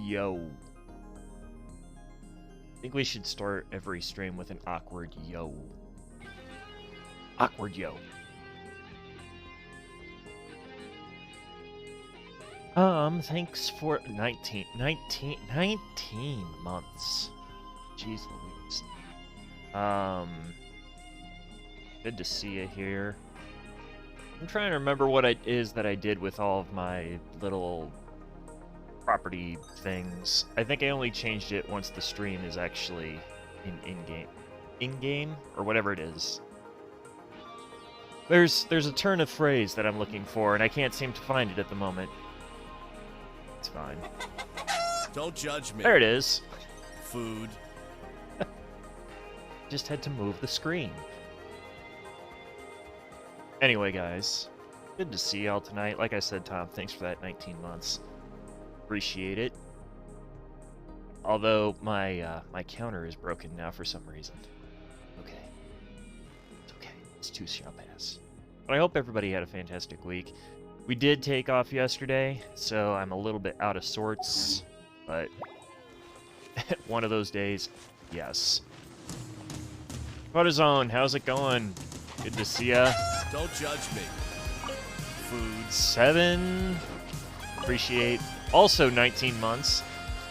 yo. I think we should start every stream with an awkward yo. Awkward yo. Thanks for 19 months. Jeez Louise. Good to see you here. I'm trying to remember what it is that I did with all of my little property things. I think I only changed it once the stream is actually in-game, or whatever it is. There's a turn of phrase that I'm looking for, and I can't seem to find it at the moment. It's fine. Don't judge me. There it is. Food. Just had to move the screen. Anyway, guys, good to see y'all tonight. Like I said, Tom, thanks for that 19 months. Appreciate it. Although my my counter is broken now for some reason. Okay. It's okay. It's too shall pass. But I hope everybody had a fantastic week. We did take off yesterday, so I'm a little bit out of sorts, but one of those days, yes. Photozone, how's it going? Good to see ya. Don't judge me. Food 7. Appreciate. Also 19 months.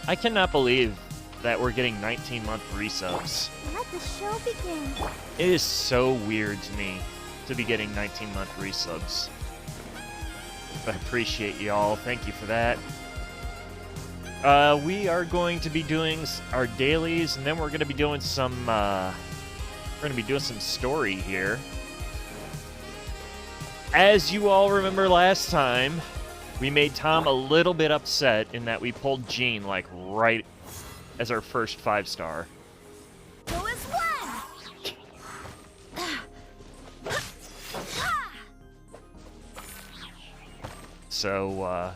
I cannot believe that we're getting 19-month resubs. Let the show begin. It is so weird to me to be getting 19-month resubs. I appreciate y'all. Thank you for that. We are going to be doing our dailies, and then we're going to be doing some story here. As you all remember last time, we made Tom a little bit upset in that we pulled Jean like right as our first 5-star. Go as one. So,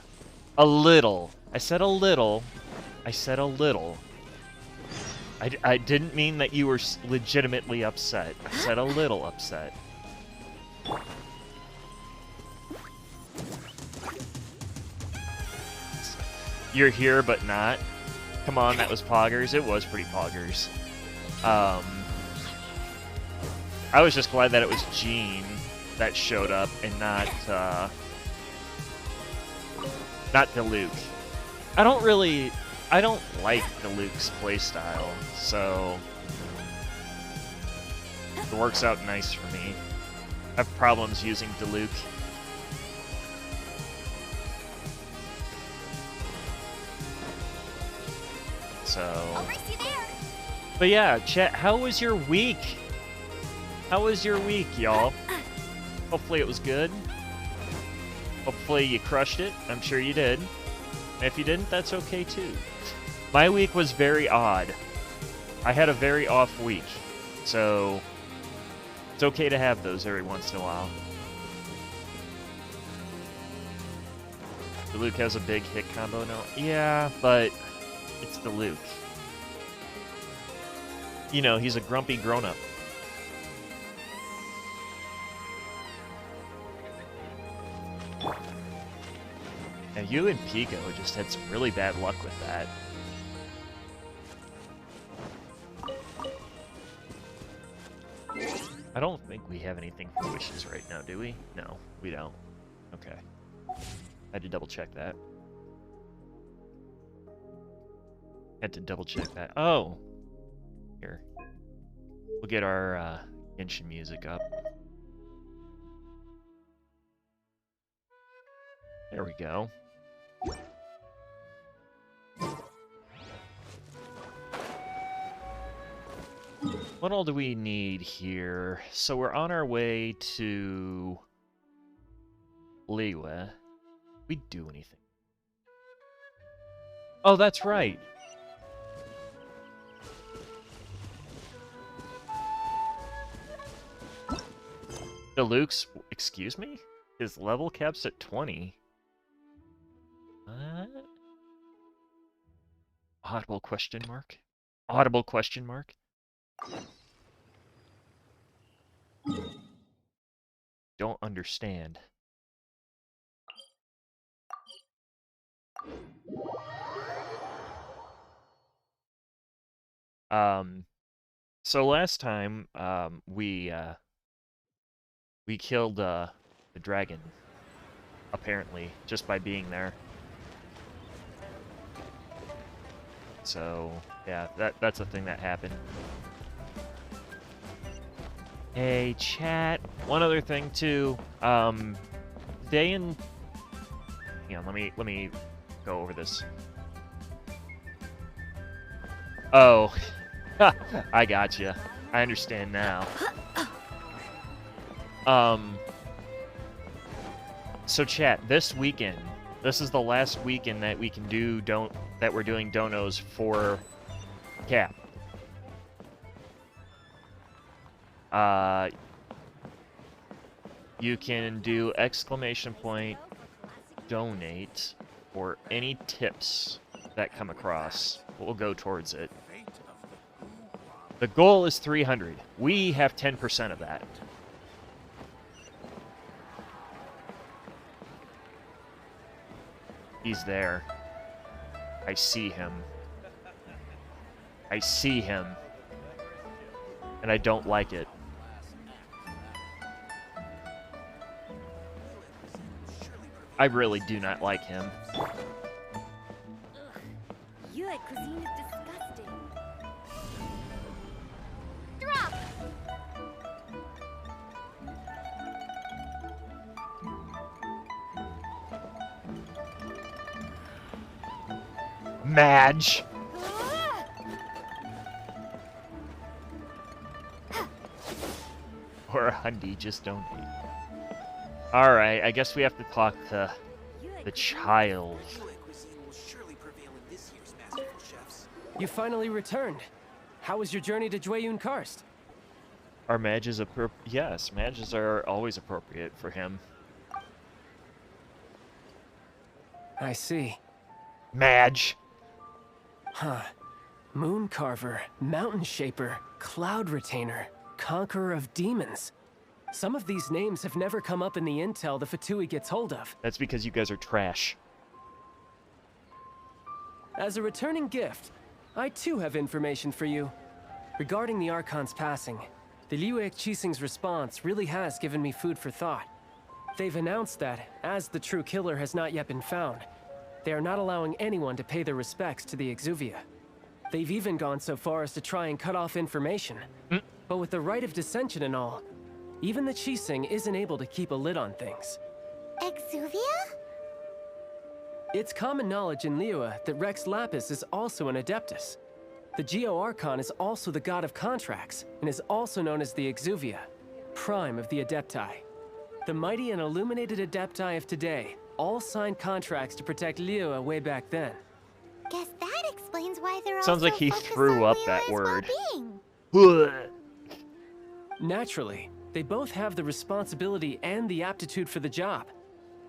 a little. I said a little. I said a little. I didn't mean that you were legitimately upset. I said a little upset. You're here, but not. Come on, that was poggers. It was pretty poggers. I was just glad that it was Jean that showed up and not Diluc. I don't like Diluc's playstyle, so it works out nice for me. I have problems using Diluc. So, but yeah, chat, how was your week? How was your week, y'all? Hopefully it was good. Hopefully you crushed it. I'm sure you did. And if you didn't, that's okay too. My week was very odd. I had a very off week. So, it's okay to have those every once in a while. Diluc has a big hit combo now. Yeah, but it's Diluc. You know, he's a grumpy grown-up. And you and Pico just had some really bad luck with that. I don't think we have anything for wishes right now, do we? No, we don't. Okay. I had to double check that. Had to double check that. Oh! Here. We'll get our Genshin music up. There we go. What all do we need here? So we're on our way to Liyue. We do anything? Oh, that's right. Diluc's, excuse me? His level cap's at 20. What? Audible question mark? Audible question mark? Don't understand. So last time, we killed the dragon, apparently, just by being there. So yeah, that's a thing that happened. Hey, chat. One other thing too. Day in. Hang on, let me go over this. Oh, I gotcha. I understand now. So chat, this weekend, this is the last weekend that we can do that we're doing donos for Cap. You can do !donate for any tips that come across. We'll go towards it. The goal is 300. We have 10% of that. He's there. I see him. I see him. And I don't like it. I really do not like him. Your cuisine is disgusting. Drop! Madge! Or a Hundy, just donate. Alright, I guess we have to talk to the child. You finally returned. How was your journey to Jueyun Karst? Are Madges yes, Madges are always appropriate for him. I see. Madge! Huh. Moon Carver, Mountain Shaper, Cloud Retainer, Conqueror of Demons. Some of these names have never come up in the intel the Fatui gets hold of. That's because you guys are trash. As a returning gift, I too have information for you. Regarding the Archon's passing, the Liu Cixing's response really has given me food for thought. They've announced that, as the true killer has not yet been found, they are not allowing anyone to pay their respects to the Exuvia. They've even gone so far as to try and cut off information. But with the right of dissension and all, even the Cixing isn't able to keep a lid on things. Exuvia? It's common knowledge in Liyue that Rex Lapis is also an Adeptus. The Geo-Archon is also the god of contracts, and is also known as the Exuvia, prime of the Adepti. The mighty and illuminated Adepti of today all signed contracts to protect Liyue way back then. Guess that explains why they're Sounds like he threw up that word. well-being. Naturally, they both have the responsibility and the aptitude for the job.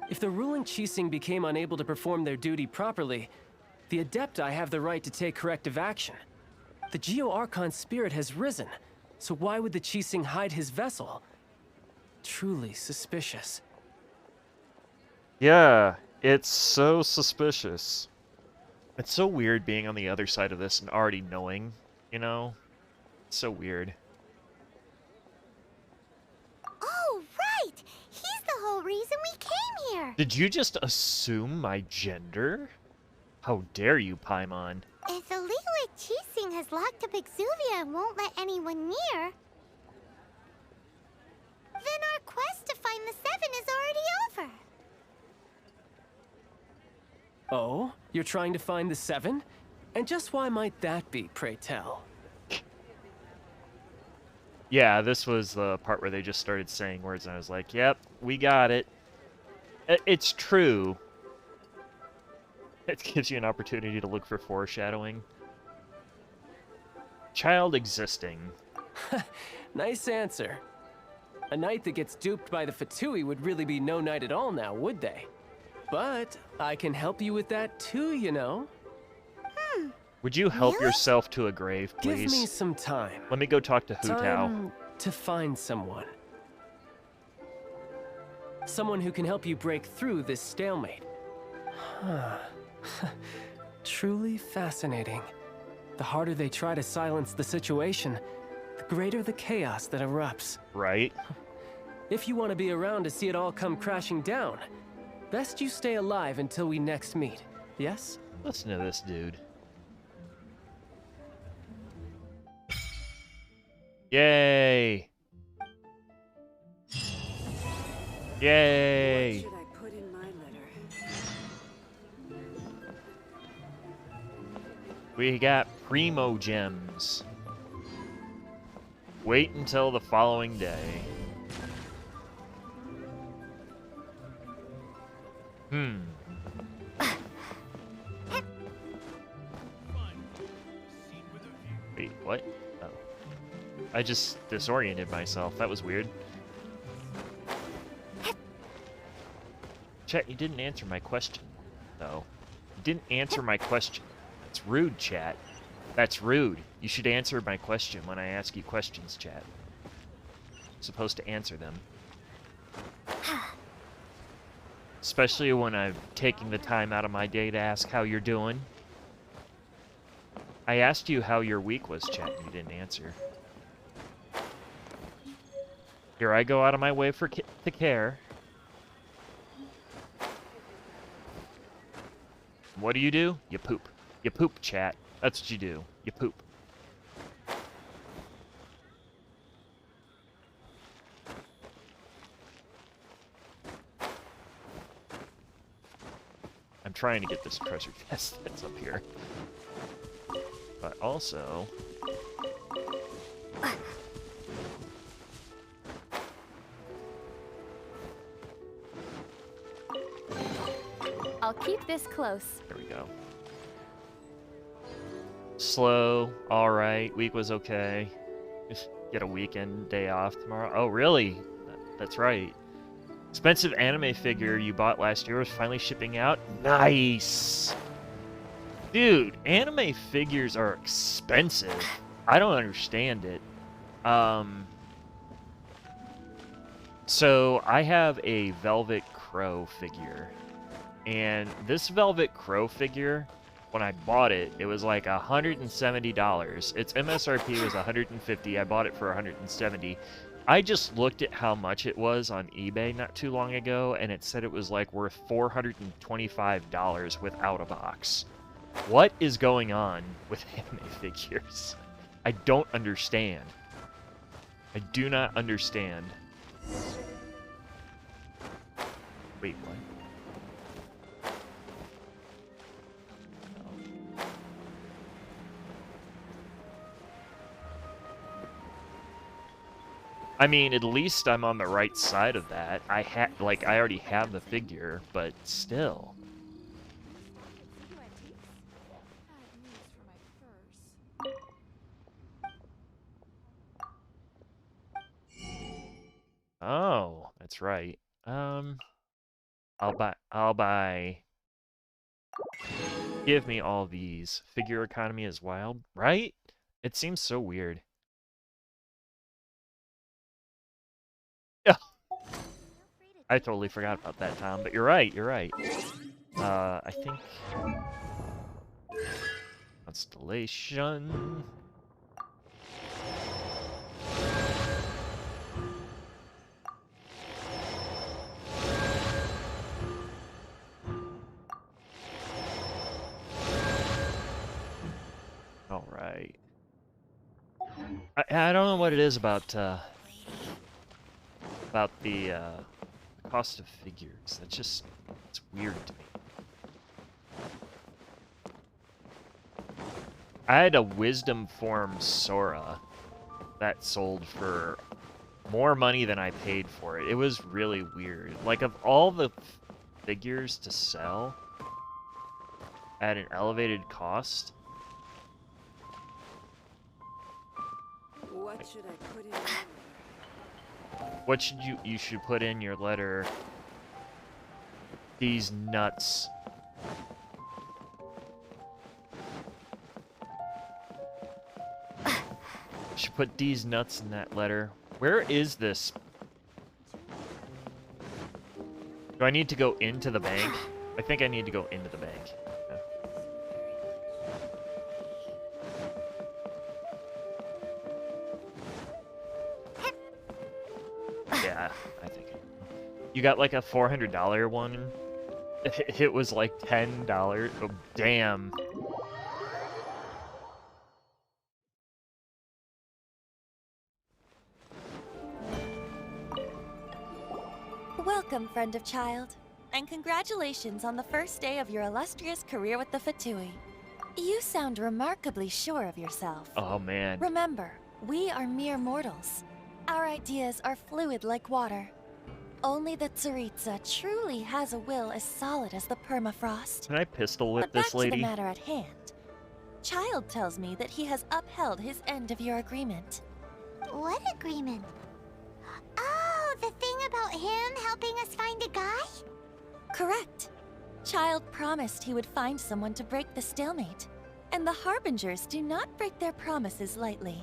If the ruling Cixing became unable to perform their duty properly, the Adepti have the right to take corrective action. The Geo-Archon's spirit has risen, so why would the Cixing hide his vessel? Truly suspicious. Yeah, it's so suspicious. It's so weird being on the other side of this and already knowing, you know? It's so weird. Oh, right! He's the whole reason we came here! Did you just assume my gender? How dare you, Paimon? If the Liyue Cixing has locked up Exuvia and won't let anyone near, then our quest to find the Seven is already over. Oh? You're trying to find the Seven? And just why might that be, pray tell? Yeah, this was the part where they just started saying words, and I was like, yep, we got it. It's true. It gives you an opportunity to look for foreshadowing. Child existing. Nice answer. A knight that gets duped by the Fatui would really be no knight at all now, would they? But I can help you with that too, you know. Would you help Really? yourself to a grave, Give please? me some time. Let me go talk to Hu Tao. Time to find someone. Someone who can help you break through this stalemate. Huh. Truly fascinating. the harder they try to silence the situation, the greater the chaos that erupts. Right? If you want to be around to see it all come crashing down, best you stay alive until we next meet, yes? Listen to this dude. Yay! Yay! What should I put in my letter? We got Primo Gems. Wait until the following day. Wait, what? Oh. I just disoriented myself. That was weird. Chat, you didn't answer my question, though. You didn't answer my question. That's rude, chat. That's rude. You should answer my question when I ask you questions, chat. You're supposed to answer them. Especially when I'm taking the time out of my day to ask how you're doing. I asked you how your week was, chat, and you didn't answer. Here I go out of my way to care. What do? You poop. You poop, chat. That's what you do. You poop. I'm trying to get this treasure chest that's up here. But also... I'll keep this close. There we go. Slow, alright. Week was okay. Just get a weekend day off tomorrow. Oh, really? That's right. Expensive anime figure you bought last year was finally shipping out. Nice! Dude, anime figures are expensive. I don't understand it. So, I have a Velvet Crow figure. And this Velvet Crow figure, when I bought it, it was like $170. Its MSRP was $150. I bought it for $170. I just looked at how much it was on eBay not too long ago, and it said it was like worth $425 without a box. What is going on with anime figures? I don't understand. I do not understand. Wait, what? I mean, at least I'm on the right side of that. I already have the figure, but still. Oh, that's right. I'll buy. Give me all these. Figure economy is wild, right? It seems so weird. I totally forgot about that, Tom, but you're right, you're right. I think... Constellation... Alright. I don't know what it is about the cost of figures. That's just, it's weird to me. I had a Wisdom Form Sora that sold for more money than I paid for it. It was really weird. Like, of all the figures to sell at an elevated cost... What should I put in my letter? What should you should put in your letter? These nuts. You should put these nuts in that letter. Where is this? Do I need to go into the bank? I think I need to go into the bank. Yeah, I think you got like a $400 one. It was like $10. Oh, damn. Welcome, friend of child, and congratulations on the first day of your illustrious career with the Fatui. You sound remarkably sure of yourself. Oh, man. Remember, we are mere mortals. Our ideas are fluid like water. Only the Tsaritsa truly has a will as solid as the permafrost. Can I pistol whip But back this lady? to the matter at hand. Child tells me that he has upheld his end of your agreement. What agreement? Oh, the thing about him helping us find a guy? Correct. Child promised he would find someone to break the stalemate. And the Harbingers do not break their promises lightly.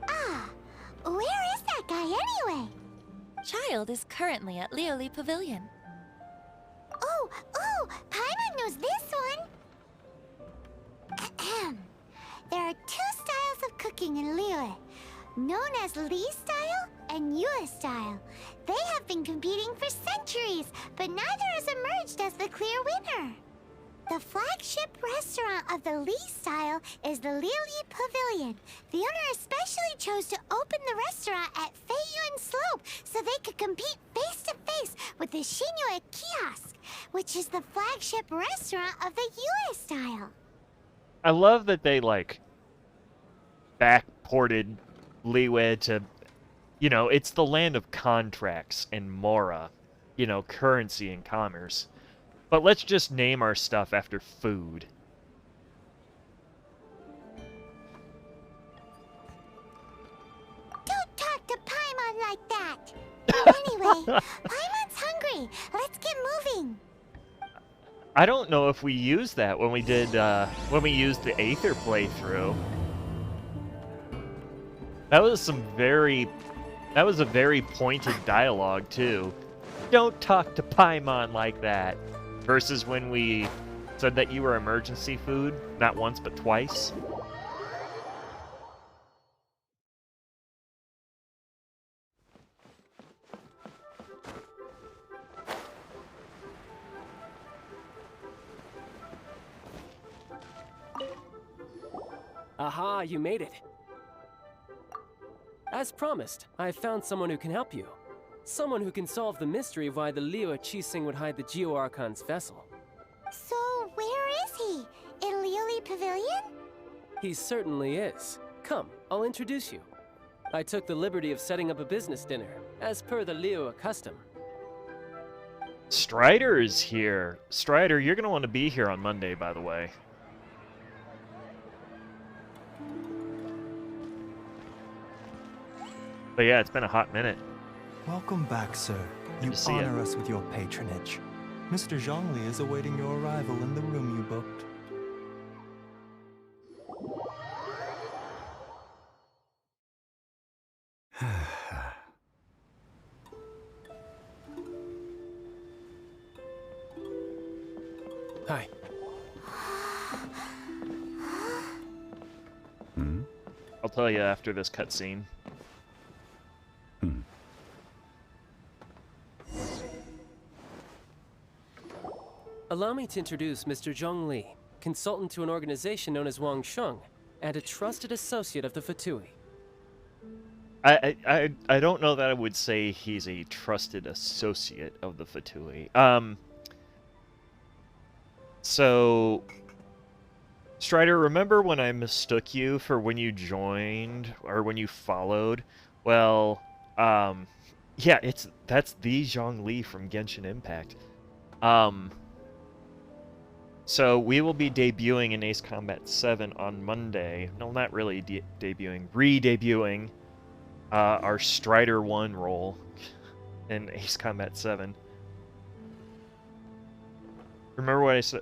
Ah, where is that guy anyway? Child is currently at Lioli Pavilion. Oh, Paimon knows this one. Ahem. There are two styles of cooking in Liyue, known as Li style and Yue style. They have been competing for centuries, but neither has emerged as the clear winner. The flagship restaurant of the Li style is the Lioli Pavilion. The owner especially chose to open the restaurant at Feiyuan Slope so they could compete face-to-face with the Shinue Kiosk, which is the flagship restaurant of the Yue style. I love that they, like, backported Liyue to, you know, it's the land of contracts and mora, you know, currency and commerce. But let's just name our stuff after food. Don't talk to Paimon like that! Anyway, Paimon's hungry. Let's get moving. I don't know if we used that when we did, when we used the Aether playthrough. That was a very pointed dialogue, too. Don't talk to Paimon like that. Versus when we said that you were emergency food, not once but twice. Aha, you made it. As promised, I have found someone who can help you. Someone who can solve the mystery of why the Liyue Qixing would hide the Geo-Archon's vessel. So, where is he? In Lioli Pavilion? He certainly is. Come, I'll introduce you. I took the liberty of setting up a business dinner, as per the Liyue custom. Strider is here. Strider, you're going to want to be here on Monday, by the way. But yeah, it's been a hot minute. Welcome back, sir. You to see honor us with your patronage. Mr. Zhongli is awaiting your arrival in the room you booked. Hi. I'll tell you after this cutscene. Allow me to introduce Mr. Zhong Li, consultant to an organization known as Wang Sheng, and a trusted associate of the Fatui. I don't know that I would say he's a trusted associate of the Fatui. So, Strider, remember when I mistook you for when you joined, or when you followed? Well, yeah, that's the Zhong Li from Genshin Impact. So we will be debuting in Ace Combat 7 on Monday. No, not really debuting. Re-debuting our Strider 1 role in Ace Combat 7. Remember what I said?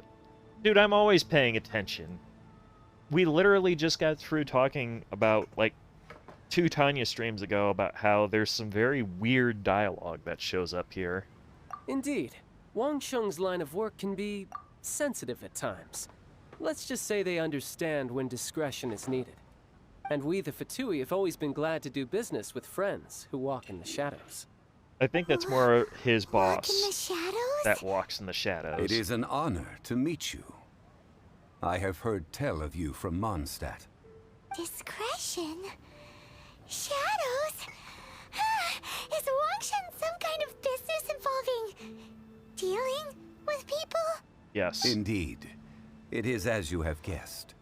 Dude, I'm always paying attention. We literally just got through talking about, like, 2 Tanya streams ago about how there's some very weird dialogue that shows up here. Indeed, Wang Sheng's line of work can be sensitive at times. Let's just say they understand when discretion is needed. And we, the Fatui, have always been glad to do business with friends who walk in the shadows. I think that's more his Walk in the boss shadows? that walks in the shadows. It is an honor to meet you. I have heard tell of you from Mondstadt. Discretion? Shadows? Is Wangshan some kind of business involving dealing with people? Yes. Indeed. It is as you have guessed.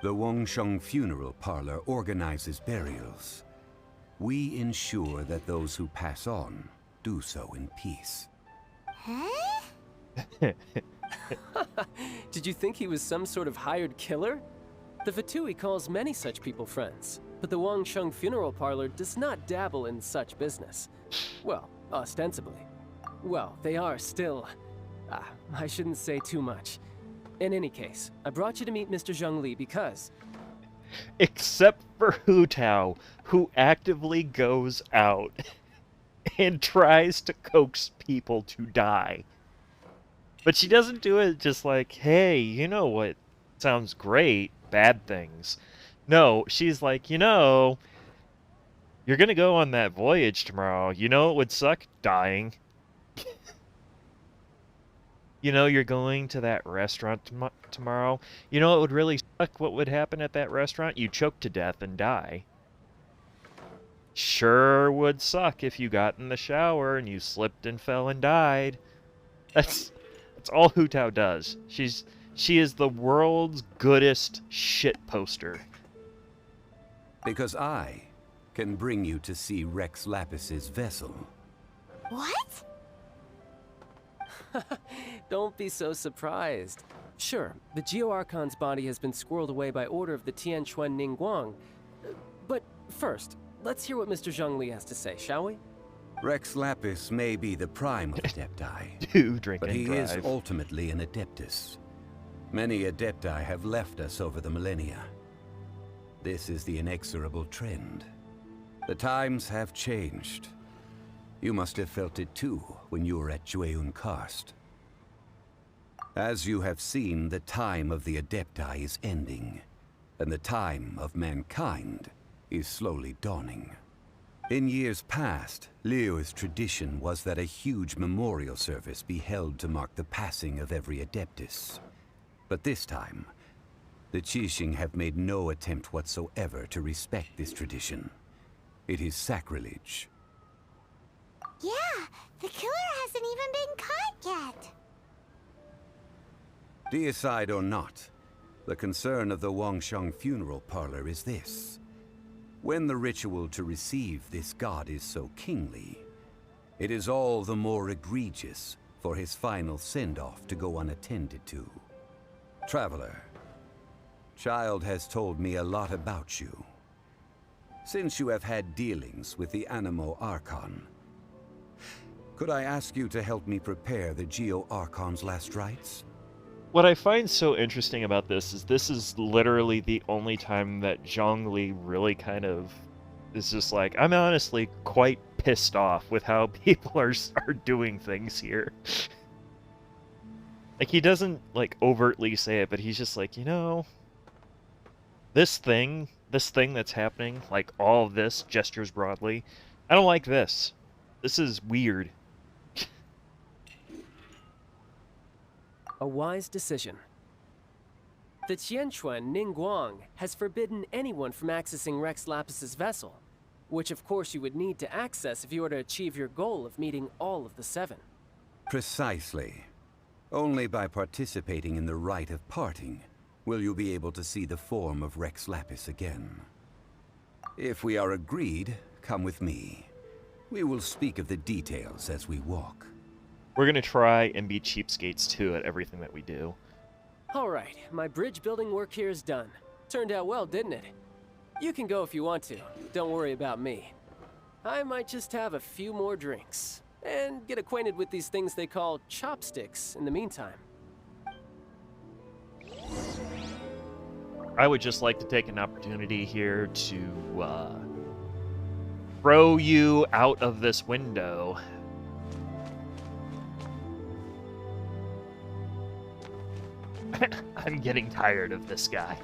The Wangsheng Funeral Parlor organizes burials. We ensure that those who pass on do so in peace. Huh? Did you think he was some sort of hired killer? The Fatui calls many such people friends, but the Wangsheng Funeral Parlor does not dabble in such business. Well, ostensibly. Well, they are still... I shouldn't say too much. In any case, I brought you to meet Mr. Zhongli because... Except for Hu Tao, who actively goes out and tries to coax people to die. But she doesn't do it just like, hey, you know what sounds great? Bad things. No, she's like, you're gonna go on that voyage tomorrow. You know it would suck? Dying. You're going to that restaurant tomorrow. You know it would really suck? What would happen at that restaurant? You choke to death and die. Sure would suck if you got in the shower and you slipped and fell and died. That's all Hu Tao does. She is the world's goodest shit poster. Because I can bring you to see Rex Lapis's vessel. What? Don't be so surprised. Sure, the Geo-Archon's body has been squirreled away by order of the Tianquan Ningguang. But first, let's hear what Mr. Zhongli has to say, shall we? Rex Lapis may be the prime of Adepti, Do drink but and he drive. is ultimately an Adeptus. Many Adepti have left us over the millennia. This is the inexorable trend. The times have changed. You must have felt it too when you were at Jueyun Karst. As you have seen, the time of the Adepti is ending, and the time of mankind is slowly dawning. In years past, Liyue's tradition was that a huge memorial service be held to mark the passing of every Adeptus. But this time, the Qixing have made no attempt whatsoever to respect this tradition. It is sacrilege. Yeah, the killer hasn't even been caught yet. Deicide or not, the concern of the Wangsheng Funeral Parlor is this. When the ritual to receive this god is so kingly, it is all the more egregious for his final send-off to go unattended to. Traveler, Child has told me a lot about you. Since you have had dealings with the Animo Archon, could I ask you to help me prepare the Geo Archon's last rites? What I find so interesting about this is literally the only time that Zhongli really kind of is just like, I'm honestly quite pissed off with how people are doing things here. Like, he doesn't, like, overtly say it, but he's just like, this thing that's happening, like, all of this, gestures broadly, I don't like this. This is weird. A wise decision. The Tianquan Ningguang has forbidden anyone from accessing Rex Lapis's vessel, which of course you would need to access if you were to achieve your goal of meeting all of the 7. Precisely. Only by participating in the rite of parting will you be able to see the form of Rex Lapis again. If we are agreed, come with me. We will speak of the details as we walk. We're gonna try and be cheapskates too at everything that we do. Alright, my bridge building work here is done. Turned out well, didn't it? You can go if you want to. Don't worry about me. I might just have a few more drinks. And get acquainted with these things they call chopsticks in the meantime. I would just like to take an opportunity here to throw you out of this window. I'm getting tired of this guy.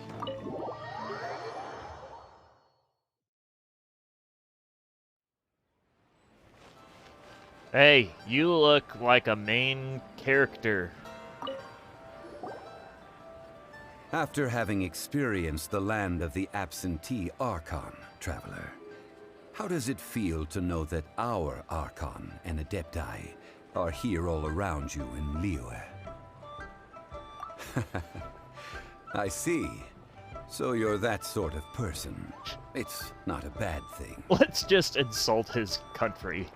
Hey, you look like a main character. After having experienced the land of the absentee Archon, traveler, how does it feel to know that our Archon and Adepti are here all around you in Liyue? I see. So you're that sort of person. It's not a bad thing. Let's just insult his country.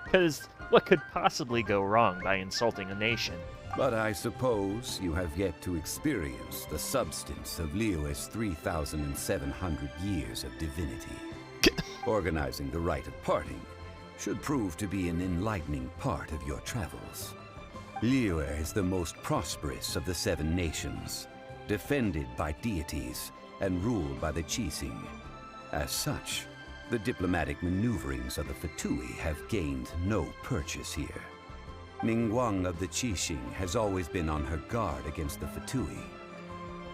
Because what could possibly go wrong by insulting a nation? But I suppose you have yet to experience the substance of Liyue's 3,700 years of divinity. Organizing the rite of parting should prove to be an enlightening part of your travels. Liyue is the most prosperous of the 7 nations, defended by deities and ruled by the Qixing. As such, the diplomatic maneuverings of the Fatui have gained no purchase here. Ningguang of the Qixing has always been on her guard against the Fatui.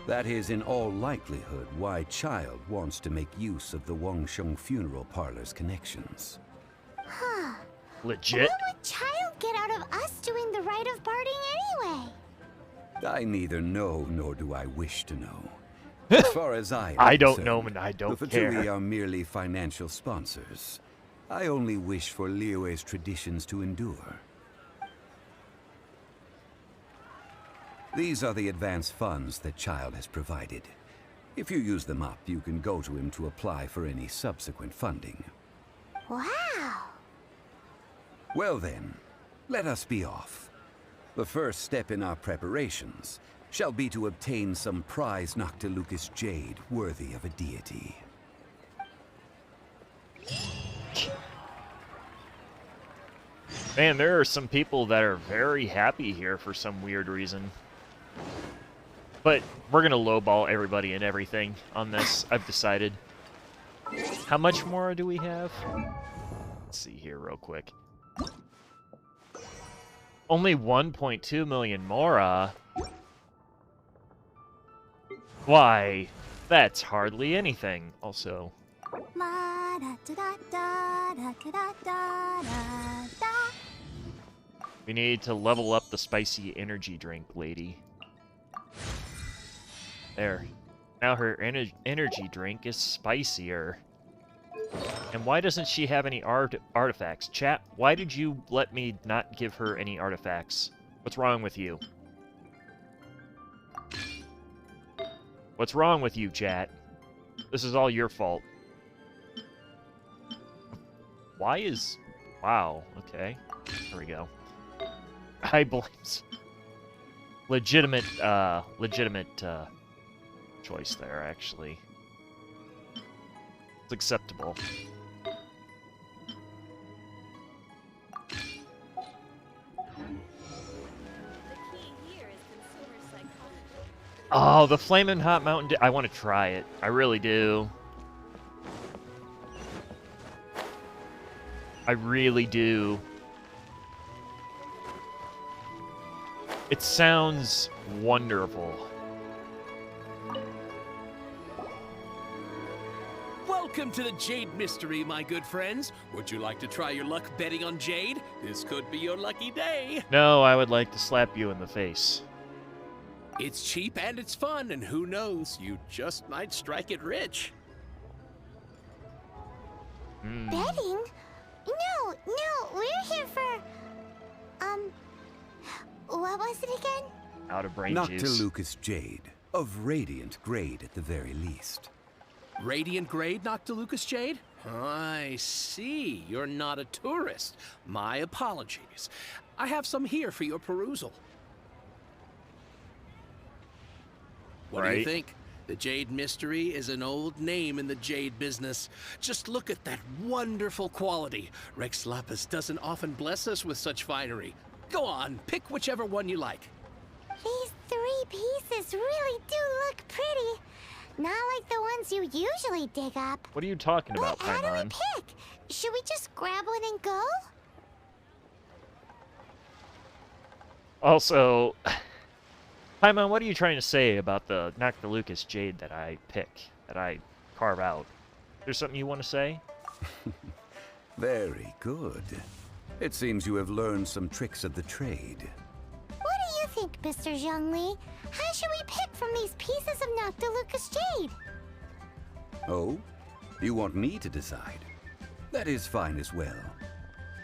That is in all likelihood why Child wants to make use of the Wangsheng funeral parlor's connections. Huh. Legit? What would Child get out of us doing the rite of parting anyway? I neither know nor do I wish to know. As far as I am I don't concerned, know and I don't the care. Fatui are merely financial sponsors. I only wish for Liyue's traditions to endure. These are the advance funds that Child has provided. If you use them up, you can go to him to apply for any subsequent funding. Wow. Well then, let us be off. The first step in our preparations shall be to obtain some prize Noctilucous jade worthy of a deity. Man, there are some people that are very happy here for some weird reason. But we're gonna lowball everybody and everything on this, I've decided. How much more do we have? Let's see here real quick. Only 1.2 million more, Why, that's hardly anything. Also, we need to level up the spicy energy drink lady. There. Now her energy drink is spicier. And why doesn't she have any artifacts? Chat, why did you let me not give her any artifacts? What's wrong with you? What's wrong with you, chat? This is all your fault. Why is... Wow, okay. There we go. I blame... Legitimate choice there, actually. It's acceptable. Oh, the Flamin' Hot Mountain Dew. I want to try it. I really do. I really do. It sounds wonderful. Welcome to the Jade Mystery, my good friends. Would you like to try your luck betting on Jade? This could be your lucky day. No, I would like to slap you in the face. It's cheap and it's fun, and who knows, you just might strike it rich. Betting? No, we're here for... what was it again? Out of brain juice. Noctilucous jade, of radiant grade at the very least. Radiant grade, Noctilucous Jade? I see. You're not a tourist. My apologies. I have some here for your perusal. What do you think? The Jade Mystery is an old name in the jade business. Just look at that wonderful quality. Rex Lapis doesn't often bless us with such finery. Go on, pick whichever one you like. These 3 pieces really do look pretty. Not like the ones you usually dig up. What are you talking about, But how do we Paimon? pick? Should we just grab one and go? Also, Paimon, what are you trying to say about the Noctilucous jade that I pick, that I carve out? There's something you want to say? Very good. It seems you have learned some tricks of the trade. What do you think, Mr. Zhongli? How should we pick from these pieces of Noctilucous jade? Oh? You want me to decide? That is fine as well.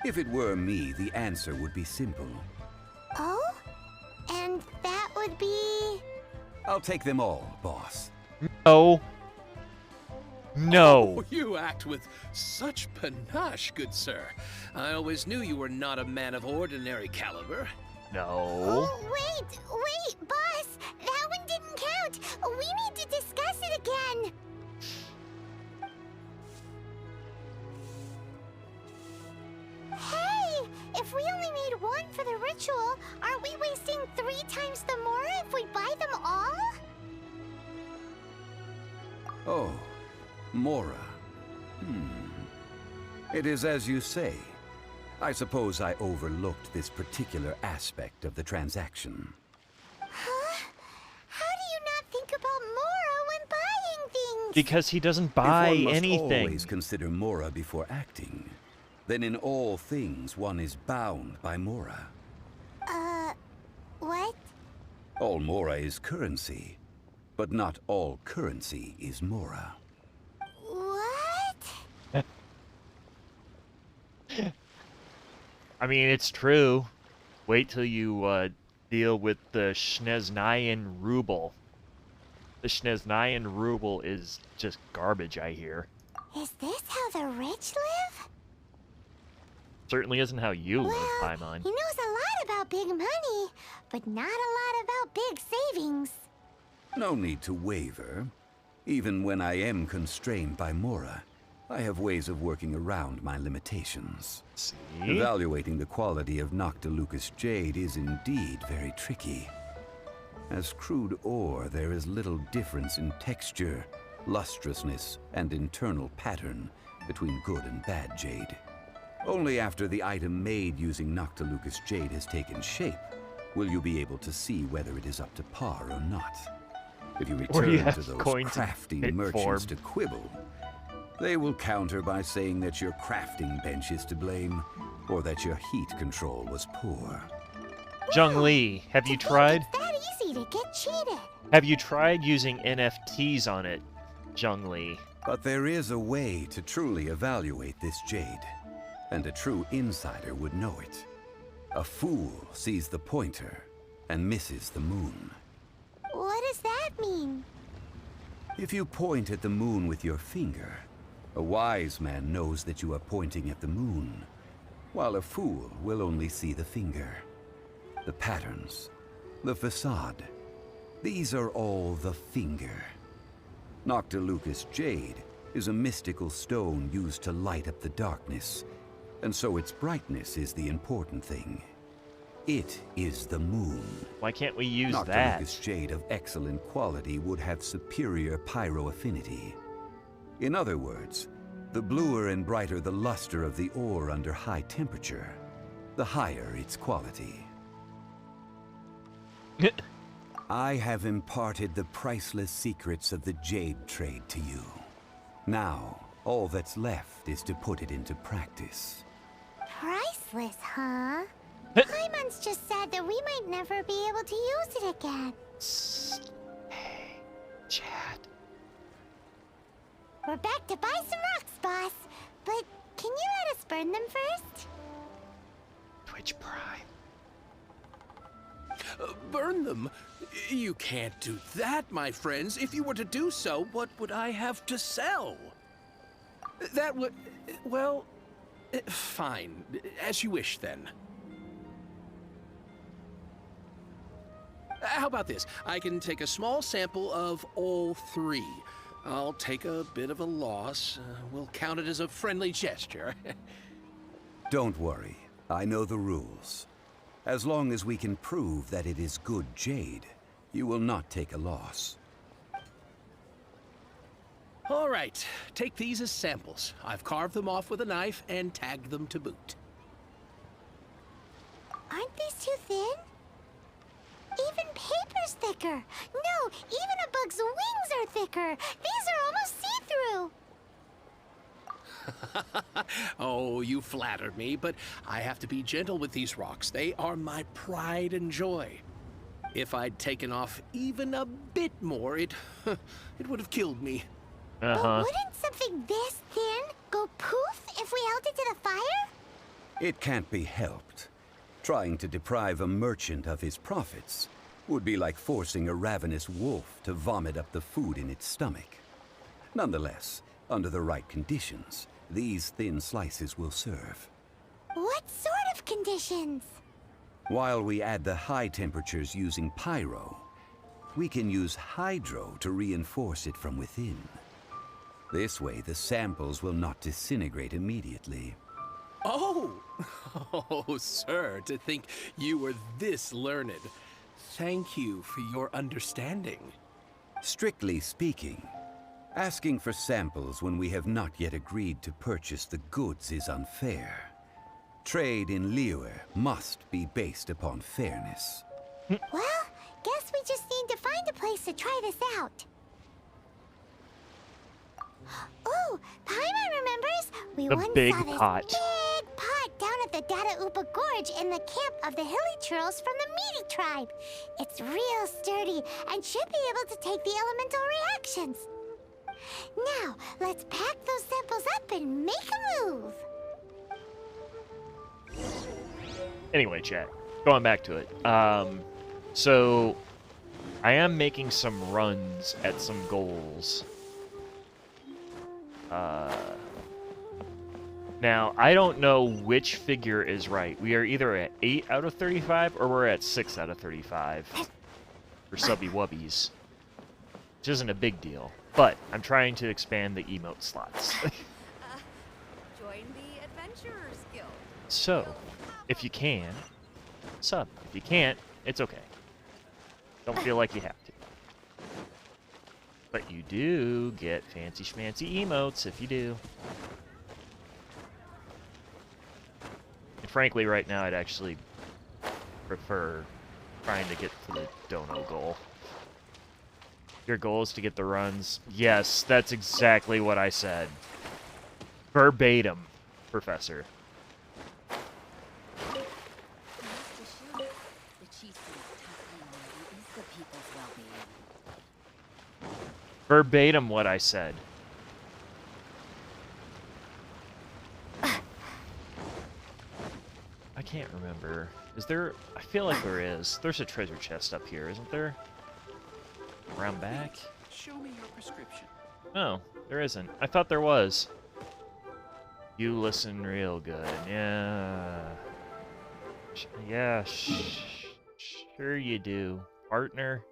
If it were me, the answer would be simple. Oh? And that would be... I'll take them all, boss. No. No. Oh, you act with such panache, good sir. I always knew you were not a man of ordinary caliber. No. Oh, wait, boss! That one didn't count! We need to discuss it again! Hey! If we only need one for the ritual, aren't we wasting 3 times the more if we buy them all? Oh, Mora. It is as you say. I suppose I overlooked this particular aspect of the transaction. Huh? How do you not think about Mora when buying things? Because he doesn't buy If one must anything. always consider Mora before acting, then in all things one is bound by Mora. What? All Mora is currency, but not all currency is Mora. What? I mean, it's true. Wait till you deal with the Shneznayan ruble. The Shneznayan ruble is just garbage, I hear. Is this how the rich live? Certainly isn't how you live, Well, Paimon. he knows a lot about big money, but not a lot about big savings. No need to waver. Even when I am constrained by Mora, I have ways of working around my limitations. See? Evaluating the quality of Noctilucous jade is indeed very tricky. As crude ore, there is little difference in texture, lustrousness, and internal pattern between good and bad jade. Only after the item made using Noctilucous jade has taken shape will you be able to see whether it is up to par or not. If you Or you return have to those coins in crafty bit merchants form. to quibble, they will counter by saying that your crafting bench is to blame, or that your heat control was poor. Zhongli, have you To think tried? It's that easy to get cheated. Have you tried using NFTs on it, Zhongli? But there is a way to truly evaluate this jade, and a true insider would know it. A fool sees the pointer and misses the moon. What does that mean? If you point at the moon with your finger, a wise man knows that you are pointing at the moon, while a fool will only see the finger. The patterns, the facade, these are all the finger. Noctilucous jade is a mystical stone used to light up the darkness, and so its brightness is the important thing. It is the moon. Why can't we use that? Noctilucous jade of excellent quality would have superior pyro affinity. In other words, the bluer and brighter the luster of the ore under high temperature, the higher its quality. I have imparted the priceless secrets of the jade trade to you. Now, all that's left is to put it into practice. Priceless, huh? Paimon's just said that we might never be able to use it again. Hey, Chad. We're back to buy some rocks, boss. But can you let us burn them first? Twitch Prime. Burn them? You can't do that, my friends. If you were to do so, what would I have to sell? That would... well... fine. As you wish, then. How about this? I can take a small sample of all 3. I'll take a bit of a loss. We'll count it as a friendly gesture. Don't worry, I know the rules. As long as we can prove that it is good jade, you will not take a loss. All right, take these as samples. I've carved them off with a knife and tagged them to boot. Aren't these too thin? Even paper's thicker. No, even a bug's wings are thicker. These are almost see-through. Oh, you flatter me, but I have to be gentle with these rocks. They are my pride and joy. If I'd taken off even a bit more, it would have killed me. But wouldn't something this thin go poof if we held it to the fire? It can't be helped. Trying to deprive a merchant of his profits would be like forcing a ravenous wolf to vomit up the food in its stomach. Nonetheless, under the right conditions, these thin slices will serve. What sort of conditions? While we add the high temperatures using pyro, we can use hydro to reinforce it from within. This way, the samples will not disintegrate immediately. Oh! Oh, sir, to think you were this learned. Thank you for your understanding. Strictly speaking, asking for samples when we have not yet agreed to purchase the goods is unfair. Trade in Liyue must be based upon fairness. Well, guess we just need to find a place to try this out. Oh, Paimon remembers we The once big saw this pot. big pot down at the Data Upa Gorge in the camp of the hilly churls from the Meaty tribe. It's real sturdy and should be able to take the elemental reactions. Now, let's pack those samples up and make a move. Anyway, chat. Going back to it. So I am making some runs at some goals. Now, I don't know which figure is right. We are either at 8 out of 35 or we're at 6 out of 35 for subby wubbies. Which isn't a big deal. But I'm trying to expand the emote slots. Join the Adventurers Guild. So, if you can, sub. If you can't, it's okay. Don't feel like you have to. But you do get fancy schmancy emotes if you do. And frankly, right now, I'd actually prefer trying to get to the dono goal. Your goal is to get the runs. Yes, that's exactly what I said. Verbatim, Professor. Verbatim what I said. I can't remember. Is there... I feel like there is. There's a treasure chest up here, isn't there? Around back? Show me your prescription. No, there isn't. I thought there was. You listen real good. Yeah. Yeah, sure you do. Partner.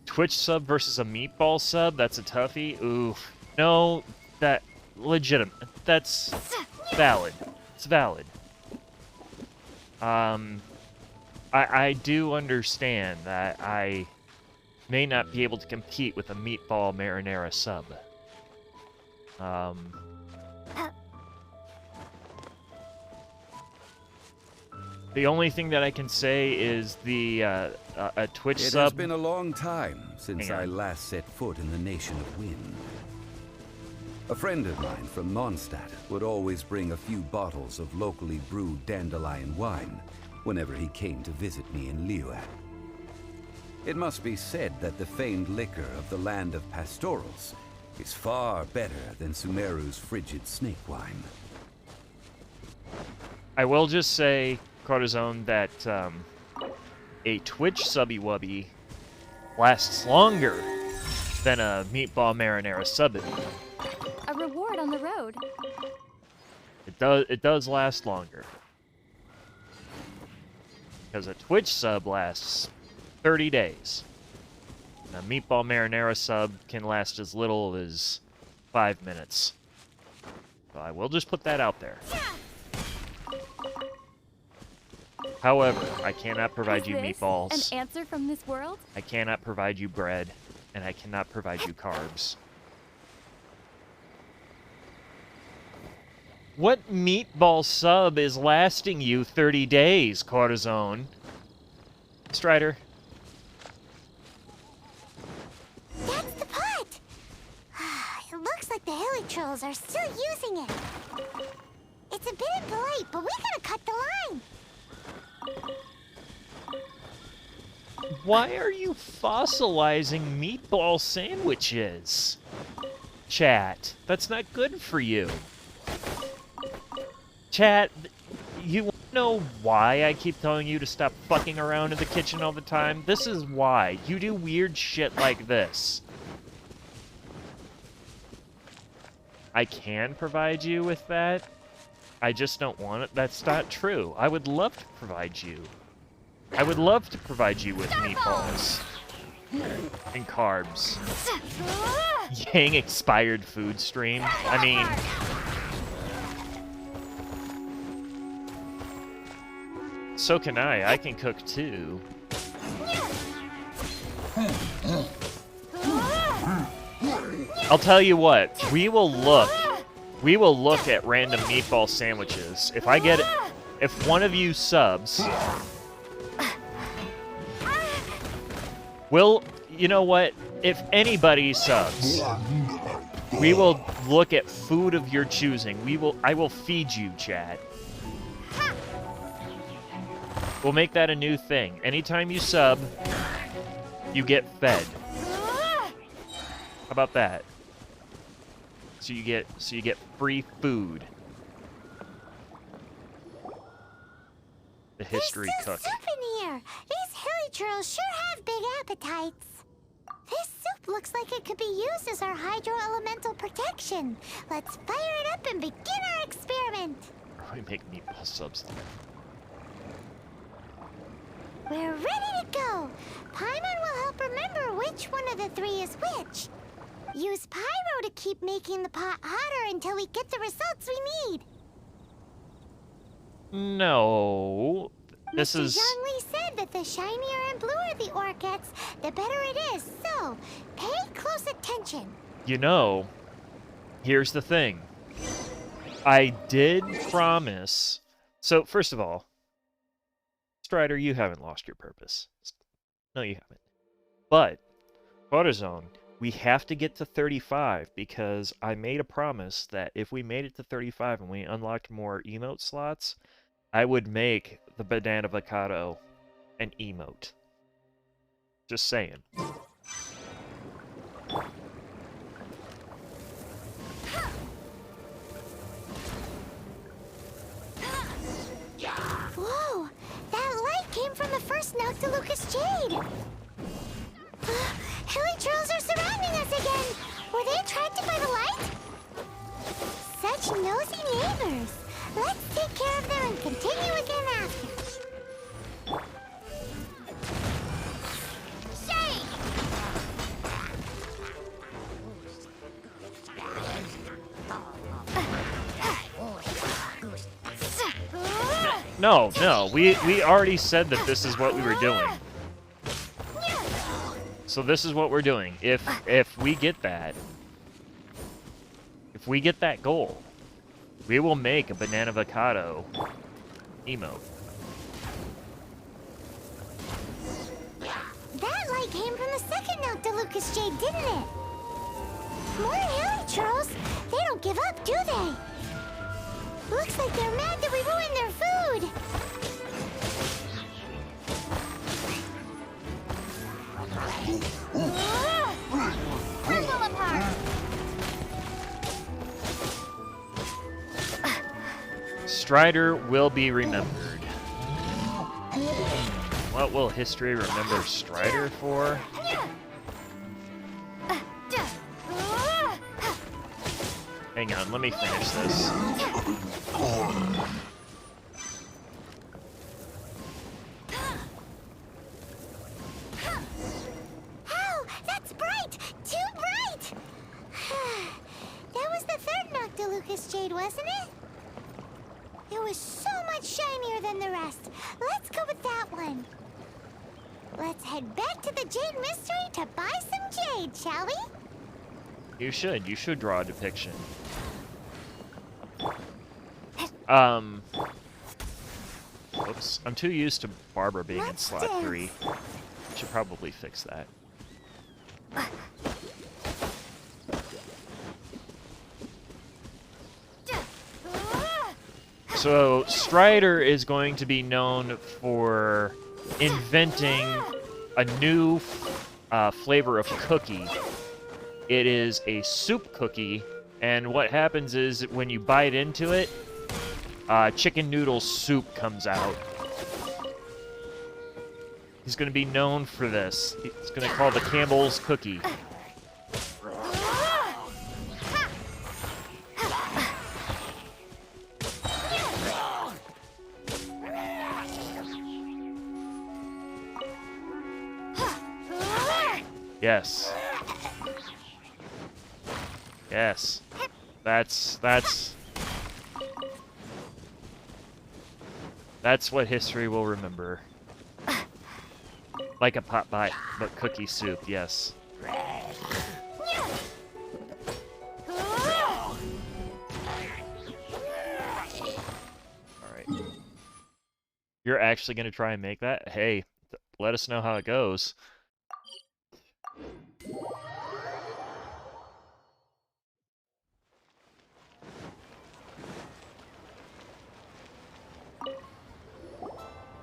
Twitch sub versus a meatball sub? That's a toughie? Ooh. No, that... legitimate. That's valid. It's valid. I do understand that I may not be able to compete with a meatball marinara sub. The only thing that I can say is the a Twitch It sub. has been a long time since I last set foot in the Nation of Wind. A friend of mine from Mondstadt would always bring a few bottles of locally brewed dandelion wine whenever he came to visit me in Liyue. It must be said that the famed liquor of the land of pastorals is far better than Sumeru's frigid snake wine. I will just say, Cortisone, that a Twitch subby wubby lasts longer than a meatball marinara sub. A reward on the road. It does last longer. Because a Twitch sub lasts 30 days. And a meatball marinara sub can last as little as 5 minutes. So I will just put that out there. However, I cannot provide you meatballs. An answer from this world? I cannot provide you bread. And I cannot provide you carbs. What meatball sub is lasting you 30 days, Cortisone? Strider. That's the pot! It looks like the hilly trolls are still using it. It's a bit impolite, but we gotta cut the line. Why are you fossilizing meatball sandwiches? Chat, that's not good for you. Chat, you know why I keep telling you to stop fucking around in the kitchen all the time? This is why. You do weird shit like this. I can provide you with that. I just don't want it. That's not true. I would love to provide you. I would love to provide you with meatballs. And carbs. Yang expired food stream. I mean... So can I. I can cook too. I'll tell you what. We will look at random meatball sandwiches. If I get it, if one of you subs, you know what? If anybody subs, we will look at food of your choosing. I will feed you, chat. We'll make that a new thing. Anytime you sub, you get fed. How about that? So you get free food. The history There's cook. still soup in here. These hilly trolls sure have big appetites. This soup looks like it could be used as our hydro-elemental protection. Let's fire it up and begin our experiment. We make meatball subs. We're ready to go. Paimon will help remember which one of the three is which. Use pyro to keep making the pot hotter until we get the results we need. No. This Mr. is... Zhongli said that the shinier and bluer the ore gets, the better it is. So, pay close attention. You know, here's the thing. I did promise... So, first of all, Strider, you haven't lost your purpose. No, you haven't. But, AutoZone, we have to get to 35 because I made a promise that if we made it to 35 and we unlocked more emote slots, I would make the banana avocado an emote. Just saying. Whoa! That light came from the first Noctilucous Jade! Hilly trolls are surrounding us again! Were they attracted by the light? Such nosy neighbors! Let's take care of them and continue again after. Shade! No, we already said that this is what we were doing. So this is what we're doing. If we get that, if we get that goal, we will make a banana avocado emote. That light came from the second Noctilucous Jade, didn't it? More hilly trolls. They don't give up, do they? Looks like they're mad that we ruined their food. Crumble apart. Strider will be remembered. What will history remember Strider for? Hang on, let me finish this. Ow! That's bright! Too bright! That was the third Noctilucous Jade, wasn't it? It was so much shinier than the rest. Let's go with that one. Let's head back to the Jade Mystery to buy some jade, shall we? You should. You should draw a depiction. Oops. items. I'm too used to Barbara being in Let's slot dance. 3. Should probably fix that. So, Strider is going to be known for inventing a new flavor of cookie. It is a soup cookie, and what happens is when you bite into it, chicken noodle soup comes out. He's going to be known for this. He's going to call the Campbell's Cookie. Yes. Yes. That's what history will remember. Like a pot pie, but cookie soup, yes. Alright. You're actually gonna try and make that? Hey, let us know how it goes.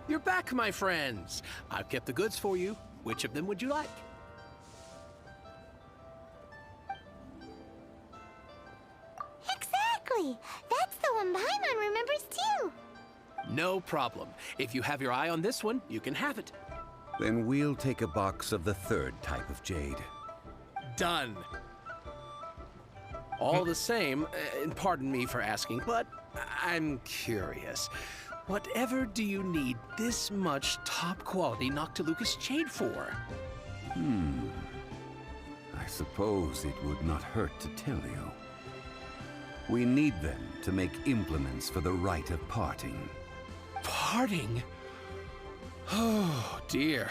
You're back, my friends. I've kept the goods for you. Which of them would you like? Exactly! That's the one Paimon remembers too! No problem. If you have your eye on this one, you can have it. Then we'll take a box of the third type of jade. Done. All the same, and pardon me for asking, but I'm curious. Whatever do you need this much top-quality Noctilucous jade for? I suppose it would not hurt to tell you. We need them to make implements for the rite of parting. Parting? Oh, dear.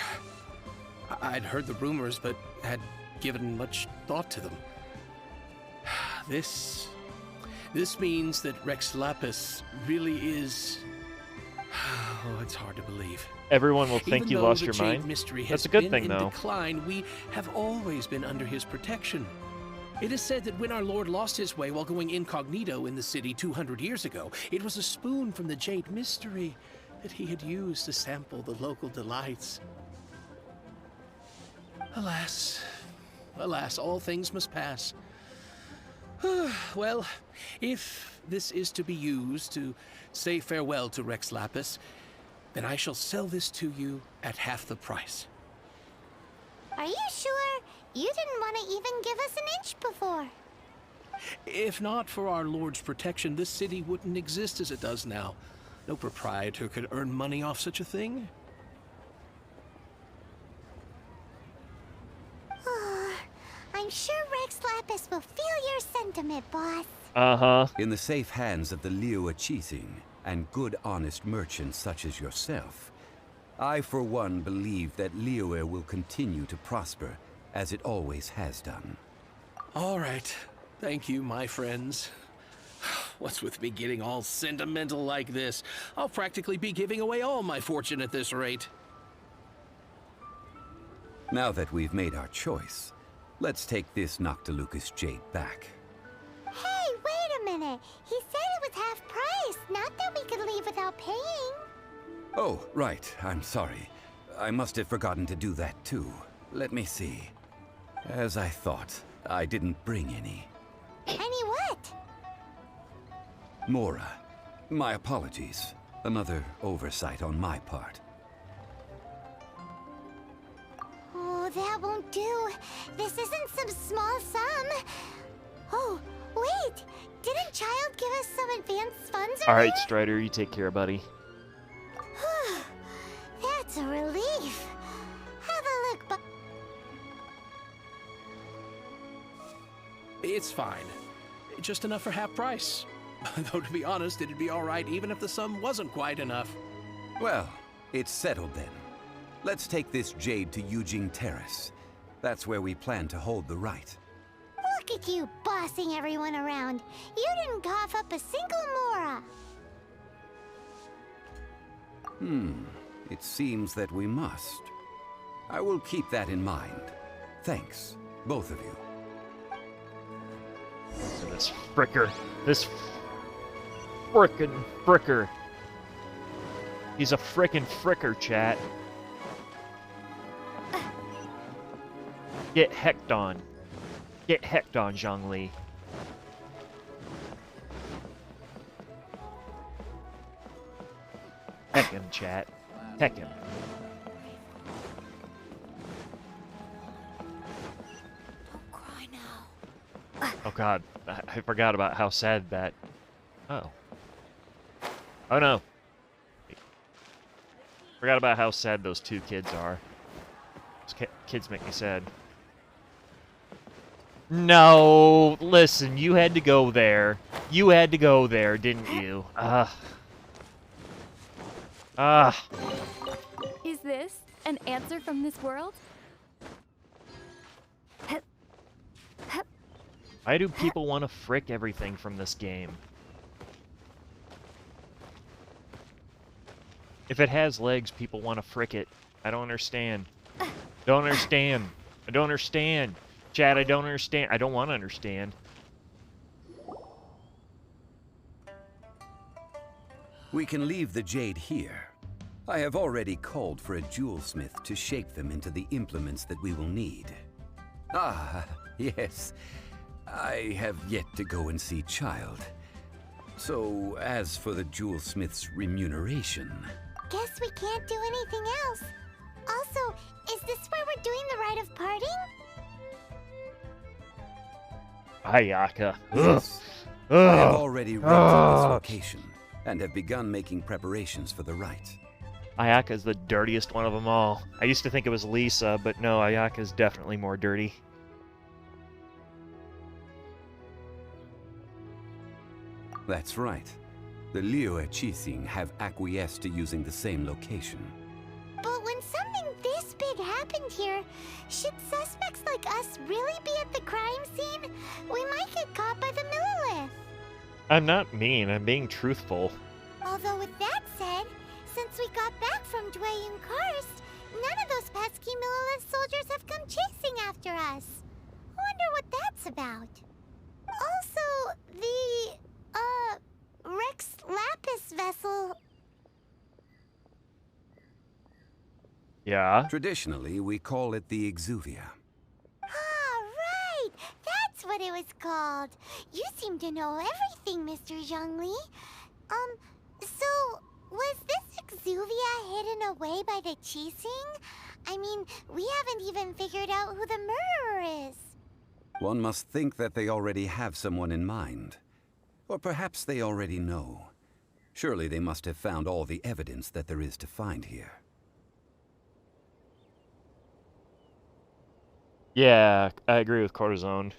I'd heard the rumors, but had given much thought to them. This means that Rex Lapis really is... Oh, it's hard to believe. Everyone will think Even you though lost the your Jade mind. Mystery That's has a good been thing, in though. decline, we have always been under his protection. It is said that when our Lord lost his way while going incognito in the city 200 years ago, it was a spoon from the Jade Mystery that he had used to sample the local delights. Alas, alas, all things must pass. Well, if this is to be used to say farewell to Rex Lapis, then I shall sell this to you at half the price. Are you sure? You didn't want to even give us an inch before. If not for our Lord's protection, this city wouldn't exist as it does now. No proprietor could earn money off such a thing. I'm sure Rex Lapis will feel your sentiment, boss. Uh-huh. In the safe hands of the Liu Chising and good honest merchants such as yourself, I for one believe that Liyue will continue to prosper as it always has done. All right. Thank you, my friends. What's with me getting all sentimental like this? I'll practically be giving away all my fortune at this rate. Now that we've made our choice, let's take this Noctilucous jade back. Hey, wait a minute. He said it was half price, not that we could leave without paying. Oh, right. I'm sorry. I must have forgotten to do that too. Let me see. As I thought, I didn't bring any. Any what? Mora, my apologies. Another oversight on my part. Oh, that won't do. This isn't some small sum. Oh, wait. Didn't Child give us some advanced funds All earlier? right, Strider, you take care, buddy. That's a relief. Have a look, but It's fine. Just enough for half price. Though to be honest, it'd be all right even if the sum wasn't quite enough. Well, it's settled then. Let's take this jade to Yujing Terrace. That's where we plan to hold the rite. look at you bossing everyone around. You didn't cough up a single mora. It seems that we must. I will keep that in mind. Thanks, both of you. This fricker. This frickin' fricker. He's a frickin' fricker, chat. Get hecked on. Get hecked on, Zhongli. Heck him, chat. Heck him. Don't cry now. Oh god, I forgot about how sad that... Oh. Oh no. Forgot about how sad those two kids are. Those kids make me sad. No, listen, you had to go there. You had to go there, didn't you? Is this an answer from this world? Why do people want to frick everything from this game? If it has legs, people want to frick it. I don't understand. Don't understand. I don't understand. Chad, I don't understand. I don't want to understand. We can leave the jade here. I have already called for a jewelsmith to shape them into the implements that we will need. Ah, yes. I have yet to go and see Child. So, as for the jewelsmith's remuneration... Guess we can't do anything else. Also, is this where we're doing the rite of parting? Ayaka. Yes. I have already rented this location and have begun making preparations for the rite. Ayaka's the dirtiest one of them all. I used to think it was Lisa, but no, Ayaka's definitely more dirty. That's right. The Liyue Qixing have acquiesced to using the same location. But when something this big happened here, should suspects like us really be at the crime scene? We might get caught by the Millilith. I'm not mean, I'm being truthful. Although with that said, since we got back from Dwayne Karst, none of those pesky Millilith soldiers have come chasing after us. Wonder what that's about. Also, the, Rex Lapis vessel... Yeah? Traditionally, we call it the Exuvia. Ah, right! That's what it was called. You seem to know everything, Mr. Zhongli. So, was this Exuvia hidden away by the Qixing? I mean, we haven't even figured out who the murderer is. One must think that they already have someone in mind. Or perhaps they already know. Surely they must have found all the evidence that there is to find here. Yeah, I agree with Cortisone.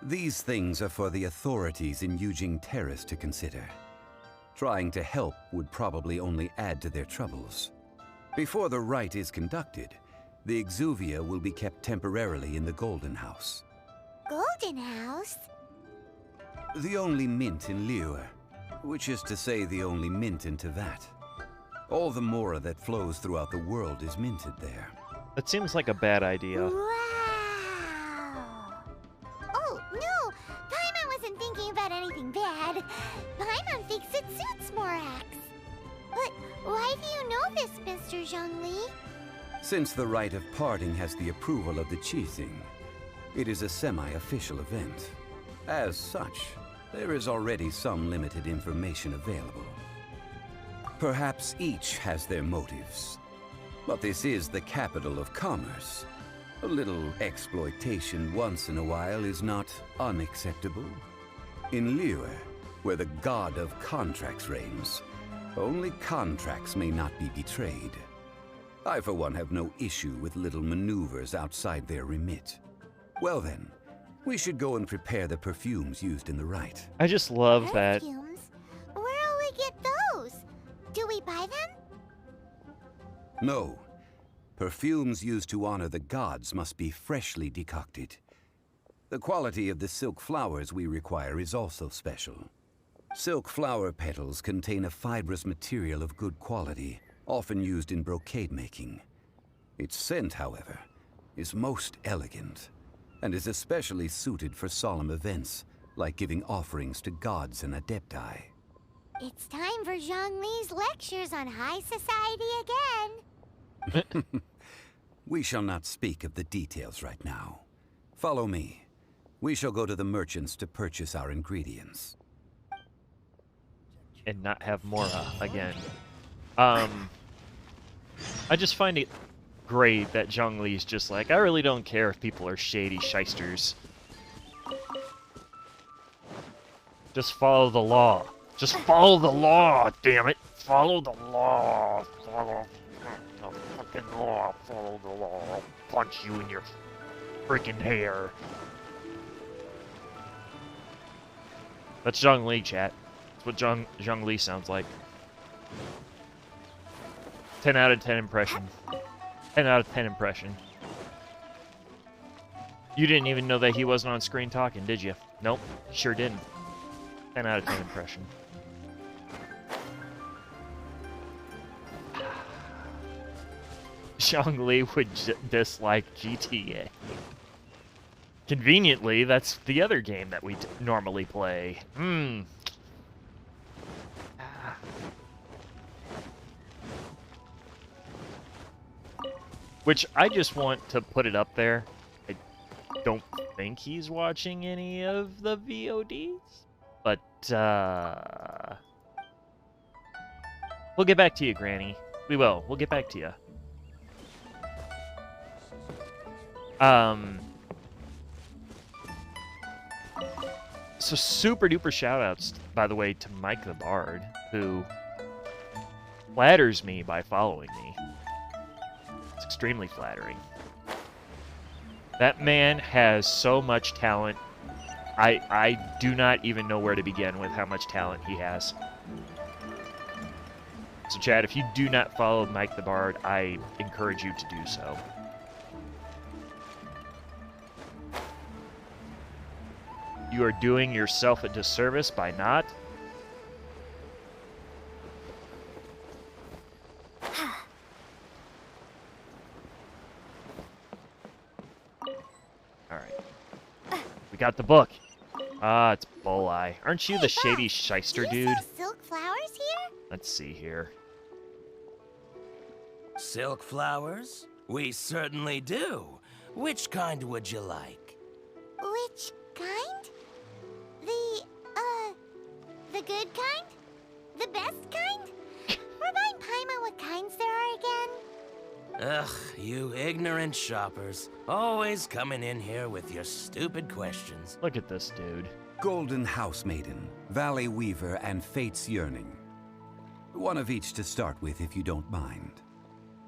These things are for the authorities in Yujing Terrace to consider. Trying to help would probably only add to their troubles. Before the rite is conducted, the Exuvia will be kept temporarily in the Golden House. Golden House? The only mint in Liyue, which is to say the only mint in Tevat. All the mora that flows throughout the world is minted there. That seems like a bad idea. Wow! Oh, no! Paimon wasn't thinking about anything bad. Paimon thinks it suits Morax. But why do you know this, Mr. Zhongli? Since the rite of parting has the approval of the Qixing, it is a semi-official event. As such, there is already some limited information available. Perhaps each has their motives. But this is the capital of commerce. A little exploitation once in a while is not unacceptable. In Liyue, where the god of contracts reigns, only contracts may not be betrayed. I, for one, have no issue with little maneuvers outside their remit. Well then, we should go and prepare the perfumes used in the rite. I just love that. Perfumes? Where'll we get those? Do we buy them? No. Perfumes used to honor the gods must be freshly decocted. The quality of the silk flowers we require is also special. Silk flower petals contain a fibrous material of good quality, often used in brocade making. Its scent, however, is most elegant, and is especially suited for solemn events, like giving offerings to gods and adepti. It's time for Zhongli's lectures on high society again. We shall not speak of the details right now. Follow me. We shall go to the merchants to purchase our ingredients. And not have Mora again. I just find it great that Zhongli's just like, I really don't care if people are shady shysters. Just follow the law. Just follow the law, damn it. Follow the law. Follow the fucking law. Follow the law. I'll punch you in your freaking hair. That's Zhongli, chat. That's what Zhongli sounds like. 10 out of 10 impression. 10 out of 10 impression. You didn't even know that he wasn't on screen talking, did you? Nope, sure didn't. 10 out of 10 impression. Zhongli would dislike GTA. Conveniently, that's the other game that we normally play. Which I just want to put it up there. I don't think he's watching any of the VODs, but we'll get back to you, Granny. We will. We'll get back to you. So super duper shoutouts, by the way, to Mike the Bard, who flatters me by following me. It's extremely flattering. That man has so much talent. I do not even know where to begin with how much talent he has. So Chad, if you do not follow Mike the Bard, I encourage you to do so. You are doing yourself a disservice by not. Alright. We got the book. Ah, it's Bulleye. Aren't you the shady shyster dude? Do you sell silk flowers here? Let's see here. Silk flowers? We certainly do. Which kind would you like? Which kind? The good kind? The best kind? Remind Paimon what kinds there are again? Ugh, you ignorant shoppers. Always coming in here with your stupid questions. Look at this dude. Golden House Maiden, Valley Weaver, and Fate's Yearning. One of each to start with, if you don't mind.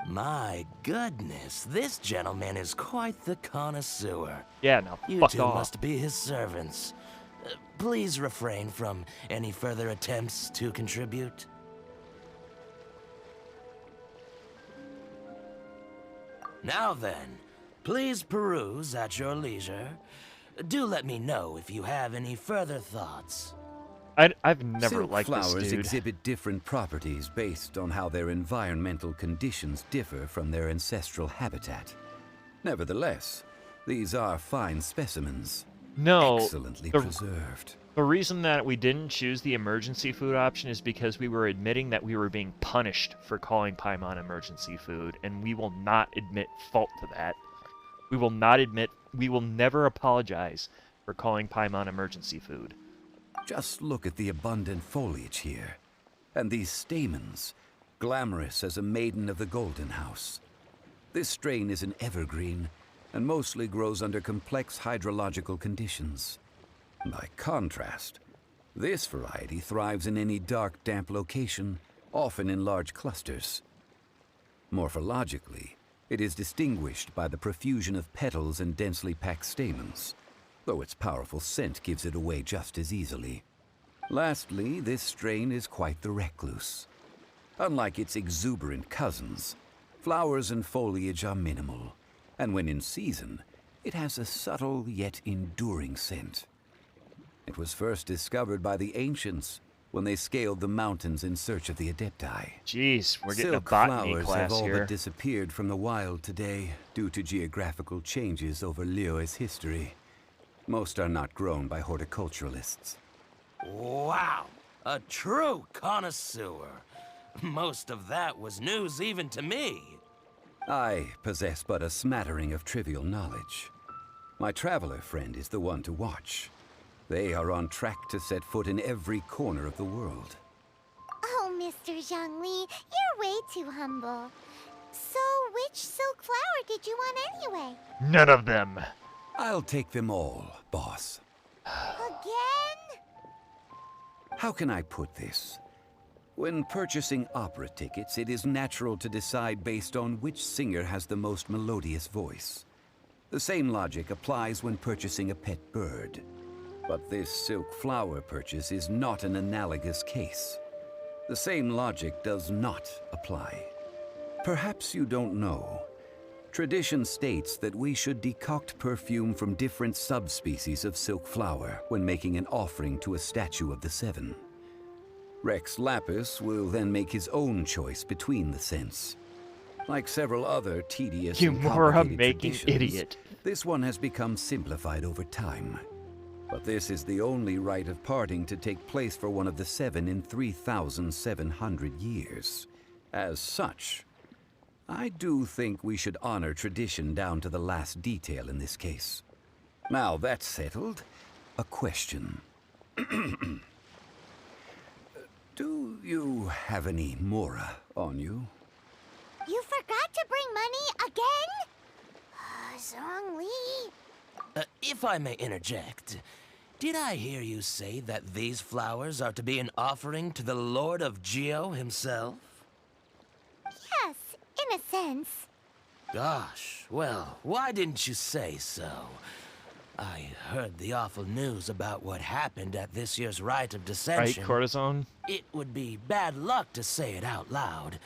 My goodness, this gentleman is quite the connoisseur. Yeah, now You fuck two off. must be his servants. Please refrain from any further attempts to contribute. Now then, please peruse at your leisure. Do let me know if you have any further thoughts. I've never Silk liked this flowers dude. exhibit different properties based on how their environmental conditions differ from their ancestral habitat. Nevertheless, these are fine specimens. No, Excellently the- preserved. The reason that we didn't choose the emergency food option is because we were admitting that we were being punished for calling Paimon emergency food, and we will not admit fault to that. We will never apologize for calling Paimon emergency food. Just look at the abundant foliage here. And these stamens, glamorous as a maiden of the Golden House. This strain is an evergreen, and mostly grows under complex hydrological conditions. By contrast, this variety thrives in any dark, damp location, often in large clusters. Morphologically, it is distinguished by the profusion of petals and densely packed stamens, though its powerful scent gives it away just as easily. Lastly, this strain is quite the recluse. Unlike its exuberant cousins, flowers and foliage are minimal, and when in season, it has a subtle yet enduring scent. It was first discovered by the ancients when they scaled the mountains in search of the Adepti. Jeez, we're getting Silk a botany flowers class have all here. but disappeared from the wild today due to geographical changes over Liyue's history. Most are not grown by horticulturalists. Wow, a true connoisseur. Most of that was news even to me. I possess but a smattering of trivial knowledge. My traveler friend is the one to watch. They are on track to set foot in every corner of the world. Oh, Mr. Zhongli, you're way too humble. So, which silk flower did you want anyway? None of them. I'll take them all, boss. Again? How can I put this? When purchasing opera tickets, it is natural to decide based on which singer has the most melodious voice. The same logic applies when purchasing a pet bird. But this silk flower purchase is not an analogous case. The same logic does not apply. Perhaps you don't know. Tradition states that we should decoct perfume from different subspecies of silk flower when making an offering to a statue of the Seven. Rex Lapis will then make his own choice between the scents. Like several other tedious and complicated making traditions, idiot. this one has become simplified over time. But this is the only rite of parting to take place for one of the Seven in 3,700 years. As such, I do think we should honor tradition down to the last detail in this case. Now that's settled, a question. Do you have any mora on you? You forgot to bring money again? Zhongli. If I may interject, did I hear you say that these flowers are to be an offering to the Lord of Geo himself? Yes, in a sense. Gosh, well, why didn't you say so? I heard the awful news about what happened at this year's Rite of Descension. Right, Corazon? It would be bad luck to say it out loud,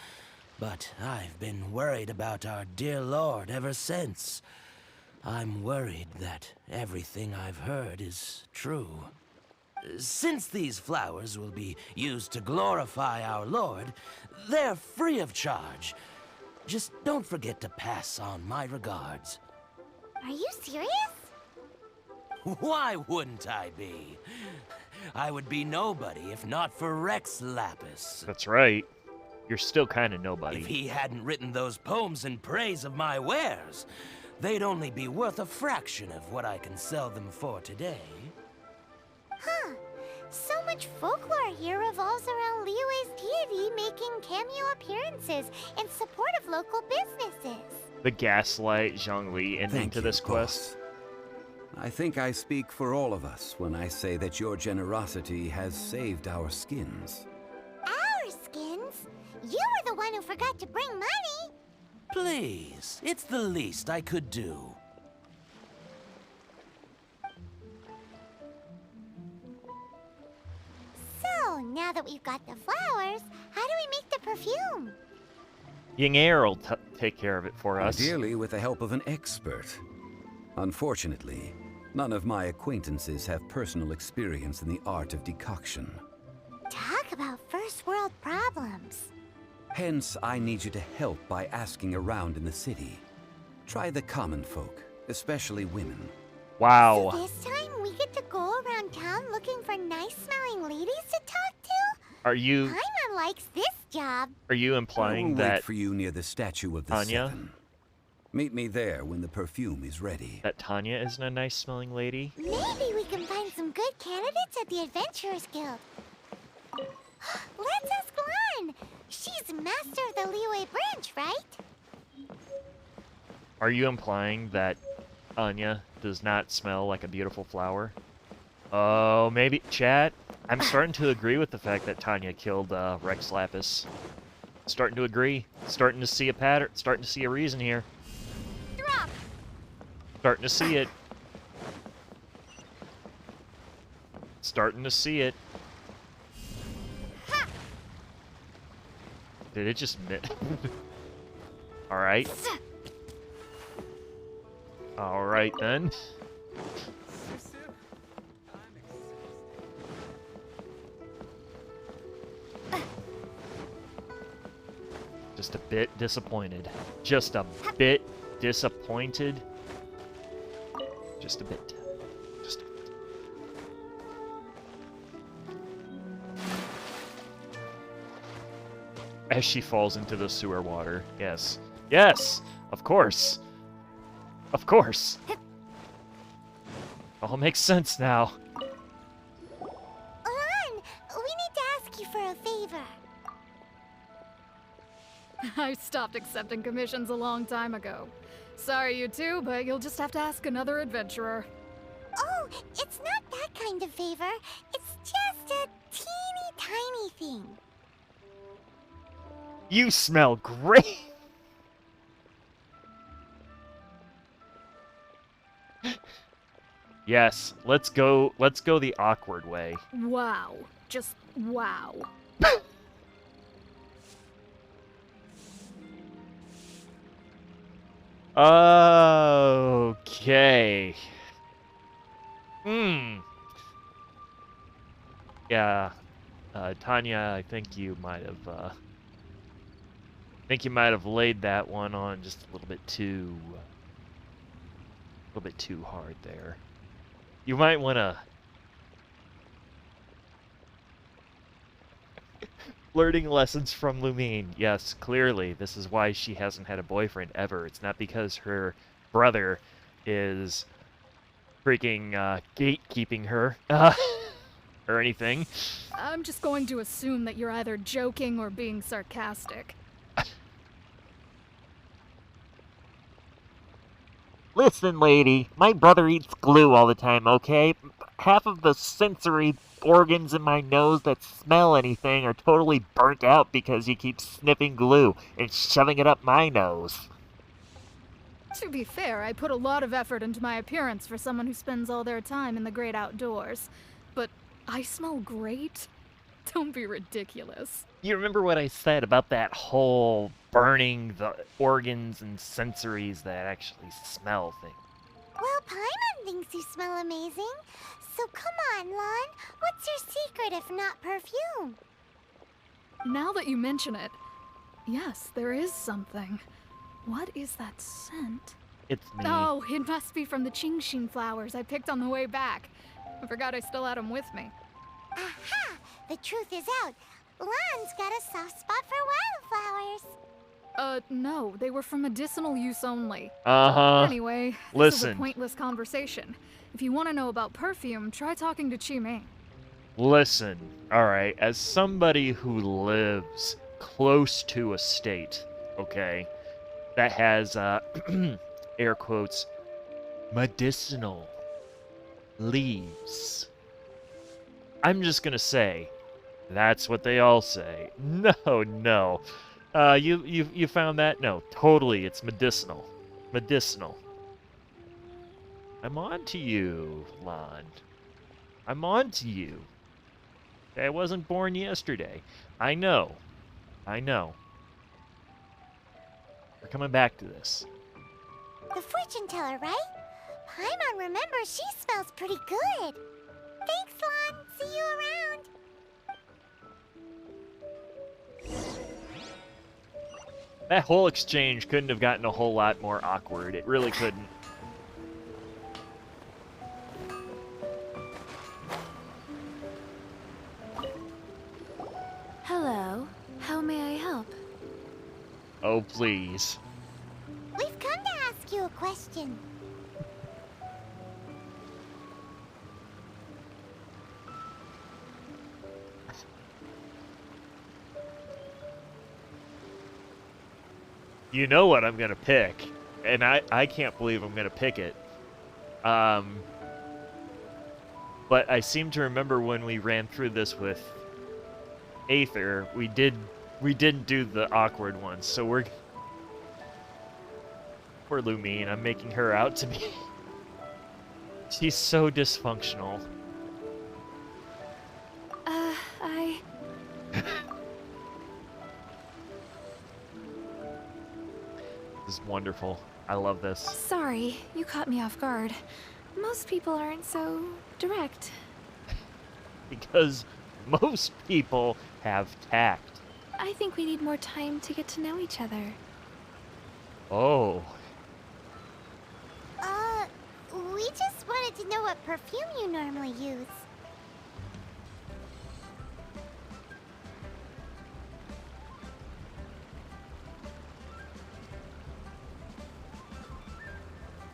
but I've been worried about our dear Lord ever since. I'm worried that everything I've heard is true. Since these flowers will be used to glorify our Lord, they're free of charge. Just don't forget to pass on my regards. Are you serious? Why wouldn't I be? I would be nobody if not for Rex Lapis. That's right. You're still kind of nobody. If he hadn't written those poems in praise of my wares, they'd only be worth a fraction of what I can sell them for today. Huh. So much folklore here revolves around Liyue's deity making cameo appearances in support of local businesses. The gaslight Zhongli ending Thank to you, this quest. boss. I think I speak for all of us when I say that your generosity has saved our skins. Our skins? You were the one who forgot to bring money. Please, it's the least I could do. So, now that we've got the flowers, how do we make the perfume? Ying Air will take care of it for us. Ideally with the help of an expert. Unfortunately, none of my acquaintances have personal experience in the art of decoction. Talk about first world problems. Hence, I need you to help by asking around in the city. Try the common folk, especially women. Wow. So this time we get to go around town looking for nice-smelling ladies to talk to? Are you Paimon likes this job. are you I implying will that wait for you near the statue of the Tanya? Seven. Meet me there when the perfume is ready. Tanya isn't a nice smelling lady? Maybe we can find some good candidates at the Adventurers Guild. Let's ask Lan. She's master of the Liyue branch, right? Are you implying that Tanya does not smell like a beautiful flower? Oh, maybe. Chat, I'm starting to agree with the fact that Tanya killed Rex Lapis. Starting to agree. Starting to see a pattern. Starting to see a reason here. Drop. Starting to see it. Starting to see it. Ha. Did it just Alright. Alright then. Just a bit disappointed. Just a bit disappointed. Just a bit. Just a bit. As she falls into the sewer water. Yes. Yes! Of course. Of course. All makes sense now. Lan, we need to ask you for a favor. I stopped accepting commissions a long time ago. Sorry, you two, but you'll just have to ask another adventurer. Oh, it's not that kind of favor. It's just a teeny tiny thing. You smell great! Yes, let's go the awkward way. Wow. Just wow. Okay. Yeah. Tanya, I think you might have laid that one on just a little bit too hard there. You might want to Learning lessons from Lumine. Yes, clearly, this is why she hasn't had a boyfriend ever. It's not because her brother is freaking gatekeeping her or anything. I'm just going to assume that you're either joking or being sarcastic. Listen, lady, my brother eats glue all the time, okay? Half of the sensory organs in my nose that smell anything are totally burnt out because he keeps sniffing glue and shoving it up my nose. To be fair, I put a lot of effort into my appearance for someone who spends all their time in the great outdoors. But I smell great? Don't be ridiculous. You remember what I said about that whole burning the organs and sensories that actually smell thing? Well, Paimon thinks you smell amazing. So come on, Lon. What's your secret if not perfume? Now that you mention it, yes, there is something. What is that scent? It's me. Oh, it must be from the Genshin flowers I picked on the way back. I forgot I still had them with me. Aha! The truth is out. Lon's got a soft spot for wildflowers. No, they were for medicinal use only. Uh-huh. Anyway, this is a Listen. pointless conversation. If you want to know about perfume, try talking to Chi-Ming. Listen, alright, as somebody who lives close to a state, okay, that has, air quotes, medicinal leaves, I'm just gonna say, that's what they all say. No. You found that? No, totally, it's medicinal. Medicinal. I'm on to you, Lon. I'm on to you. I wasn't born yesterday. I know. We're coming back to this. The fortune teller, right? Paimon remembers she smells pretty good. Thanks, Lon. See you around. That whole exchange couldn't have gotten a whole lot more awkward. It really couldn't. Hello. How may I help? Oh, please. We've come to ask you a question. You know what I'm gonna pick, and I can't believe I'm gonna pick it. But I seem to remember when we ran through this with Aether, we didn't do the awkward ones, so we're poor Lumine. I'm making her out to be. She's so dysfunctional. This is wonderful. I love this. Sorry, you caught me off guard. Most people aren't so direct. Because most people have tact. I think we need more time to get to know each other. Oh. We just wanted to know what perfume you normally use.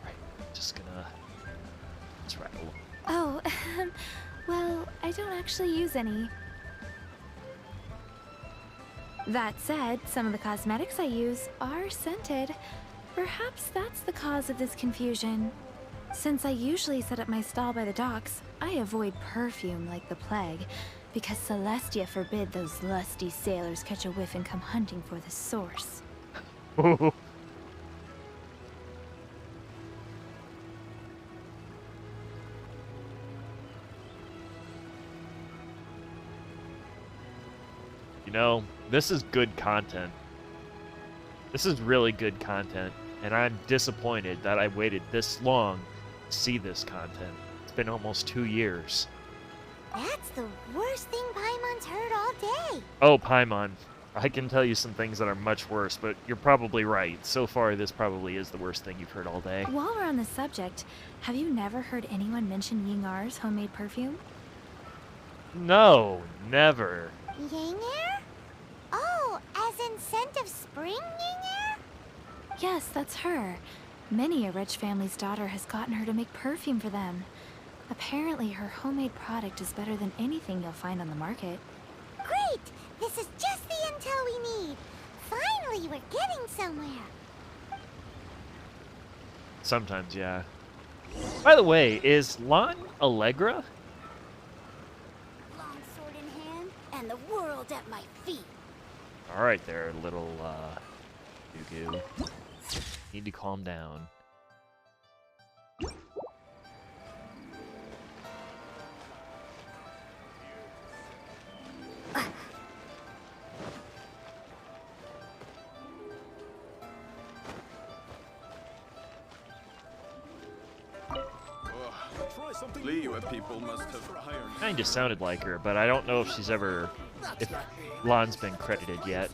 Right, just gonna... Let's rattle. Oh, well, I don't actually use any. That said, some of the cosmetics I use are scented. Perhaps that's the cause of this confusion. Since I usually set up my stall by the docks, I avoid perfume like the plague, because Celestia forbid those lusty sailors catch a whiff and come hunting for the source. You know, this is good content. This is really good content, and I'm disappointed that I waited this long to see this content. It's been almost 2 years. That's the worst thing Paimon's heard all day. Oh, Paimon, I can tell you some things that are much worse, but you're probably right. So far, this probably is the worst thing you've heard all day. While we're on the subject, have you never heard anyone mention Yingar's homemade perfume? No, never. Yinger? Oh, as in scent of spring, Yinger? Yes, that's her. Many a rich family's daughter has gotten her to make perfume for them. Apparently, her homemade product is better than anything you'll find on the market. Great! This is just the intel we need. Finally, we're getting somewhere. Sometimes, yeah. By the way, is Lan Allegra? Long sword in hand, and the world at my feet. Alright there, little, Goo-Goo. Need to calm down. People must have hired. Kinda sounded like her, but I don't know if she's ever... if Lan's been credited yet.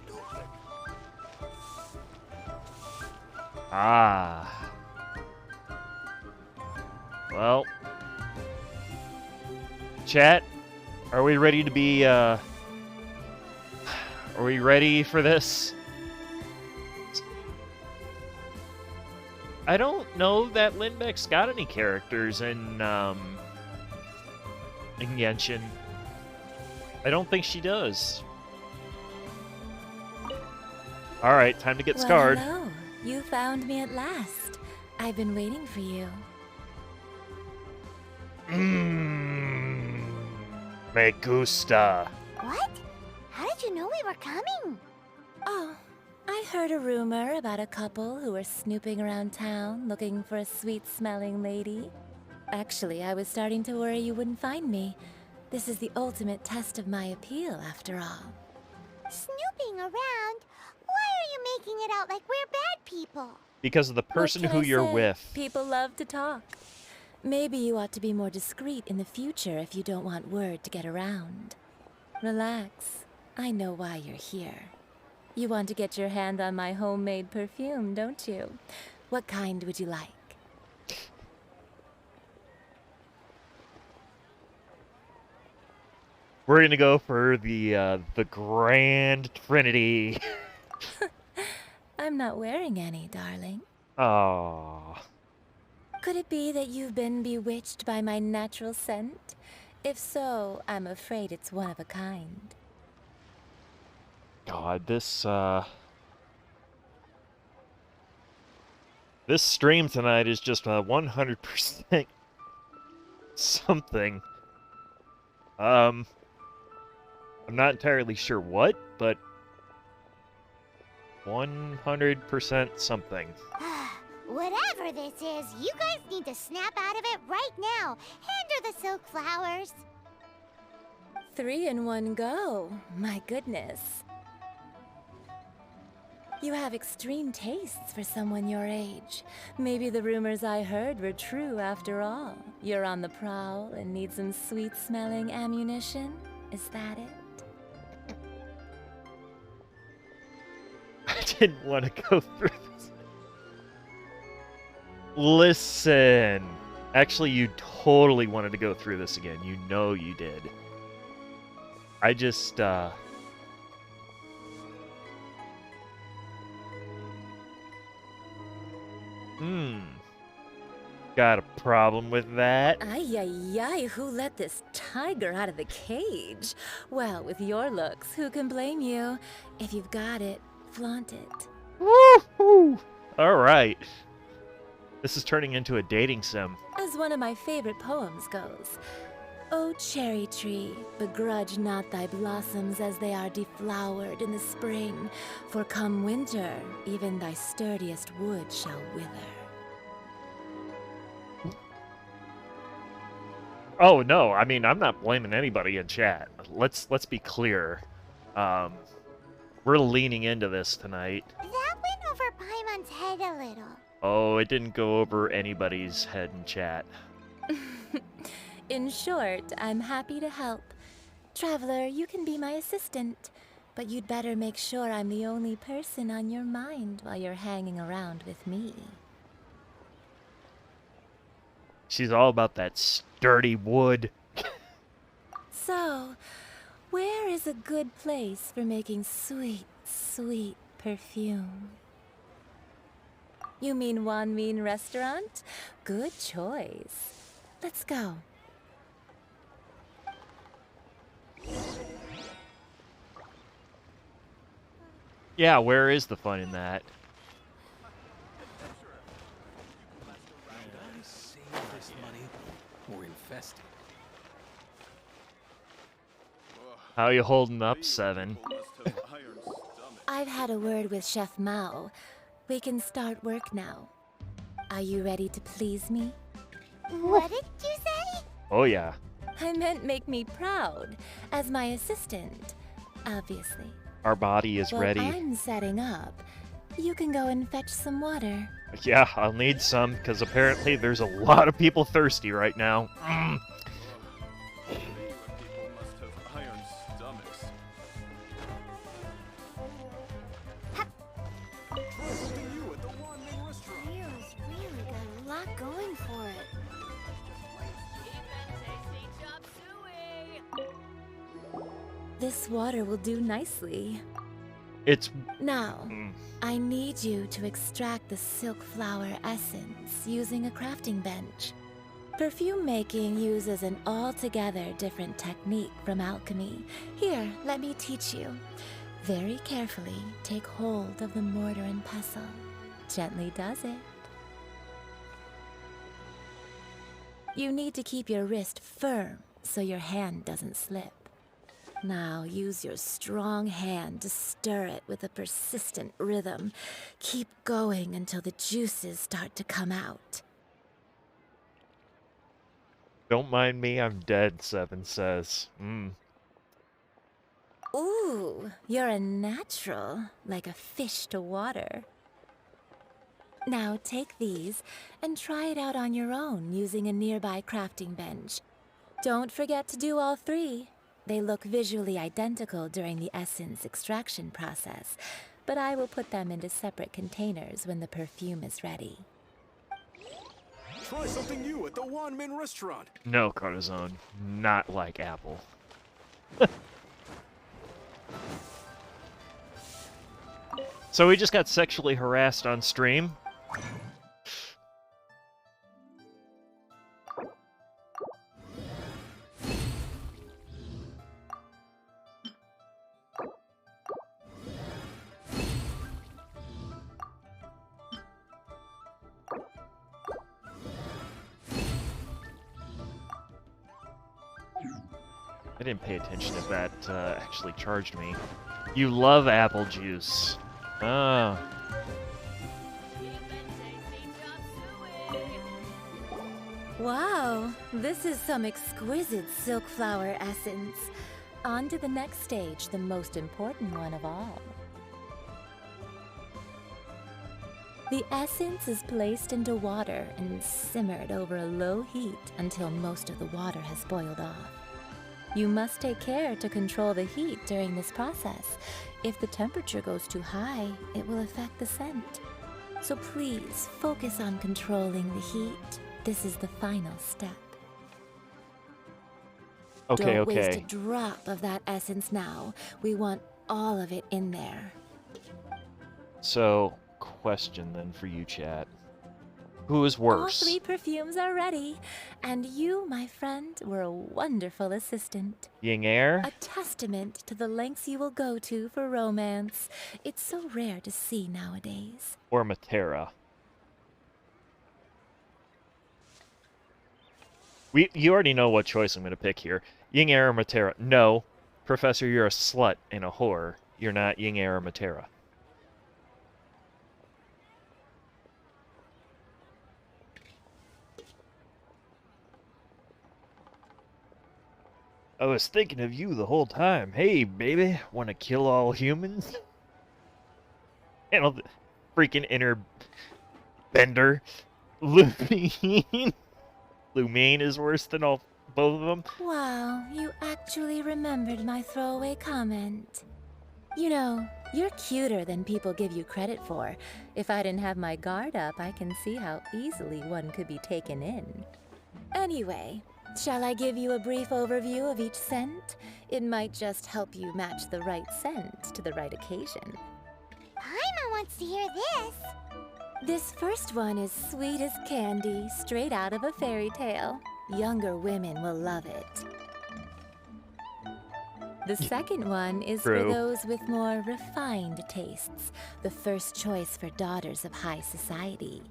Ah. Well. Chat, are we ready to be, Are we ready for this? I don't know that Lindbeck's got any characters in Genshin. I don't think she does. Alright, time to get scarred. Hello. You found me at last. I've been waiting for you. Me gusta. What? How did you know we were coming? Oh, I heard a rumor about a couple who were snooping around town looking for a sweet-smelling lady. Actually, I was starting to worry you wouldn't find me. This is the ultimate test of my appeal, after all. Snooping around? Why are you making it out like we're bad people? Because of the person What who can I you're say? with. People love to talk. Maybe you ought to be more discreet in the future if you don't want word to get around. Relax. I know why you're here. You want to get your hand on my homemade perfume, don't you? What kind would you like? We're gonna go for the Grand Trinity. I'm not wearing any, darling. Oh. Could it be that you've been bewitched by my natural scent? If so, I'm afraid it's one of a kind. God, this stream tonight is just 100% something. I'm not entirely sure what, but 100% something. Whatever this is, you guys need to snap out of it right now. Hand her the silk flowers. 3 in one go. My goodness. You have extreme tastes for someone your age. Maybe the rumors I heard were true after all. You're on the prowl and need some sweet-smelling ammunition? Is that it? didn't want to go through this. Listen. Actually, you totally wanted to go through this again. You know you did. I just, Got a problem with that? Ay, ay, ay, who let this tiger out of the cage? Well, with your looks, who can blame you? If you've got it, flaunt it. Woohoo! Alright. This is turning into a dating sim. As one of my favorite poems goes, O cherry tree, begrudge not thy blossoms as they are deflowered in the spring, for come winter, even thy sturdiest wood shall wither. Oh no, I mean, I'm not blaming anybody in chat. Let's be clear. We're leaning into this tonight. That went over Paimon's head a little. Oh, it didn't go over anybody's head in chat. In short, I'm happy to help. Traveler, you can be my assistant, but you'd better make sure I'm the only person on your mind while you're hanging around with me. She's all about that sturdy wood. So, where is a good place for making sweet, sweet perfume? You mean Wan Min restaurant? Good choice. Let's go. Yeah, where is the fun in that? We're infested. How you holding up, Seven? I've had a word with Chef Mao. We can start work now. Are you ready to please me? What did you say? Oh yeah. I meant make me proud, as my assistant, obviously. Our body is While ready. I'm setting up, you can go and fetch some water. Yeah, I'll need some, because apparently there's a lot of people thirsty right now. Leo's really got a lot going for it. This water will do nicely. It's... Now, I need you to extract the silk flower essence using a crafting bench. Perfume making uses an altogether different technique from alchemy. Here, let me teach you. Very carefully, take hold of the mortar and pestle. Gently does it. You need to keep your wrist firm so your hand doesn't slip. Now use your strong hand to stir it with a persistent rhythm. Keep going until the juices start to come out. Don't mind me, I'm dead, Seven says. Ooh, you're a natural, like a fish to water. Now take these and try it out on your own using a nearby crafting bench. Don't forget to do all three. They look visually identical during the essence extraction process, but I will put them into separate containers when the perfume is ready. Try something new at the Wan Min restaurant. No, Cartazone. Not like Apple. So we just got sexually harassed on stream. I didn't pay attention if that actually charged me. You love apple juice. Ah. Wow, this is some exquisite silk flower essence. On to the next stage, the most important one of all. The essence is placed into water and simmered over a low heat until most of the water has boiled off. You must take care to control the heat during this process. If the temperature goes too high, it will affect the scent. So please, focus on controlling the heat. This is the final step. Okay, Don't waste a okay. drop of that essence now. We want all of it in there. So, question then for you, chat. Who is All worse? 3 perfumes are ready, and you, my friend, were a wonderful assistant. Ying Air? A testament to the lengths you will go to for romance. It's so rare to see nowadays. Or Matera? You already know what choice I'm going to pick here. Ying Air or Matera? No. Professor, you're a slut and a whore. You're not Ying Air or Matera. I was thinking of you the whole time. Hey, baby, want to kill all humans? And all the freaking inner bender. Lumine. Lumine is worse than both of them. Wow, you actually remembered my throwaway comment. You know, you're cuter than people give you credit for. If I didn't have my guard up, I can see how easily one could be taken in. Anyway, shall I give you a brief overview of each scent? It might just help you match the right scent to the right occasion. Paimon wants to hear this. This first one is sweet as candy, straight out of a fairy tale. Younger women will love it. The second one is for True. those with more refined tastes, the first choice for daughters of high society.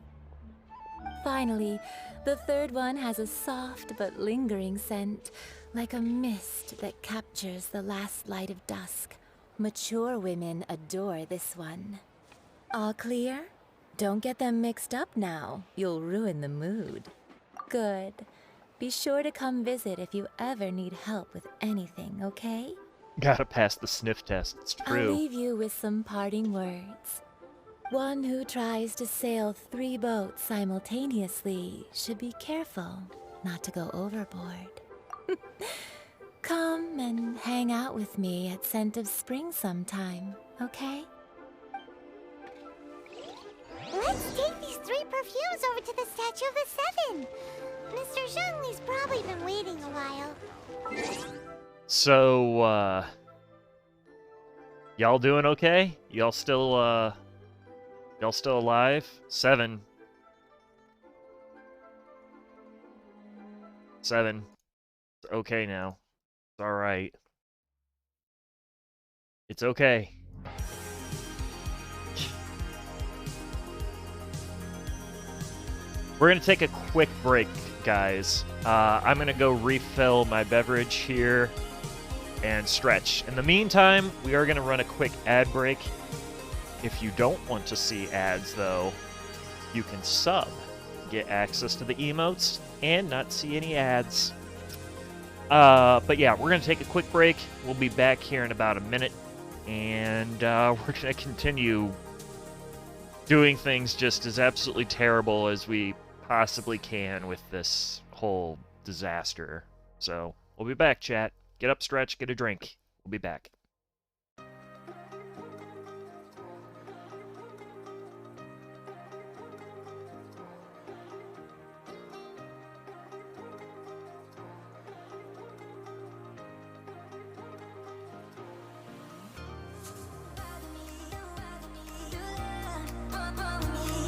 Finally, the third one has a soft but lingering scent, like a mist that captures the last light of dusk. Mature women adore this one. All clear? Don't get them mixed up now. You'll ruin the mood. Good. Be sure to come visit if you ever need help with anything, okay? Gotta pass the sniff test. It's I'll true. leave you with some parting words. One who tries to sail 3 boats simultaneously should be careful not to go overboard. Come and hang out with me at Scent of Spring sometime, okay? Let's take these 3 perfumes over to the Statue of the Seven. Mr. Zhongli's probably been waiting a while. So, y'all doing okay? Y'all still alive? 7. 7. It's okay now. It's alright. It's okay. We're gonna take a quick break, guys. I'm gonna go refill my beverage here and stretch. In the meantime, we are gonna run a quick ad break. If you don't want to see ads, though, you can sub, get access to the emotes, and not see any ads. But yeah, we're gonna take a quick break. We'll be back here in about a minute, and we're gonna continue doing things just as absolutely terrible as we possibly can with this whole disaster. So, we'll be back, chat. Get up, stretch, get a drink. We'll be back. Bother me,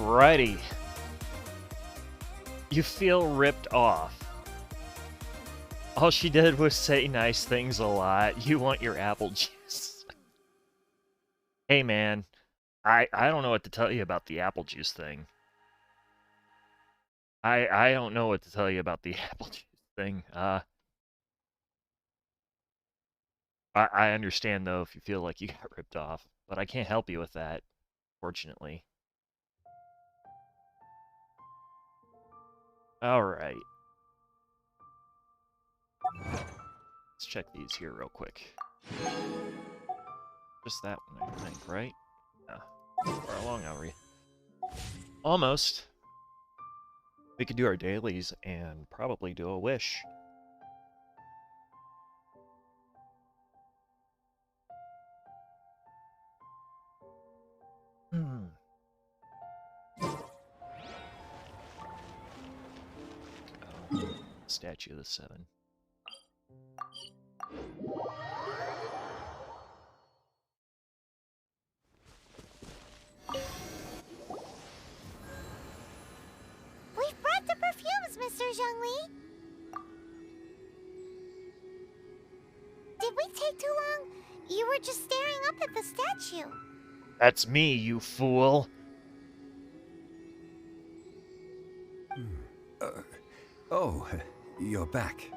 Alrighty. You feel ripped off. All she did was say nice things a lot. You want your apple juice. Hey man, I don't know what to tell you about the apple juice thing. I don't know what to tell you about the apple juice thing. I understand though if you feel like you got ripped off, but I can't help you with that, fortunately. Alright. Let's check these here real quick. Just that one, I think, right? Yeah. How far along are we? Almost. We could do our dailies and probably do a wish. Statue of the Seven. We've brought the perfumes, Mr. Zhongli. Did we take too long? You were just staring up at the statue. That's me, you fool. Oh, you're back.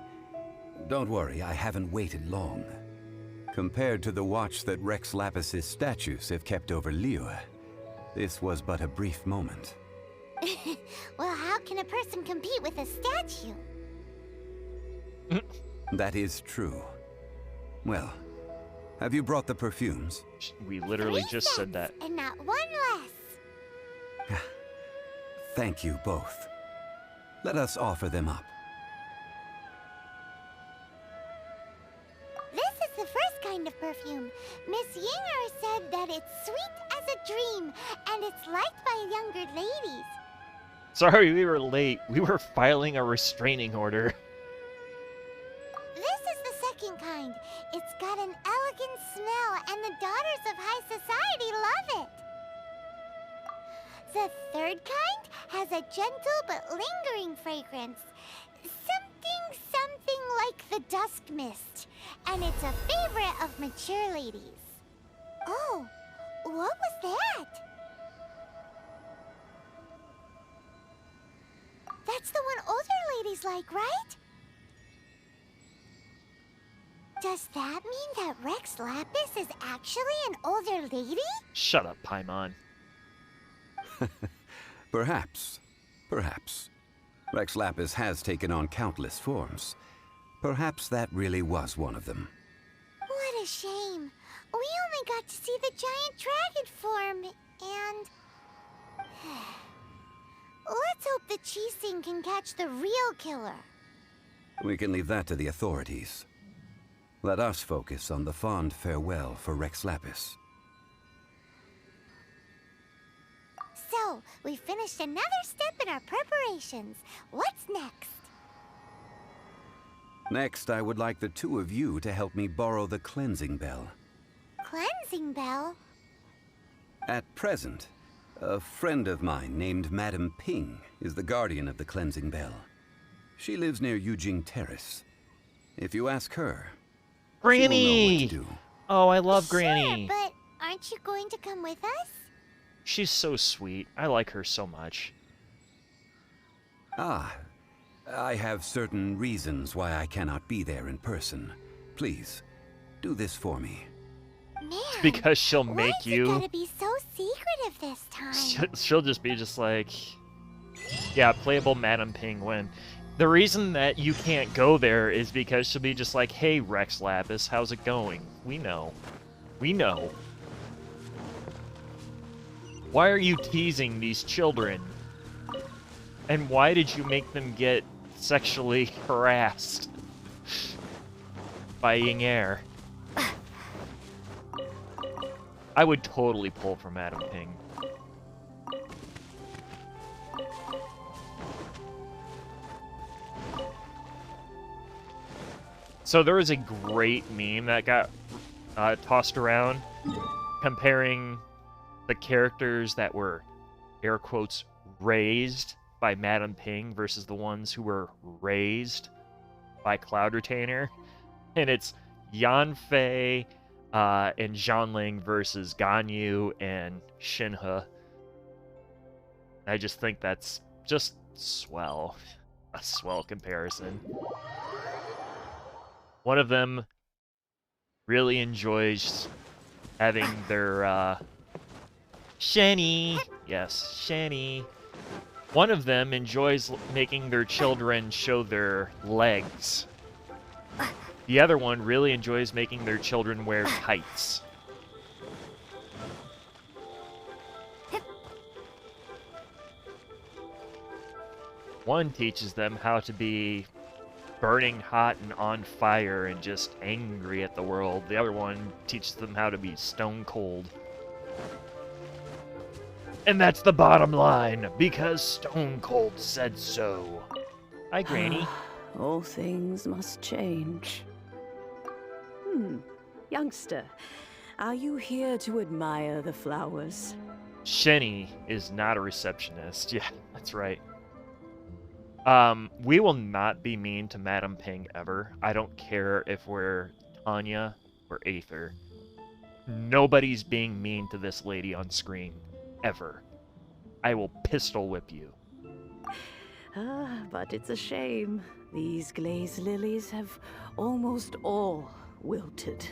Don't worry, I haven't waited long. Compared to the watch that Rex Lapis's statues have kept over Liyue, this was but a brief moment. Well, how can a person compete with a statue? That is true. Well, have you brought the perfumes? We literally 3 just said that. sets and not one less. Thank you both. Let us offer them up. This is the first kind of perfume. Miss Yinger said that it's sweet as a dream, and it's liked by younger ladies. Sorry, we were late. We were filing a restraining order. This is the second kind. It's got an elegant smell, and the daughters of high society love it. The third kind has a gentle but lingering fragrance. Something like the dusk mist. And it's a favorite of mature ladies. Oh, what was that? That's the one older ladies like, right? Does that mean that Rex Lapis is actually an older lady? Shut up, Paimon. Perhaps. Perhaps. Rex Lapis has taken on countless forms. Perhaps that really was one of them. What a shame. We only got to see the giant dragon form, and... Let's hope the Qixing can catch the real killer. We can leave that to the authorities. Let us focus on the fond farewell for Rex Lapis. So, we finished another step in our preparations. What's next? Next, I would like the two of you to help me borrow the cleansing bell. Cleansing bell? At present, a friend of mine named Madame Ping is the guardian of the cleansing bell. She lives near Yujing Terrace. If you ask her, Granny! she will know what to do. Oh, I love Granny. Sure, but aren't you going to come with us? She's so sweet. I like her so much. Ah, I have certain reasons why I cannot be there in person. Please, do this for me. Man, Because she'll why make is it you... gotta be so secretive this time? She'll just be just like... Yeah, playable Madame Penguin. The reason that you can't go there is because she'll be just like, hey, Rex Lapis, how's it going? We know. We know. Why are you teasing these children? And why did you make them get sexually harassed by Yinger? I would totally pull for Madame Ping. So there was a great meme that got tossed around comparing the characters that were air quotes, raised by Madame Ping versus the ones who were raised by Cloud Retainer. And it's Yanfei and Zhanling versus Ganyu and Shinhe. I just think that's just swell. A swell comparison. One of them really enjoys having their Shenny. Yes, Shenny. One of them enjoys making their children show their legs. The other one really enjoys making their children wear tights. One teaches them how to be burning hot and on fire and just angry at the world. The other one teaches them how to be stone cold. And that's the bottom line, because Stone Cold said so. Hi, Granny. All things must change. Youngster, are you here to admire the flowers? Shenny is not a receptionist. Yeah, that's right. We will not be mean to Madame Ping ever. I don't care if we're Tanya or Aether. Nobody's being mean to this lady on screen. Ever. I will pistol whip you. But it's a shame. These glazed lilies have almost all wilted.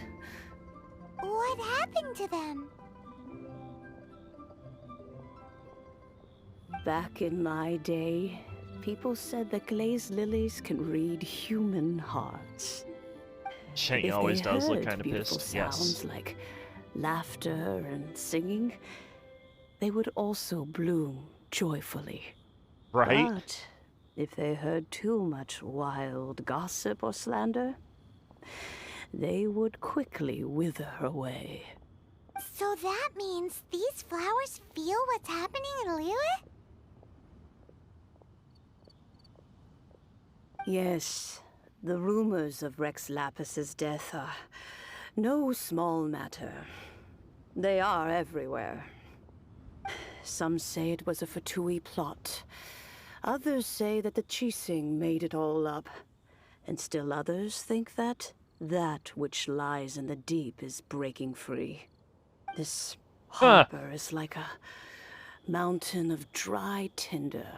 What happened to them? Back in my day, people said that glazed lilies can read human hearts. Shenny always does look kind of beautiful pissed. Sounds Yes. like laughter and singing, they would also bloom joyfully. Right? But if they heard too much wild gossip or slander, they would quickly wither away. So that means these flowers feel what's happening in Liyue? Yes, the rumors of Rex Lapis's death are no small matter. They are everywhere. Some say it was a Fatui plot. Others say that the Chising made it all up. And still others think that which lies in the deep is breaking free. This harbor is like a mountain of dry tinder.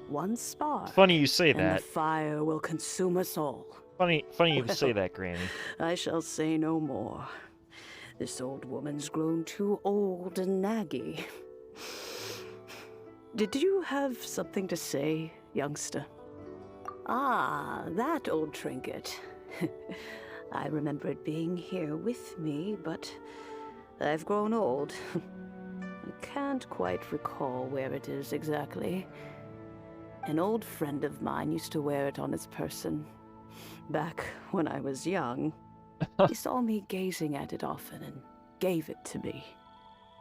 One spark. Funny you say and that. the fire will consume us all. Funny you say that, Granny. I shall say no more. This old woman's grown too old and naggy. Did you have something to say, youngster? Ah, that old trinket. I remember it being here with me, but I've grown old. I can't quite recall where it is exactly. An old friend of mine used to wear it on his person. Back when I was young, he saw me gazing at it often and gave it to me.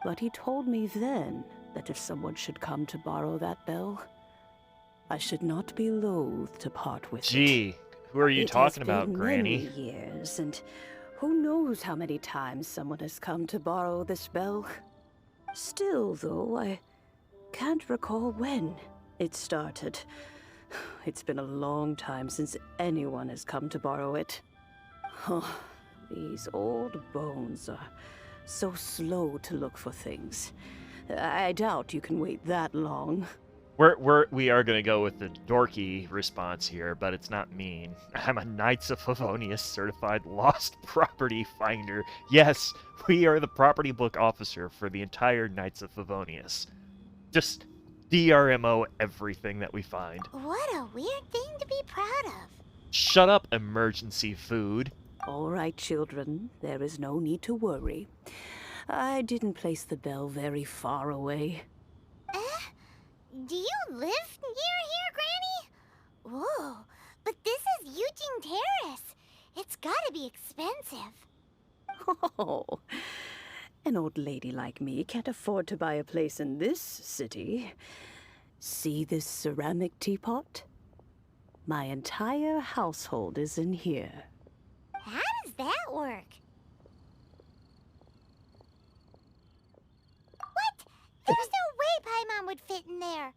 But he told me then that if someone should come to borrow that bell, I should not be loath to part with it. Gee, who are you talking about, Granny? Many years, and who knows how many times someone has come to borrow this bell. Still, though, I can't recall when it started. It's been a long time since anyone has come to borrow it. Oh, these old bones are so slow to look for things. I doubt you can wait that long. We are going to go with the dorky response here, but it's not mean. I'm a Knights of Favonius certified lost property finder. Yes, we are the property book officer for the entire Knights of Favonius. Just DRMO everything that we find. What a weird thing to be proud of. Shut up, emergency food. All right, children. There is no need to worry. I didn't place the bell very far away. Do you live near here, Granny? Whoa, but this is Eugene Terrace. It's gotta be expensive. Oh, an old lady like me can't afford to buy a place in this city. See this ceramic teapot? My entire household is in here. How does that work? What? There's no way Paimon would fit in there.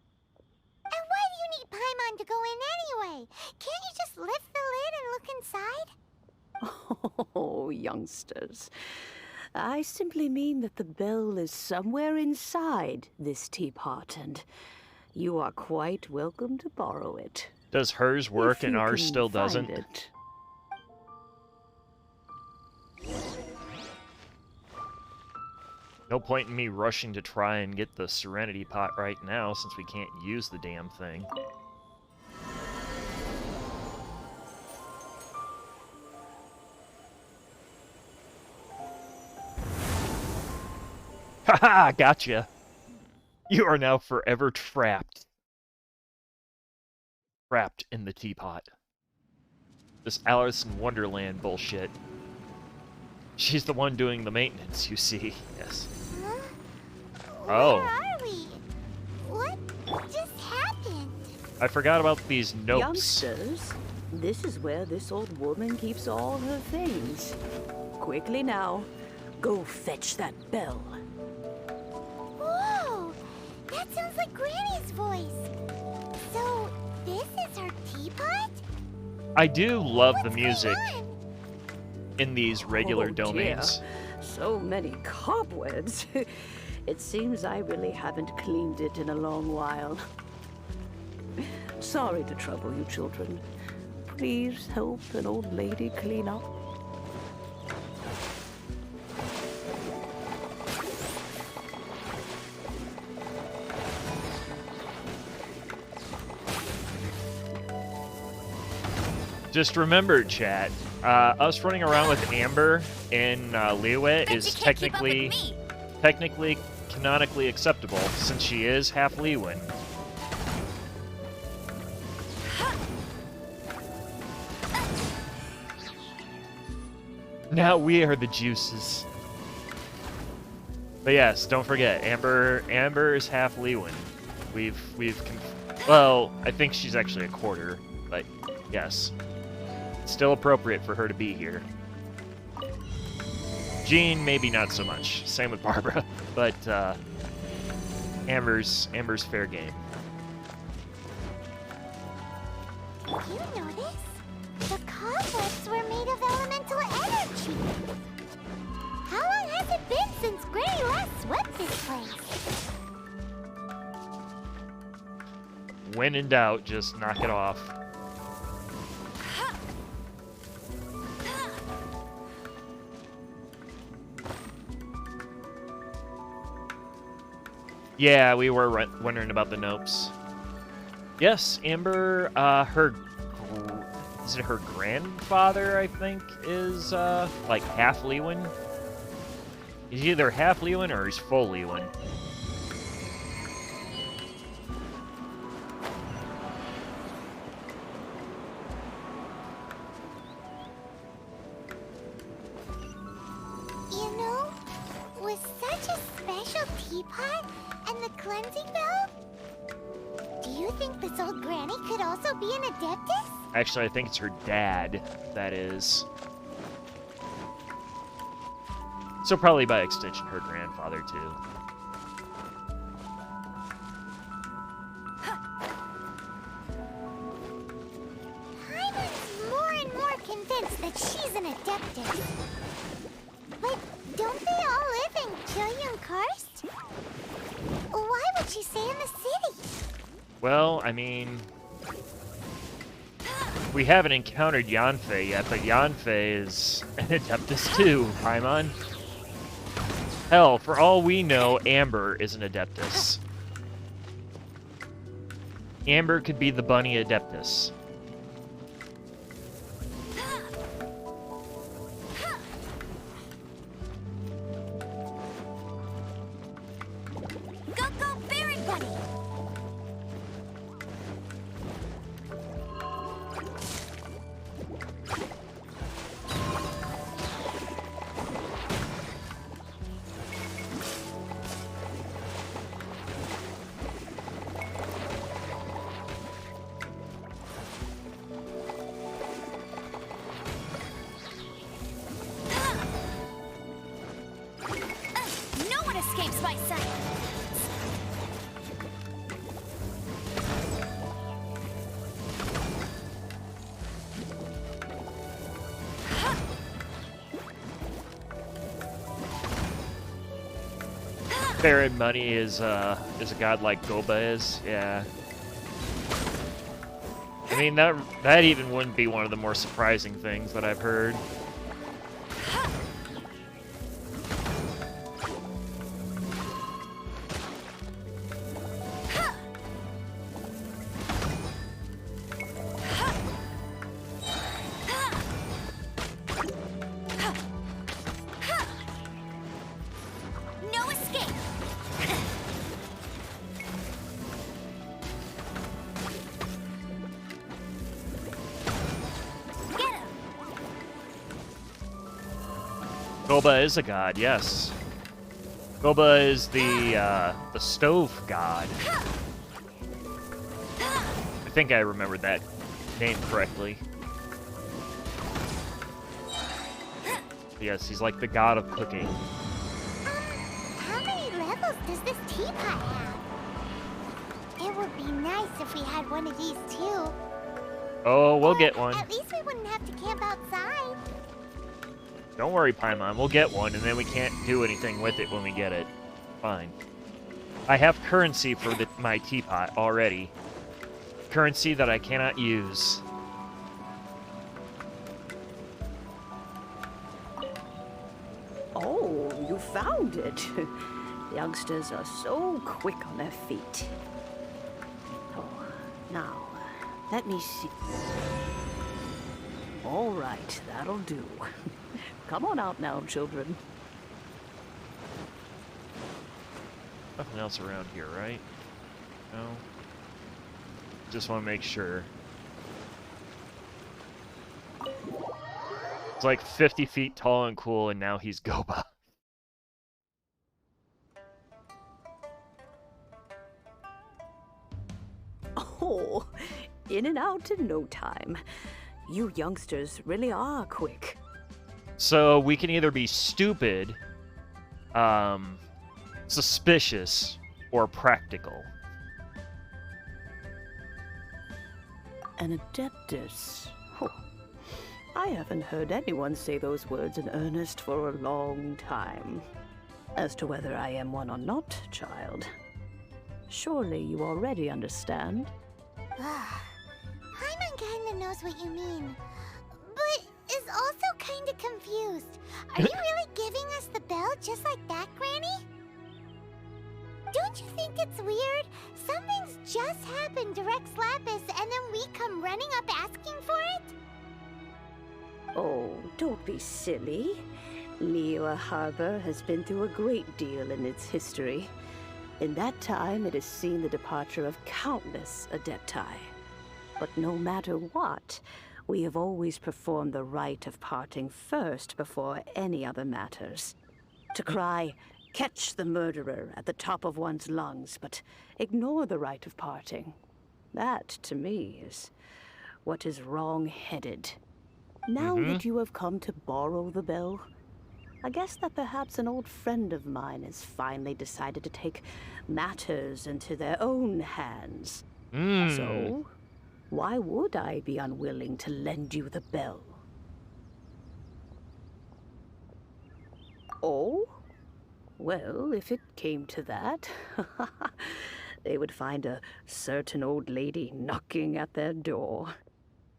And why do you need Paimon to go in anyway? Can't you just lift the lid and look inside? Oh, youngsters. I simply mean that the bell is somewhere inside this teapot, and you are quite welcome to borrow it. Does hers work If and you ours can still find doesn't? it. No point in me rushing to try and get the Serenity Pot right now, since we can't use the damn thing. Haha, gotcha! You are now forever trapped. Trapped in the teapot. This Alice in Wonderland bullshit. She's the one doing the maintenance, you see. Yes. Huh? Oh. Where are we? What just happened? I forgot about these notes. Youngsters, this is where this old woman keeps all her things. Quickly now, go fetch that bell. Whoa! That sounds like Granny's voice. So, this is her teapot? I do love the What's music going on? in these regular Oh, domains. dear. So many cobwebs. It seems I really haven't cleaned it in a long while. Sorry to trouble you, children. Please help an old lady clean up. Just remember, chat, us running around with Amber in Liyue is technically canonically acceptable, since she is half Liyuan. Now we are the juices. But yes, don't forget, Amber is half Liyuan. Well, I think she's actually a quarter, but yes. It's still appropriate for her to be here. Jean, maybe not so much. Same with Barbara, but Amber's fair game. You notice? The cobwebs were made of elemental energy. How long has it been since Granny last swept this place? When in doubt, just knock it off. Yeah, we were wondering about the Nopes. Yes, Amber, is it her grandfather, I think, is, like, half Liyuan? He's either half Liyuan or he's full Liyuan. You know, with such a special teapot and the cleansing bell, do you think this old granny could also be an adeptus? Actually, I think it's her dad, that is. So probably by extension, her grandfather, too. I'm more and more convinced that she's an adeptus. But don't they all live in Kyuyun Karst? Why would she stay in the city? Well, I mean... we haven't encountered Yanfei yet, but Yanfei is an Adeptus too, Paimon. Hell, for all we know, Amber is an Adeptus. Amber could be the bunny Adeptus. Go, Berry Bunny! Fair and money is a god like Goba is, yeah. I mean, that even wouldn't be one of the more surprising things that I've heard. Goba is a god, yes. Goba is the stove god. I think I remembered that name correctly. Yes, he's like the god of cooking. How many levels does this teapot have? It would be nice if we had one of these too. Oh, we'll get one. At least we wouldn't have to camp outside. Don't worry, Paimon. We'll get one, and then we can't do anything with it when we get it. Fine. I have currency for my teapot already. Currency that I cannot use. Oh, you found it. Youngsters are so quick on their feet. Oh, now, let me see. All right, that'll do. Come on out now, children. Nothing else around here, right? No? Just want to make sure. It's like 50 feet tall and cool, and now he's Goba. Oh, in and out in no time. You youngsters really are quick. So we can either be stupid, suspicious, or practical. An adeptus. Oh, I haven't heard anyone say those words in earnest for a long time. As to whether I am one or not, child, surely you already understand. Paimon kinda knows what you mean, but is also kinda confused. Are you really giving us the bell just like that, Granny? Don't you think it's weird? Something's just happened to Rex Lapis, and then we come running up asking for it? Oh, don't be silly. Liyue Harbor has been through a great deal in its history. In that time, it has seen the departure of countless adepti. But no matter what, we have always performed the rite of parting first before any other matters. To cry, "Catch the murderer," at the top of one's lungs, but ignore the rite of parting. That, to me, is what is wrong-headed. Now that you have come to borrow the bell, I guess that perhaps an old friend of mine has finally decided to take matters into their own hands. So, why would I be unwilling to lend you the bell? Oh? Well, if it came to that, they would find a certain old lady knocking at their door.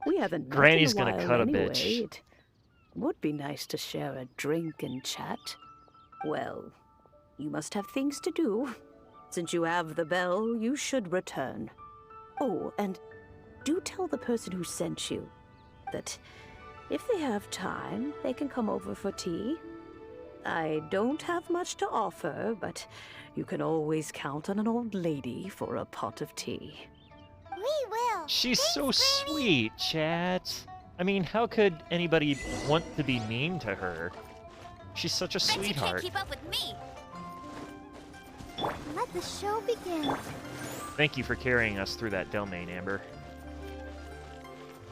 We haven't met Granny's in a gonna while cut a anyway. bitch. It would be nice to share a drink and chat. Well, you must have things to do. Since you have the bell, you should return. Oh, and do tell the person who sent you that if they have time, they can come over for tea. I don't have much to offer, but you can always count on an old lady for a pot of tea. We will. She's Thanks, so Granny. sweet, chat. I mean, how could anybody want to be mean to her? She's such a sweetheart. keep up with me. Let the show begin. Thank you for carrying us through that domain, Amber.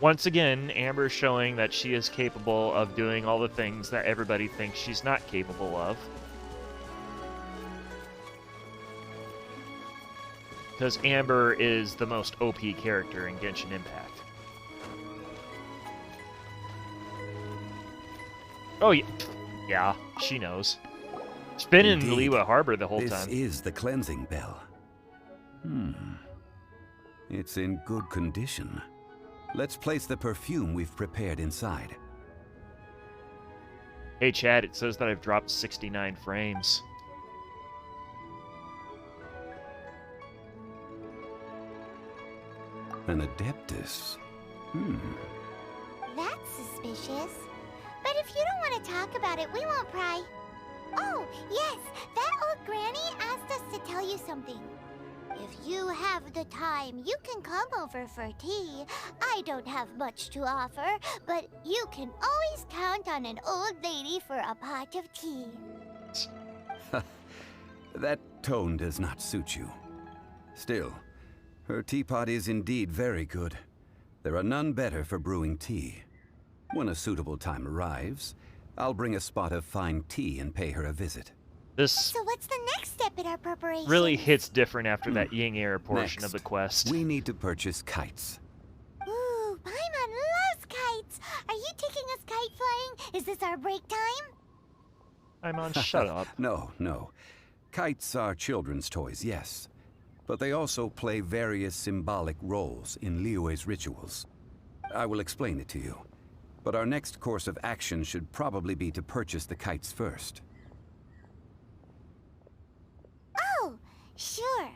Once again, Amber showing that she is capable of doing all the things that everybody thinks she's not capable of. Because Amber is the most OP character in Genshin Impact. Oh, yeah. Yeah, she knows. It's been in Indeed, Liyue Harbor the whole this time. is the cleansing bell. It's in good condition. Let's place the perfume we've prepared inside. Hey, Chad, it says that I've dropped 69 frames. An Adeptus. That's suspicious. But if you don't want to talk about it, we won't pry. Oh, yes, that old granny asked us to tell you something. If you have the time, you can come over for tea. I don't have much to offer, but you can always count on an old lady for a pot of tea. That tone does not suit you. Still, her teapot is indeed very good. There are none better for brewing tea. When a suitable time arrives, I'll bring a spot of fine tea and pay her a visit. This So what's the next step in our preparation? really hits different after that Ying Air portion of Next, the quest. we need to purchase kites. Ooh, Paimon loves kites. Are you taking us kite flying? Is this our break time? I'm on, shut up. No. Kites are children's toys, yes. But they also play various symbolic roles in Liyue's rituals. I will explain it to you. But our next course of action should probably be to purchase the kites first. Oh, sure.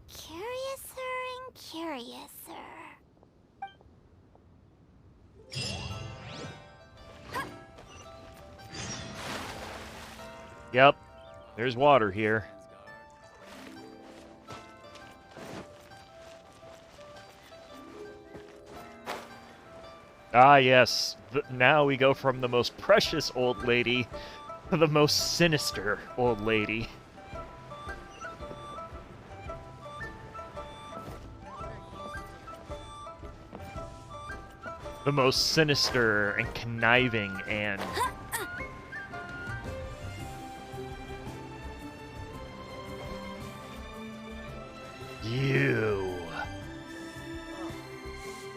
Curiouser and curiouser. Yep, there's water here. Ah, yes. Now we go from the most precious old lady to the most sinister old lady. The most sinister and conniving and... You...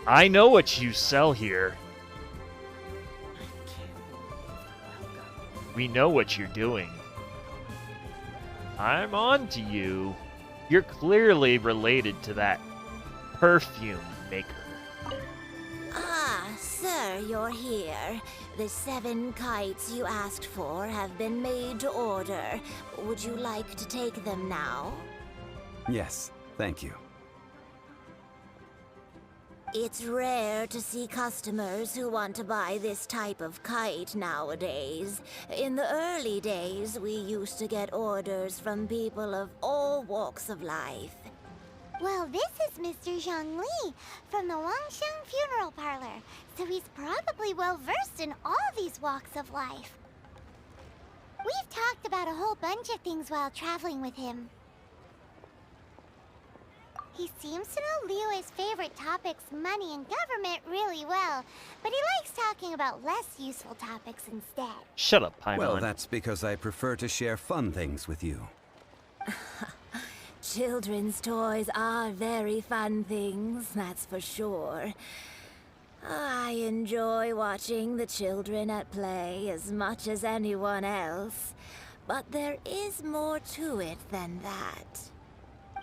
I know what you sell here. We know what you're doing. I'm on to you. You're clearly related to that perfume maker. Ah, sir, you're here. The 7 kites you asked for have been made to order. Would you like to take them now? Yes, thank you. It's rare to see customers who want to buy this type of kite nowadays. In the early days, we used to get orders from people of all walks of life. Well, this is Mr. Zhongli from the Wangsheng Funeral Parlor, so he's probably well-versed in all these walks of life. We've talked about a whole bunch of things while traveling with him. He seems to know Liyue's favorite topics, money and government, really well, but he likes talking about less useful topics instead. Shut up, Paimon. Well, that's because I prefer to share fun things with you. Children's toys are very fun things, that's for sure. I enjoy watching the children at play as much as anyone else, but there is more to it than that.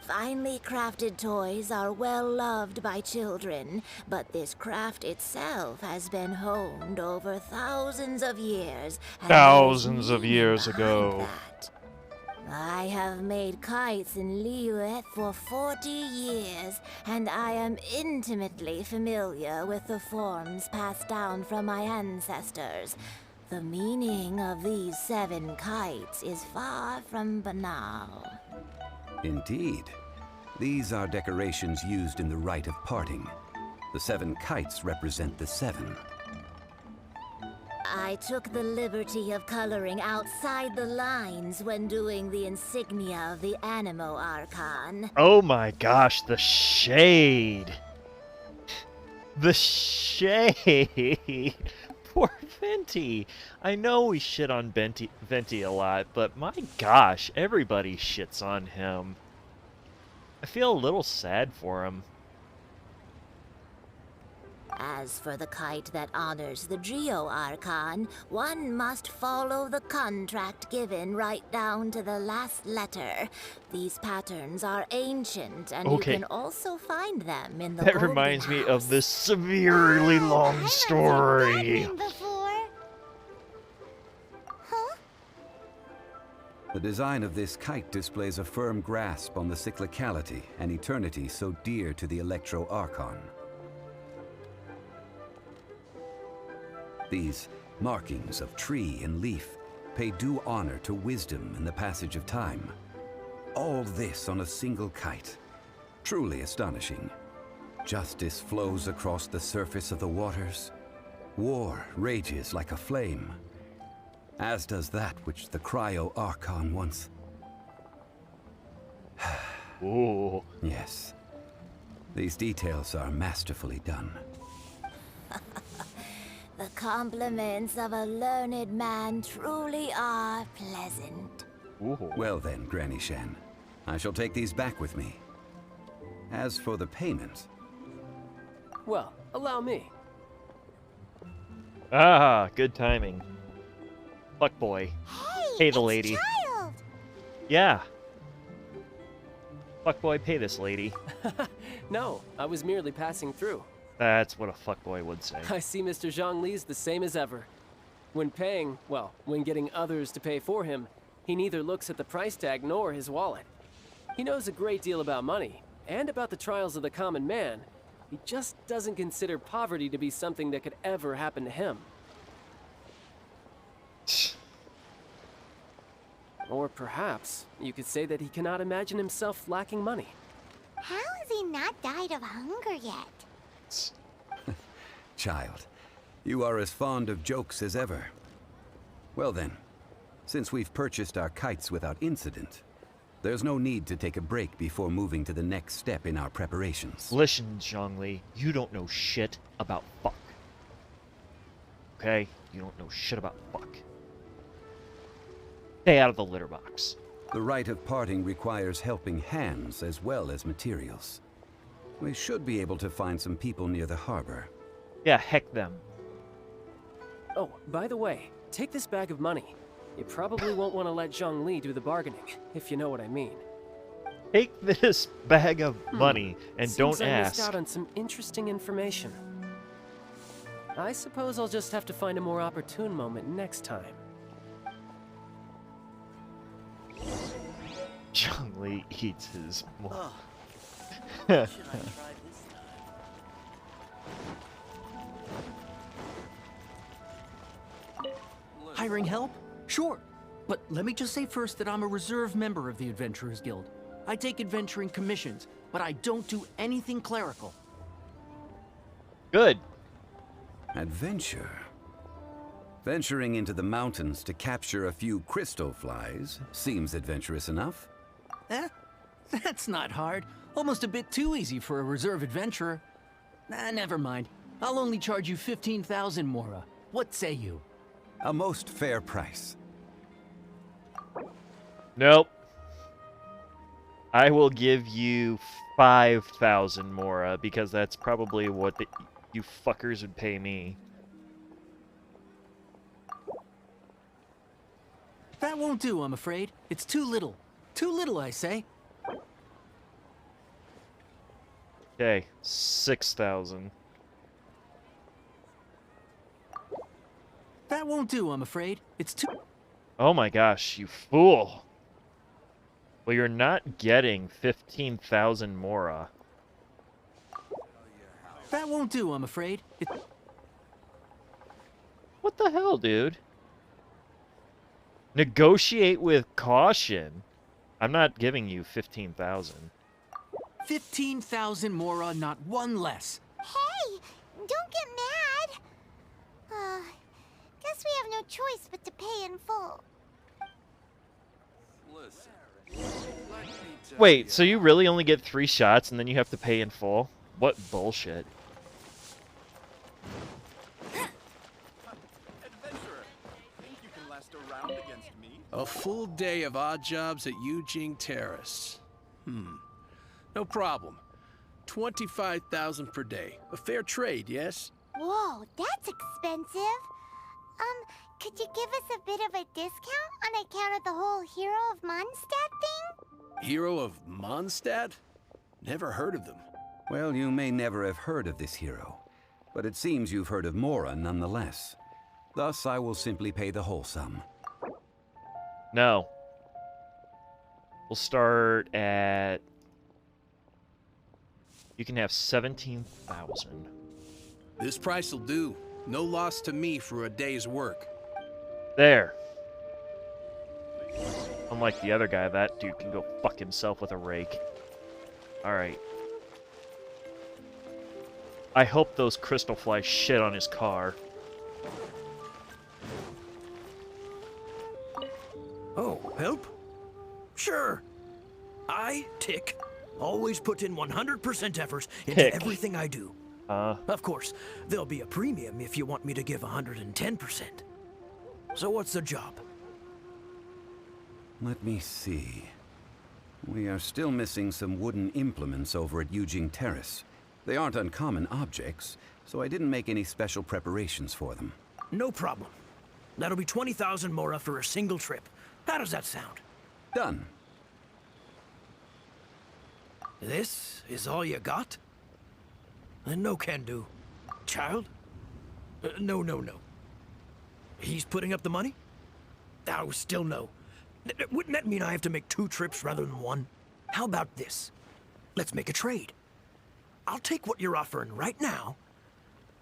Finely crafted toys are well loved by children, but this craft itself has been honed over thousands of years. And Thousands of there's years meaning behind ago. that. I have made kites in Liyue for 40 years, and I am intimately familiar with the forms passed down from my ancestors. The meaning of these 7 kites is far from banal. Indeed. These are decorations used in the rite of parting. The 7 kites represent the 7. I took the liberty of coloring outside the lines when doing the insignia of the Animo Archon. Oh my gosh, the shade. The shade. Poor Venti. I know we shit on Venti a lot, but my gosh, everybody shits on him. I feel a little sad for him. As for the kite that honors the Geo Archon, one must follow the contract given right down to the last letter. These patterns are ancient, and you can also find them in the That Golden reminds me of House. this severely long story. The design of this kite displays a firm grasp on the cyclicality and eternity so dear to the Electro Archon. These markings of tree and leaf pay due honor to wisdom and the passage of time. All this on a single kite. Truly astonishing. Justice flows across the surface of the waters. War rages like a flame. As does that which the Cryo Archon once... Ooh. Yes. These details are masterfully done. The compliments of a learned man truly are pleasant. Ooh. Well then, Granny Shen, I shall take these back with me. As for the payment... Well, allow me. Ah, good timing. Fuckboy. Pay the lady. Child. Yeah. Fuckboy, pay this lady. No, I was merely passing through. That's what a fuckboy would say. I see Mr. Zhongli's the same as ever. When paying, well, when getting others to pay for him, he neither looks at the price tag nor his wallet. He knows a great deal about money, and about the trials of the common man. He just doesn't consider poverty to be something that could ever happen to him. Or perhaps you could say that he cannot imagine himself lacking money. How has he not died of hunger yet? Child, you are as fond of jokes as ever. Well then, since we've purchased our kites without incident, there's no need to take a break before moving to the next step in our preparations. Listen, Zhongli, you don't know shit about fuck. Okay? You don't know shit about fuck. Stay out of the litter box. The rite of parting requires helping hands as well as materials. We should be able to find some people near the harbor. Yeah, heck them. Oh, by the way, take this bag of money. You probably won't want to let Zhongli do the bargaining, if you know what I mean. Take this bag of money and Seems don't I ask. missed out on some interesting information. I suppose I'll just have to find a more opportune moment next time. Zhongli eats his Oh. Should I try this time? Hiring help? Sure. But let me just say first that I'm a reserve member of the Adventurers Guild. I take adventuring commissions, but I don't do anything clerical. Good. Adventure? Venturing into the mountains to capture a few crystal flies seems adventurous enough. Eh? That's not hard. Almost a bit too easy for a reserve adventurer. Nah, never mind. I'll only charge you 15,000 Mora. What say you? A most fair price. Nope. I will give you 5,000 Mora because that's probably what you fuckers would pay me. That won't do, I'm afraid. It's too little. Too little, I say. Okay, 6,000. That won't do, I'm afraid. It's too... Oh my gosh, you fool. Well, you're not getting 15,000 Mora. That won't do, I'm afraid. What the hell, dude? Negotiate with caution. I'm not giving you 15,000. 15,000 Mora, not one less. Hey, don't get mad. Guess we have no choice but to pay in full. Wait, so you really only get 3 shots and then you have to pay in full? What bullshit. A full day of odd jobs at Yujing Terrace. No problem. 25,000 per day. A fair trade, yes? Whoa, that's expensive. Could you give us a bit of a discount on account of the whole Hero of Mondstadt thing? Hero of Mondstadt? Never heard of them. Well, you may never have heard of this hero, but it seems you've heard of Mora nonetheless. Thus, I will simply pay the whole sum. No. We'll start at... You can have 17,000. This price will do. No loss to me for a day's work. There. Unlike the other guy, that dude can go fuck himself with a rake. Alright. I hope those crystal flies shit on his car. Oh, help? Sure. I, Tick, always put in 100% effort into Tick. everything I do. Of course, there'll be a premium if you want me to give 110%. So what's the job? Let me see. We are still missing some wooden implements over at Eugene Terrace. They aren't uncommon objects, so I didn't make any special preparations for them. No problem. That'll be 20,000 Mora for a single trip. How does that sound? Done. This is all you got? No can do. Child? No. He's putting up the money? Oh, still no. Wouldn't that mean I have to make 2 trips rather than 1? How about this? Let's make a trade. I'll take what you're offering right now,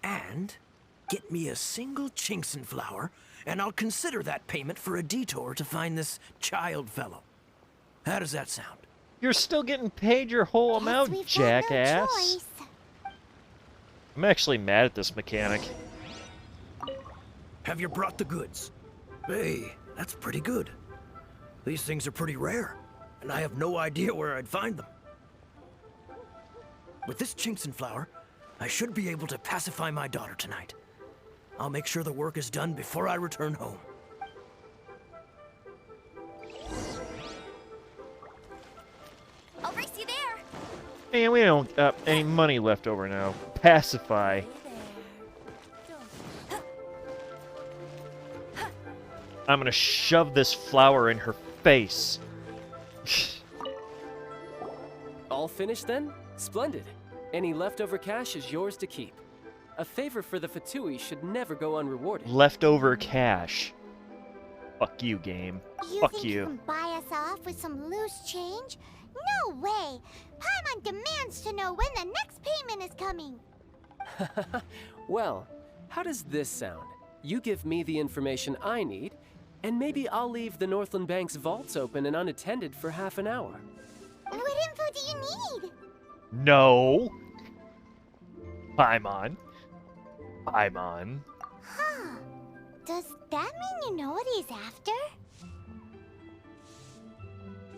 and get me a single Chinkson flower, and I'll consider that payment for a detour to find this child fellow. How does that sound? You're still getting paid your whole amount, jackass. No, I'm actually mad at this mechanic. Have you brought the goods? Hey, that's pretty good. These things are pretty rare, and I have no idea where I'd find them. With this Chinkson flower, I should be able to pacify my daughter tonight. I'll make sure the work is done before I return home. I'll race you there. Man, we don't have any money left over now. Pacify. I'm gonna shove this flower in her face. All finished then? Splendid. Any leftover cash is yours to keep. A favor for the Fatui should never go unrewarded. Leftover cash. Fuck you, game. Fuck think you. Can buy us off with some loose change? No way! Paimon demands to know when the next payment is coming. Well, how does this sound? You give me the information I need, and maybe I'll leave the Northland Bank's vaults open and unattended for half an hour. What info do you need? No. Paimon. Paimon. Huh. Does that mean you know what he's after?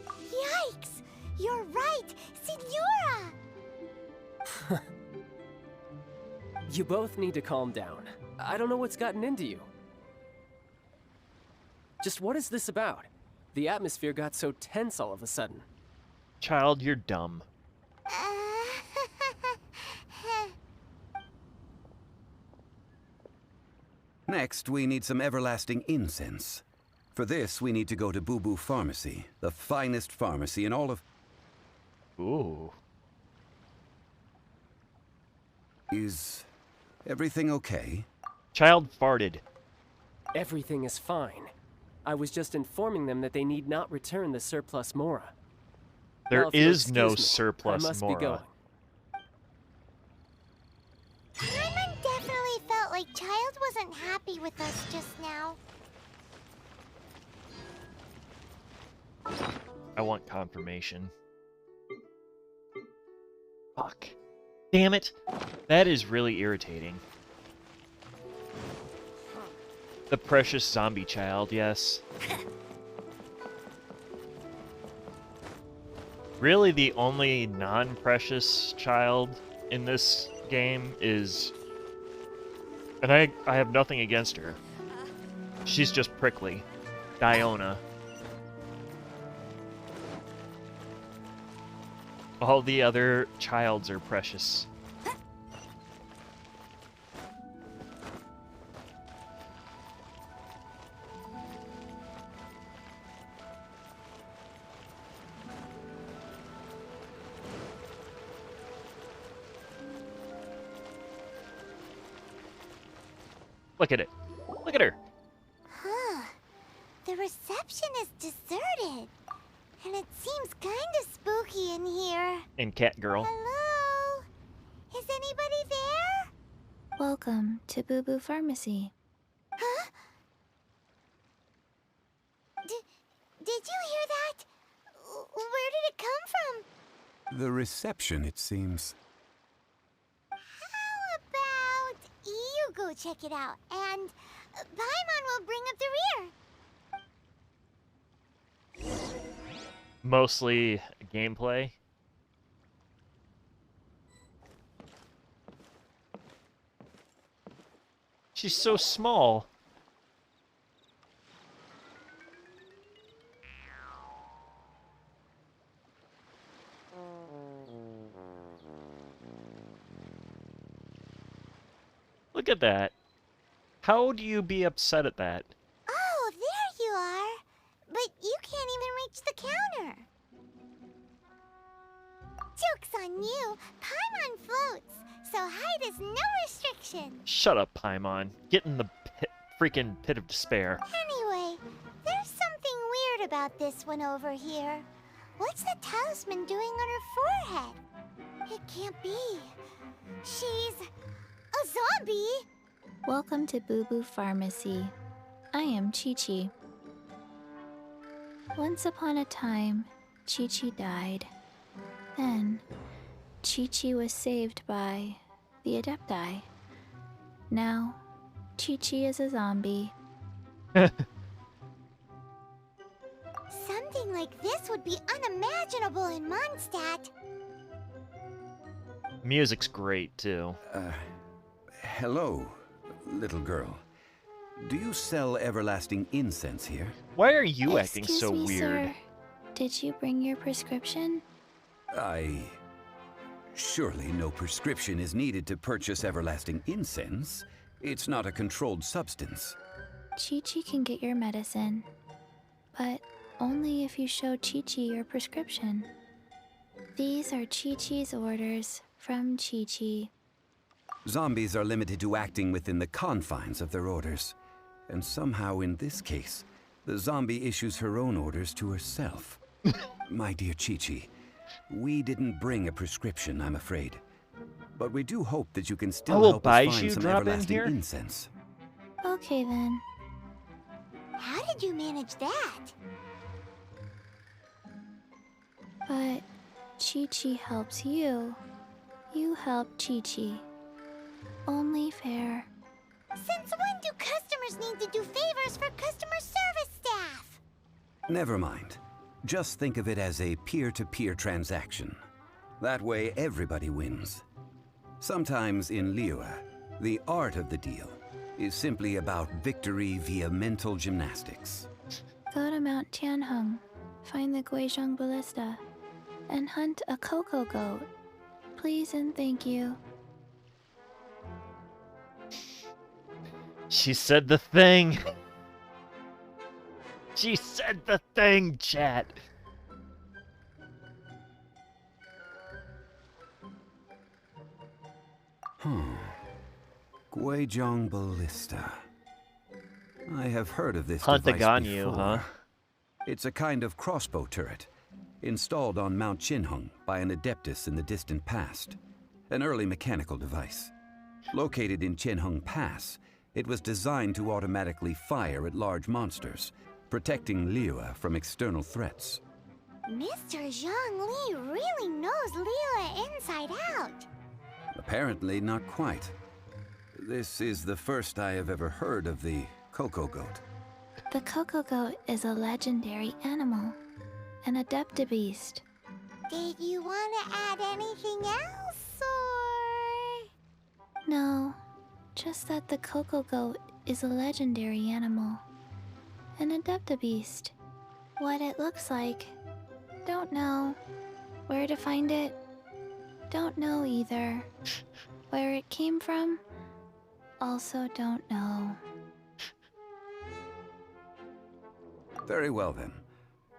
Yikes! You're right! Signora! You both need to calm down. I don't know what's gotten into you. Just what is this about? The atmosphere got so tense all of a sudden. Child, you're dumb. Next, we need some everlasting incense. For this, we need to go to Boo Boo Pharmacy, the finest pharmacy in all of... Ooh. Is everything okay? Child farted. Everything is fine. I was just informing them that they need not return the surplus Mora. There Well, if you'll is no excuse me, surplus I must Mora. be going. Paimon definitely felt like Child wasn't happy with us just now. I want confirmation. Fuck. Damn it. That is really irritating. The precious zombie child, yes. Really, the only non-precious child in this game is... And I have nothing against her. She's just prickly. Diona. All the other childs are precious. Look at it. Look at her. Huh. The reception is deserted. And it seems kinda spooky in here. And cat girl. Hello? Is anybody there? Welcome to Boo Boo Pharmacy. Huh? Did you hear that? Where did it come from? The reception, it seems. How about you go check it out, and Paimon will bring up the rear. Mostly gameplay. She's so small. Look at that. How do you be upset at that? Oh, there you are. But you can't even reach the counter. Joke's on you. Paimon floats, so height is no restriction. Shut up, Paimon. Get in the freaking pit of despair. Anyway, there's something weird about this one over here. What's the talisman doing on her forehead? It can't be. She's a zombie. Welcome to Boo Boo Pharmacy. I am Chi-Chi. Once upon a time, Chi-Chi died. Then, Chi-Chi was saved by the Adepti. Now, Chi-Chi is a zombie. Something like this would be unimaginable in Mondstadt. Music's great, too. Hello, little girl. Do you sell everlasting incense here? Why are you acting so Excuse me, weird? sir. Did you bring your prescription? Surely no prescription is needed to purchase everlasting incense. It's not a controlled substance. Chi-Chi can get your medicine, but only if you show Chi-Chi your prescription. These are Chi-Chi's orders from Chi-Chi. Zombies are limited to acting within the confines of their orders. And somehow in this case, the zombie issues her own orders to herself. My dear Chi-Chi, we didn't bring a prescription, I'm afraid. But we do hope that you can still help us find some everlasting incense. Okay then. How did you manage that? But Chi-Chi helps you. You help Chi-Chi. Only fair. Since when do customers need to do favors for customer service staff? Never mind. Just think of it as a peer-to-peer transaction. That way everybody wins. Sometimes in Liyue, the art of the deal is simply about victory via mental gymnastics. Go to Mount Tianheng, find the Guizhong Ballista, and hunt a cocoa goat. Please and thank you. She said the thing. She said the thing, chat. Guizhong Ballista. I have heard of this Hunt the device Ganyu, before. huh? It's a kind of crossbow turret, installed on Mount Qinheng by an adeptus in the distant past. An early mechanical device. Located in Qinheng Pass, it was designed to automatically fire at large monsters, protecting Liyue from external threats. Mr. Zhongli really knows Liyue inside out. Apparently not quite. This is the first I have ever heard of the cocoa goat. The cocoa goat is a legendary animal, an adeptabeast. Did you want to add anything else, or...? No, just that the cocoa goat is a legendary animal, an adeptabeast. What it looks like, don't know. Where to find it, don't know either. Where it came from, also don't know. Very well then.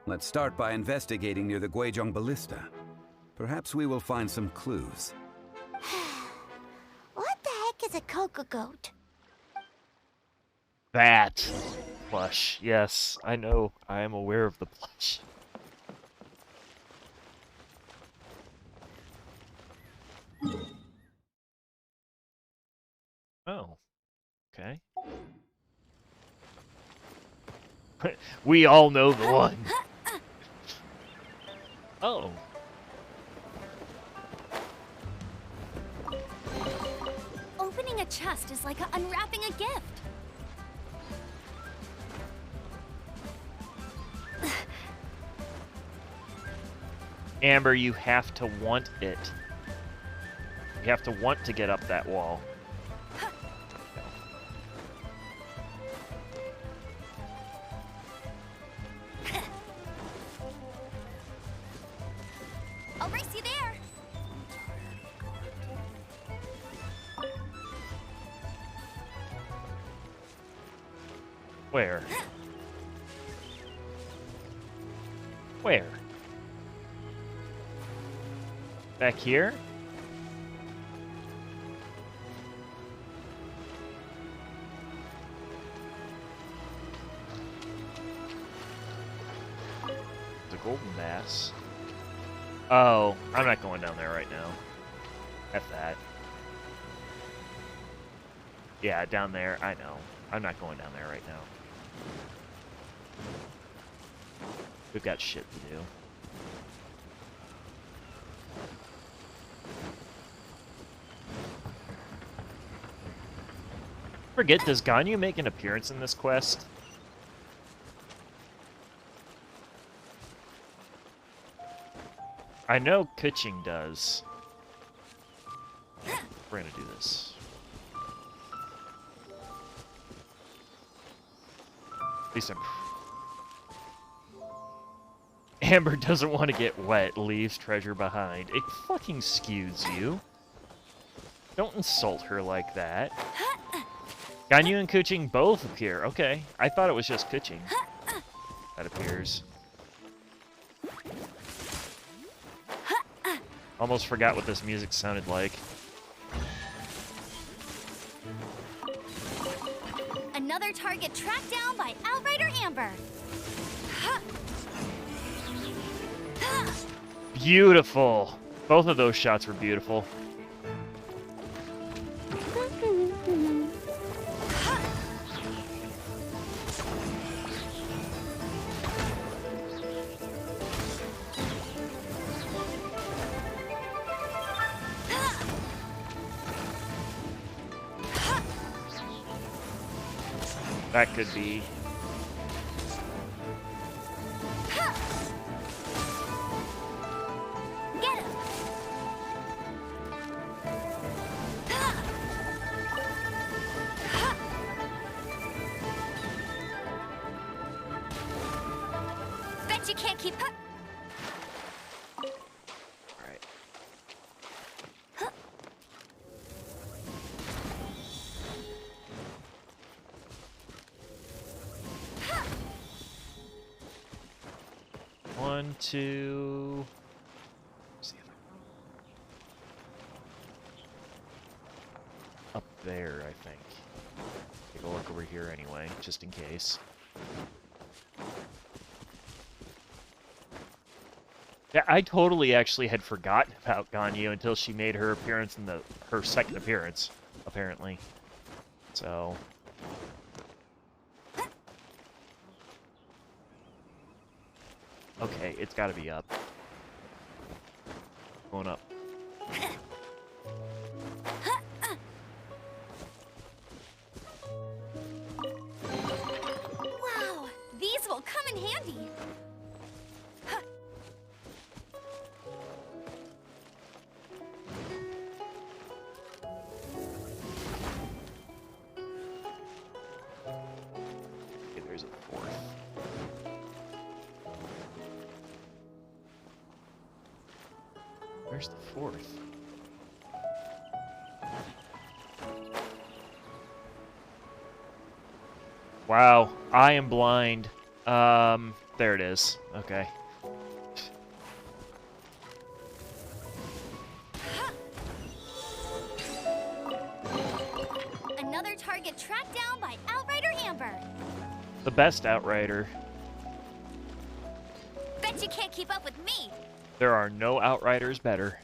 Let's start by investigating near the Guizhong Ballista. Perhaps we will find some clues. What the heck is a cocoa goat? That plush. Yes, I know. I am aware of the plush. Oh. Okay. We all know the one. Oh. Opening a chest is like unwrapping a gift. Amber, you have to want it. You have to want to get up that wall. I'll race you there. Where? Where? Back here? The golden bass. Oh, I'm not going down there right now. F that. Yeah, down there, I know. I'm not going down there right now. We've got shit to do. Forget, does Ganyu make an appearance in this quest? I know Kuching does. We're gonna do this. At least I'm... Amber doesn't want to get wet, leaves treasure behind. It fucking skews you. Don't insult her like that. Ganyu and Kuching both appear. Okay, I thought it was just Kuching that appears. Almost forgot what this music sounded like. Another target tracked down by Outrider Amber. Beautiful. Both of those shots were beautiful. That could be. Get him. Bet you can't keep. All right. One, two. Let's see if I... Up there, I think. Take a look over here anyway, just in case. Yeah, I totally actually had forgotten about Ganyu until she made her appearance in her second appearance, apparently. So... Okay, it's gotta be up. Going up. Wow, these will come in handy. Okay, there's a fourth. Where's the fourth? Wow, I am blind. There it is. Okay. Another target tracked down by Outrider Amber. The best Outrider. Bet you can't keep up with me. There are no Outriders better.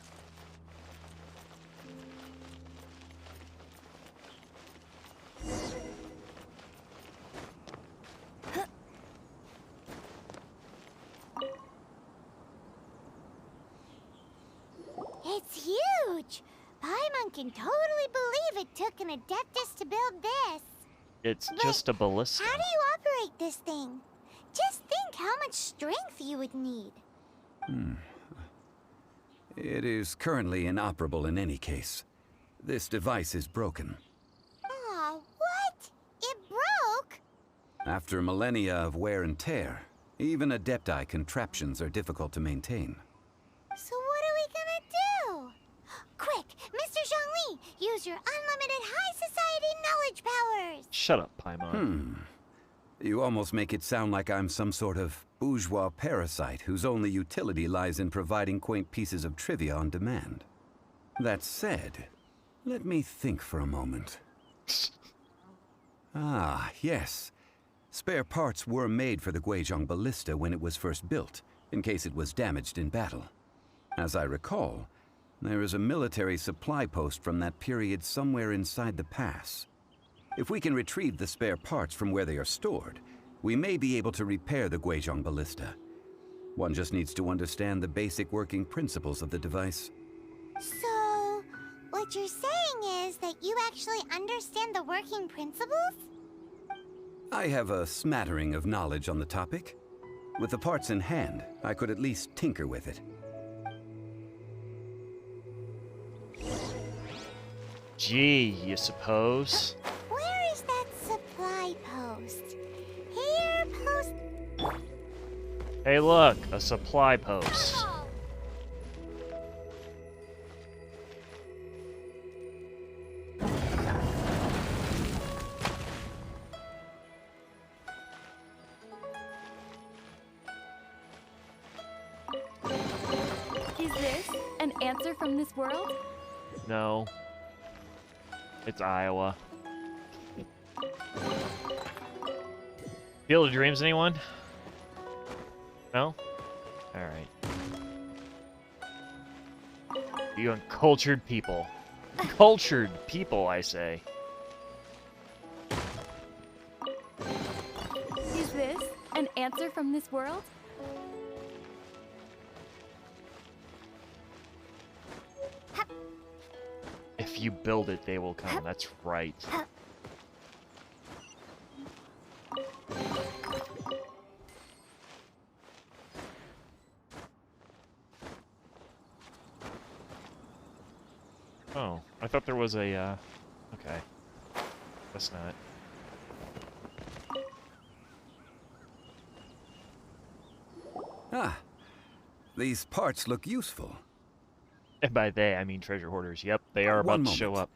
It's huge. Paimon can totally believe it took an Adeptus to build this. It's But just a ballista. How do you operate this thing? Just think how much strength you would need. It is currently inoperable in any case. This device is broken. Aw, what? It broke? After millennia of wear and tear, even Adepti contraptions are difficult to maintain. So what are we gonna do? Quick, Mr. Zhongli, use your unlimited high society knowledge powers. Shut up, Paimon. You almost make it sound like I'm some sort of bourgeois parasite whose only utility lies in providing quaint pieces of trivia on demand. That said, let me think for a moment. Ah, yes. Spare parts were made for the Guizhong Ballista when it was first built, in case it was damaged in battle. As I recall, there is a military supply post from that period somewhere inside the pass. If we can retrieve the spare parts from where they are stored, we may be able to repair the Guizhong Ballista. One just needs to understand the basic working principles of the device. So, what you're saying is that you actually understand the working principles? I have a smattering of knowledge on the topic. With the parts in hand, I could at least tinker with it. Gee, you suppose? Where is that supply post? Here, post. Hey, look, a supply post. Oh. Is this an answer from this world? No. It's Iowa. Field of Dreams, anyone? No? Alright. You uncultured people. Cultured people, I say. Is this an answer from this world? If you build it, they will come. That's right. Oh, I thought there was a, okay. That's not. Ah, these parts look useful. And by they, I mean treasure hoarders. Yep, they are about to show up.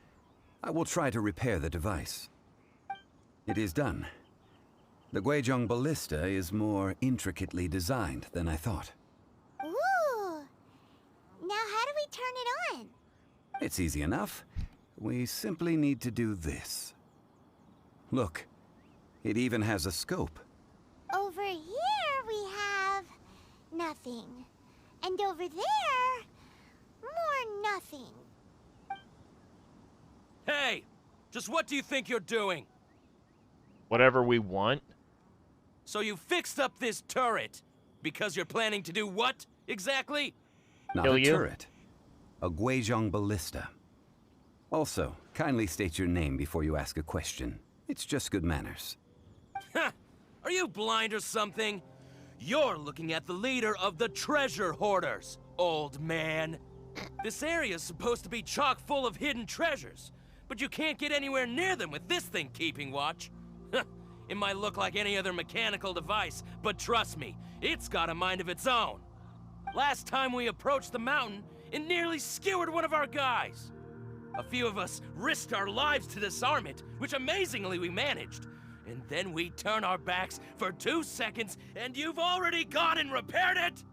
I will try to repair the device. It is done. The Guizhong Ballista is more intricately designed than I thought. Ooh. Now how do we turn it on? It's easy enough. We simply need to do this. Look, it even has a scope. Over here we have nothing. And over there, more nothing. Hey! Just what do you think you're doing? Whatever we want. So you fixed up this turret because you're planning to do what, exactly? Not a turret. A Guizhong Ballista. Also, kindly state your name before you ask a question. It's just good manners. Ha! Are you blind or something? You're looking at the leader of the treasure hoarders, old man. This area's supposed to be chock full of hidden treasures, but you can't get anywhere near them with this thing keeping watch. It might look like any other mechanical device, but trust me, it's got a mind of its own. Last time we approached the mountain, it nearly skewered one of our guys. A few of us risked our lives to disarm it, which amazingly we managed. And then we turn our backs for 2 seconds, and you've already gone and repaired it?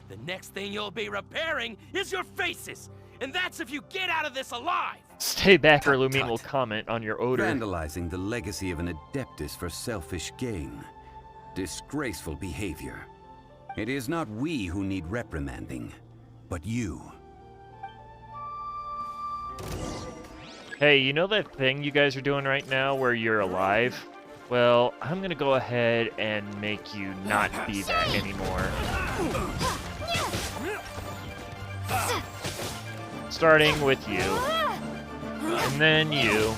The next thing you'll be repairing is your faces, And that's if you get out of this alive! Stay back or Tut, Lumine tut. will comment on your odor. Vandalizing the legacy of an Adeptus for selfish gain. Disgraceful behavior. It is not we who need reprimanding, but you. Hey, you know that thing you guys are doing right now where you're alive? Well, I'm gonna go ahead and make you not be that anymore. Starting with you. And then you.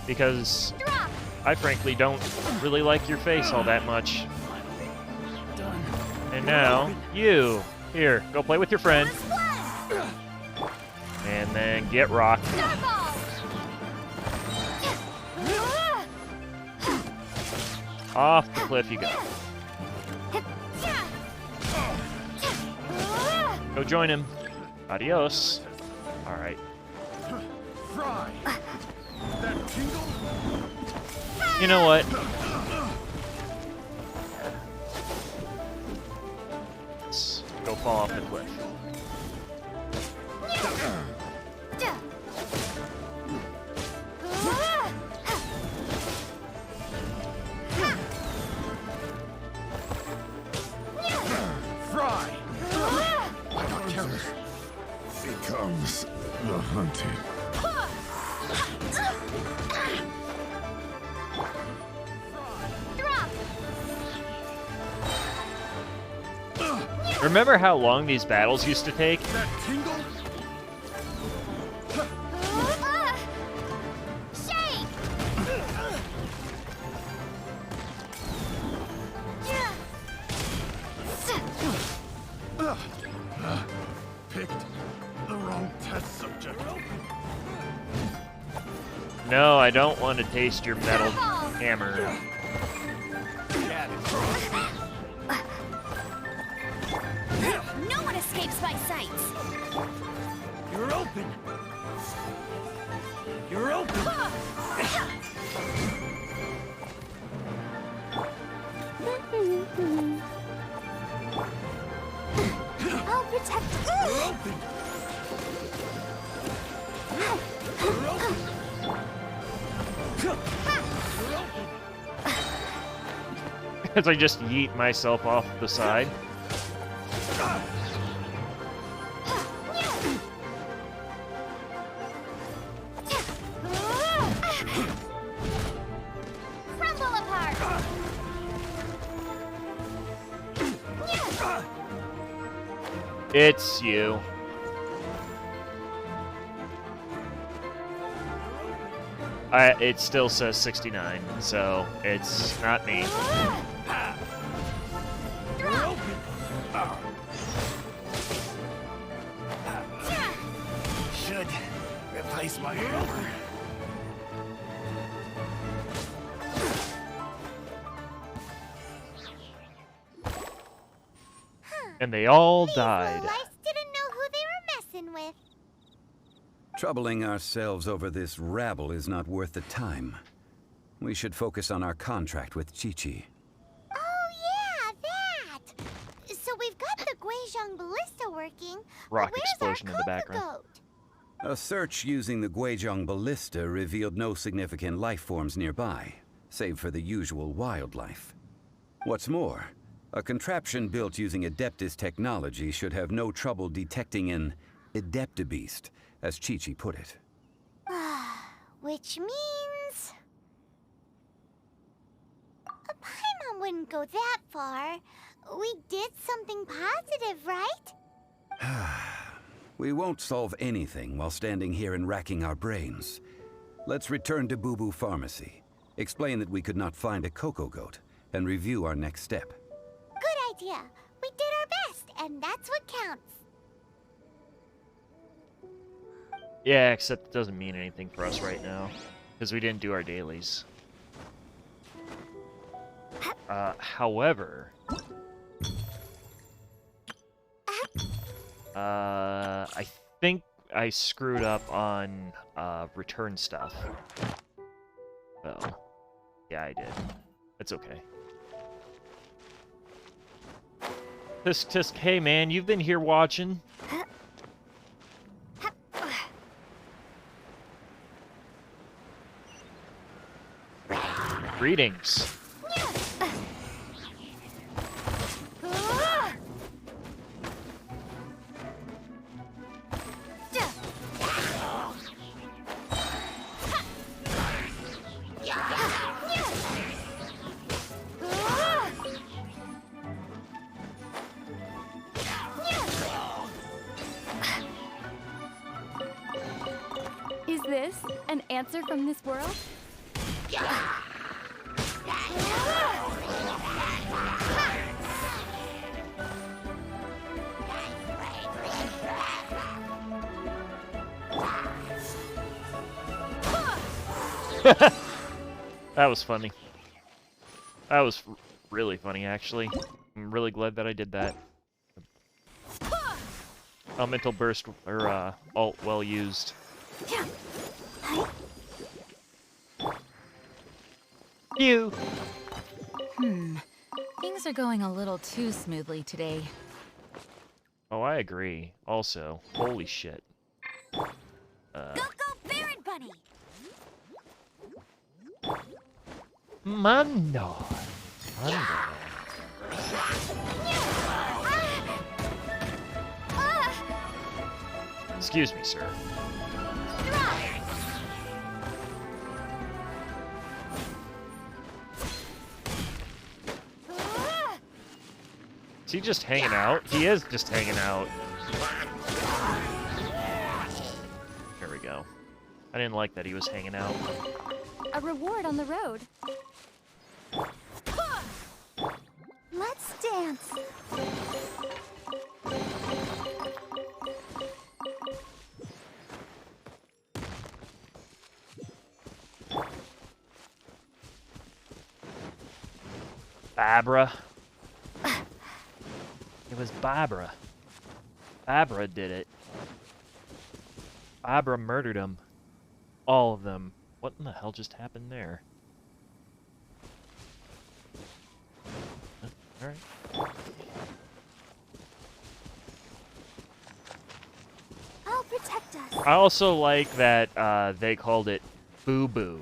Because I frankly don't really like your face all that much. And now, you. Here, go play with your friend. And then get rocked. Off the cliff you go. Go join him. Adios. Alright. You know what? Let's go fall off the cliff. Becomes the hunted. Remember how long these battles used to take? That tingle? Picked the wrong test subject. No, I don't want to taste your metal hammer. No one escapes my sights. You're open! You're open! I'll protect you. You're open! You're open! As I just yeet myself off the side. Crumble apart. It's you. It still says 69, so it's not me. Should replace my hammer. And they all These died. lowlifes didn't know who they were messing with. Troubling ourselves over this rabble is not worth the time. We should focus on our contract with Chi-Chi. Oh yeah, that. So we've got the Guizhong ballista working. Rock but where's explosion our in the Coca background. goat? A search using the Guizhong ballista revealed no significant life forms nearby, save for the usual wildlife. What's more, a contraption built using Adeptus technology should have no trouble detecting an Adeptabeast, as Chi-Chi put it. Which means... Paimon wouldn't go that far. We did something positive, right? We won't solve anything while standing here and racking our brains. Let's return to Boo Boo Pharmacy, explain that we could not find a Coco Goat, and review our next step. Good idea. We did our best, and that's what counts. Yeah, except it doesn't mean anything for us right now, because we didn't do our dailies. However... I think I screwed up on return stuff. So, yeah, I did. It's okay. Tisk Tisk, hey man, you've been here watching. Greetings. Is this an answer from this world? That was funny. That was really funny, actually. I'm really glad that I did that. Elemental burst or alt well used. You. Things are going a little too smoothly today. Oh, I agree. Also, holy shit. Go, Baron Bunny! Mando. Excuse me, sir. Is he just hanging out? He is just hanging out. There we go. I didn't like that he was hanging out. A reward on the road. Let's dance. Barbara. It was Barbara. Barbara did it. Barbara murdered him. All of them. What in the hell just happened there? Alright. I'll protect us. I also like that they called it Boo Boo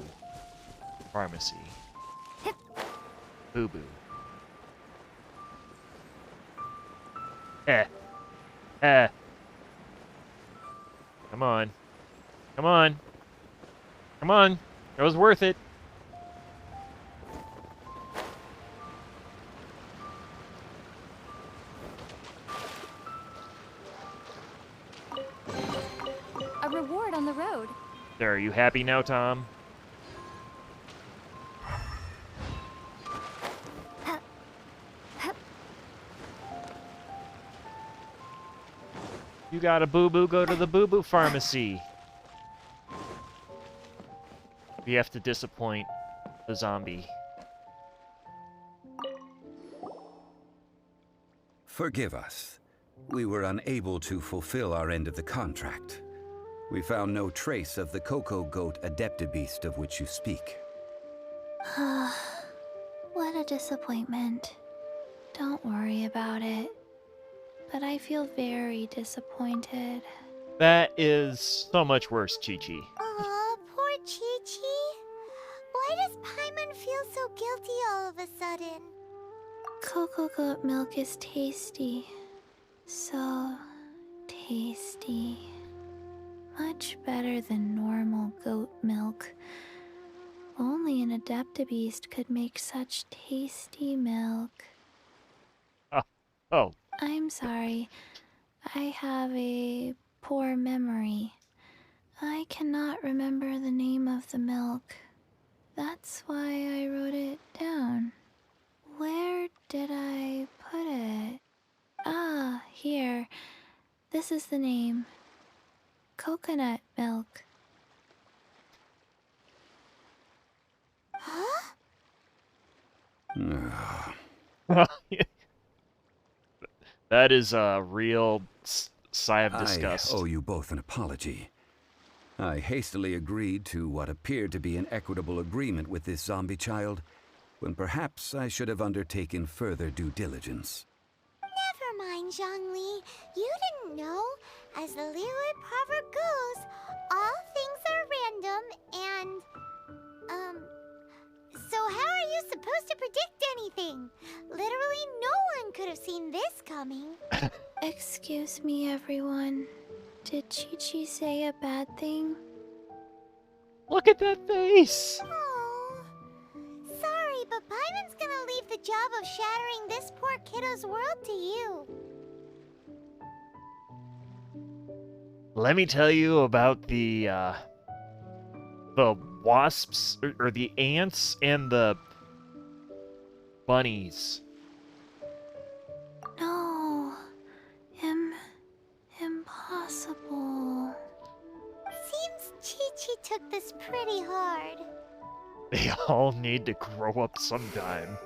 Pharmacy. Boo Boo. Eh. Come on. Come on. Come on. It was worth it. A reward on the road. There, are you happy now, Tom? You got a boo-boo, go to the boo-boo pharmacy. You have to disappoint the zombie. Forgive us. We were unable to fulfill our end of the contract. We found no trace of the Cocoa Goat Adeptabeast of which you speak. What a disappointment. Don't worry about it. But I feel very disappointed. That is so much worse, Chi-Chi. Aw, poor Chi-Chi. Why does Paimon feel so guilty all of a sudden? Cocoa goat milk is tasty. So tasty. Much better than normal goat milk. Only an Adeptabeast could make such tasty milk. Oh. I'm sorry. I have a poor memory. I cannot remember the name of the milk. That's why I wrote it down. Where did I put it? Ah, here. This is the name. Coconut milk. Huh? That is a real sigh of disgust. I owe you both an apology. I hastily agreed to what appeared to be an equitable agreement with this zombie child, when perhaps I should have undertaken further due diligence. Never mind, Zhongli. You didn't know. As the Liyue proverb goes, all things are random and, so how supposed to predict anything. Literally no one could have seen this coming. Excuse me, everyone. Did Chi-Chi say a bad thing? Look at that face! Oh, sorry, but Paimon's gonna leave the job of shattering this poor kiddo's world to you. Let me tell you about the wasps, or the ants and the bunnies. No. Impossible. Seems Chi-Chi took this pretty hard. They all need to grow up sometime.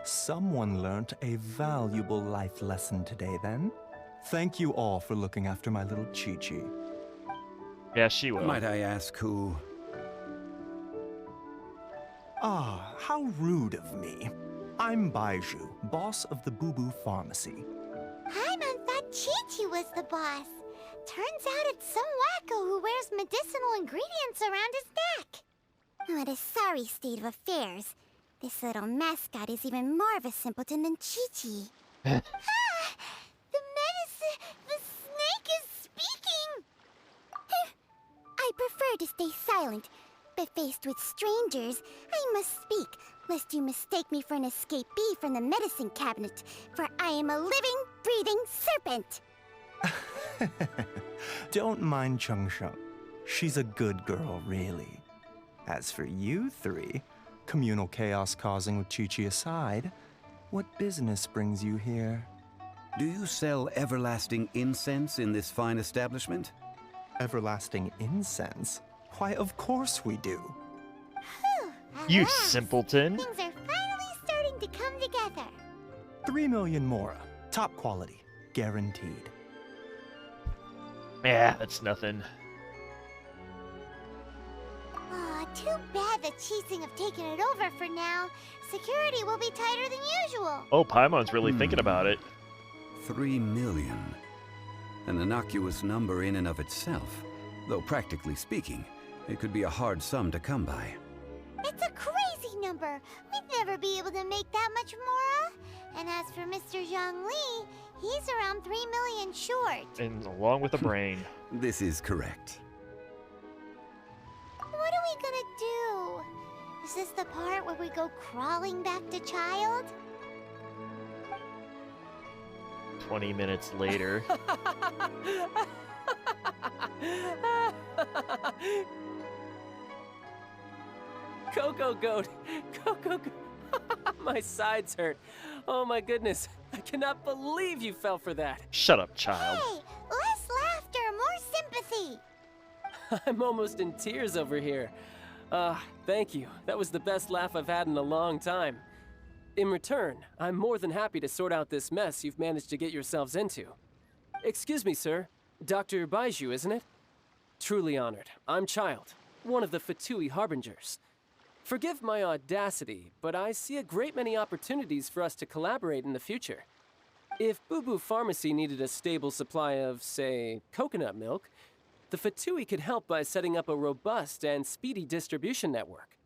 Someone learnt a valuable life lesson today, then. Thank you all for looking after my little Chi-Chi. Yeah, she will. Might I ask who? Ah, how rude of me. I'm Baiju, boss of the Boo Boo Pharmacy. Paimon thought Chi-Chi was the boss. Turns out it's some wacko who wears medicinal ingredients around his neck. What a sorry state of affairs. This little mascot is even more of a simpleton than Chi-Chi. The snake is speaking! I prefer to stay silent, but faced with strangers, I must speak, lest you mistake me for an escapee from the medicine cabinet, for I am a living, breathing serpent! Don't mind Changsheng. She's a good girl, really. As for you three, communal chaos causing with Chi-Chi aside, what business brings you here? Do you sell everlasting incense in this fine establishment? Everlasting incense? Why, of course we do. You simpleton. Things are finally starting to come together. 3 million mora. Top quality. Guaranteed. Yeah, that's nothing. Aw, too bad the Chising have taken it over for now. Security will be tighter than usual. Oh, Paimon's really thinking about it. 3 million. An innocuous number in and of itself. Though practically speaking, it could be a hard sum to come by. It's a crazy number. We'd never be able to make that much mora. And as for Mr. Zhongli, he's around 3 million short. And along with a brain. This is correct. What are we gonna do? Is this the part where we go crawling back to Child? 20 minutes later. Coco Goat! Coco Goat! My sides hurt. Oh my goodness. I cannot believe you fell for that. Shut up, child. Hey, less laughter, more sympathy. I'm almost in tears over here. Thank you. That was the best laugh I've had in a long time. In return, I'm more than happy to sort out this mess you've managed to get yourselves into. Excuse me, sir. Dr. Baiju, isn't it? Truly honored. I'm Child, one of the Fatui Harbingers. Forgive my audacity, but I see a great many opportunities for us to collaborate in the future. If Boo Boo Pharmacy needed a stable supply of, say, coconut milk, the Fatui could help by setting up a robust and speedy distribution network.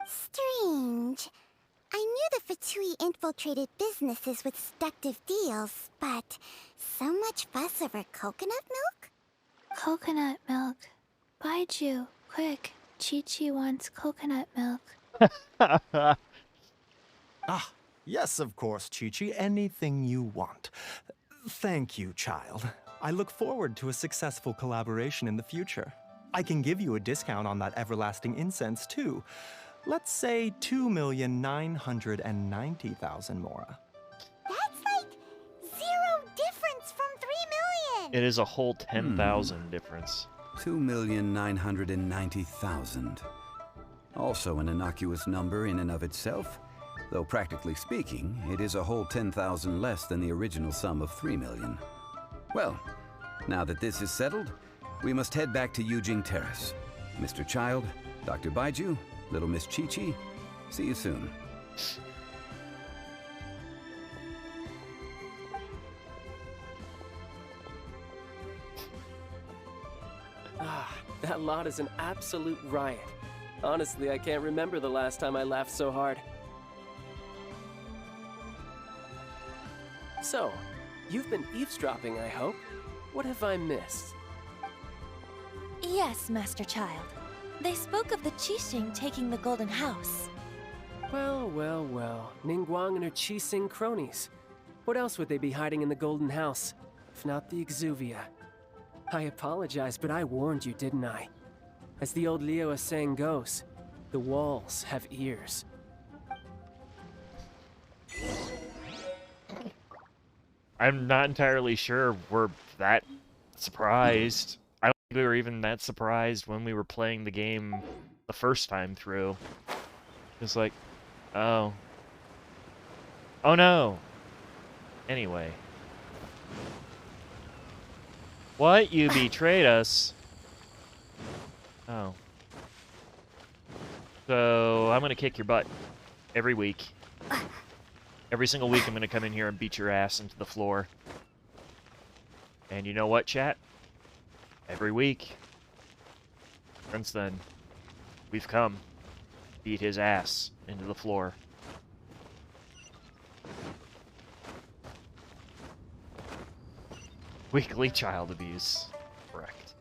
Strange. I knew the Fatui infiltrated businesses with seductive deals, but so much fuss over coconut milk? Coconut milk. Baiju, quick. Chi-Chi wants coconut milk. Ah, yes, of course, Chi-Chi. Anything you want. Thank you, Child. I look forward to a successful collaboration in the future. I can give you a discount on that everlasting incense, too. Let's say 2,990,000 mora. That's like 0 difference from 3 million. It is a whole 10,000 difference. 2,990,000. Also an innocuous number in and of itself, though practically speaking, it is a whole 10,000 less than the original sum of 3 million. Well, now that this is settled, we must head back to Yujing Terrace. Mr. Child, Dr. Baiju, Little Miss Chi-Chi, see you soon. That lot is an absolute riot. Honestly, I can't remember the last time I laughed so hard. So, you've been eavesdropping, I hope. What have I missed? Yes, Master Child. They spoke of the Qixing taking the Golden House. Well, well, well. Ningguang and her Qixing cronies. What else would they be hiding in the Golden House, if not the Exuvia? I apologize, but I warned you, didn't I? As the old Liyue saying goes, the walls have ears. I'm not entirely sure we're that surprised. I don't think we were even that surprised when we were playing the game the first time through. It's like, oh. Oh no! Anyway. What? You betrayed us? Oh. So, I'm gonna kick your butt. Every week. Every single week I'm gonna come in here and beat your ass into the floor. And you know what, chat? Every week. Since then, we've come. Beat his ass into the floor. Weekly child abuse. Correct.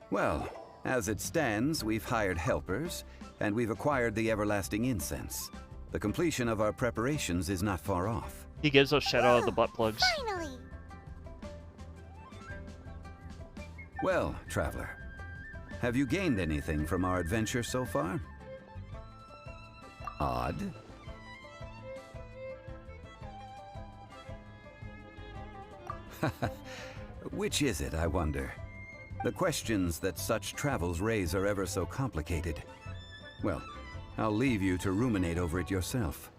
Well, as it stands, we've hired helpers, and we've acquired the everlasting incense. The completion of our preparations is not far off. He gives us shout out of the butt plugs. Finally! Well, traveler, have you gained anything from our adventure so far? Odd. Which is it, I wonder? The questions that such travels raise are ever so complicated. Well, I'll leave you to ruminate over it yourself.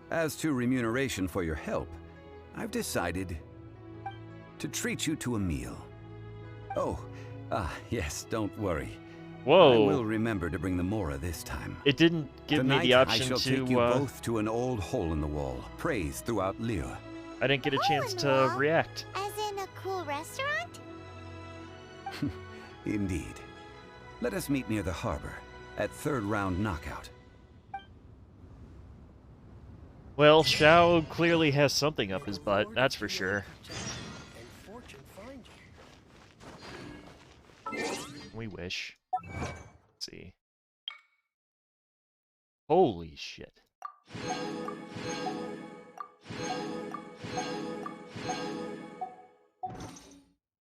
As to remuneration for your help, I've decided to treat you to a meal. Oh, yes, don't worry. Whoa. I will remember to bring the Mora this time. It didn't give Tonight, me the option I shall to, take you both to an old hole in the wall, praised throughout Liyue. I didn't get a chance to react. As in a cool restaurant? Indeed. Let us meet near the harbor, at third round knockout. Well, Xiao clearly has something up his butt, that's for sure. We wish. Let's see. Holy shit.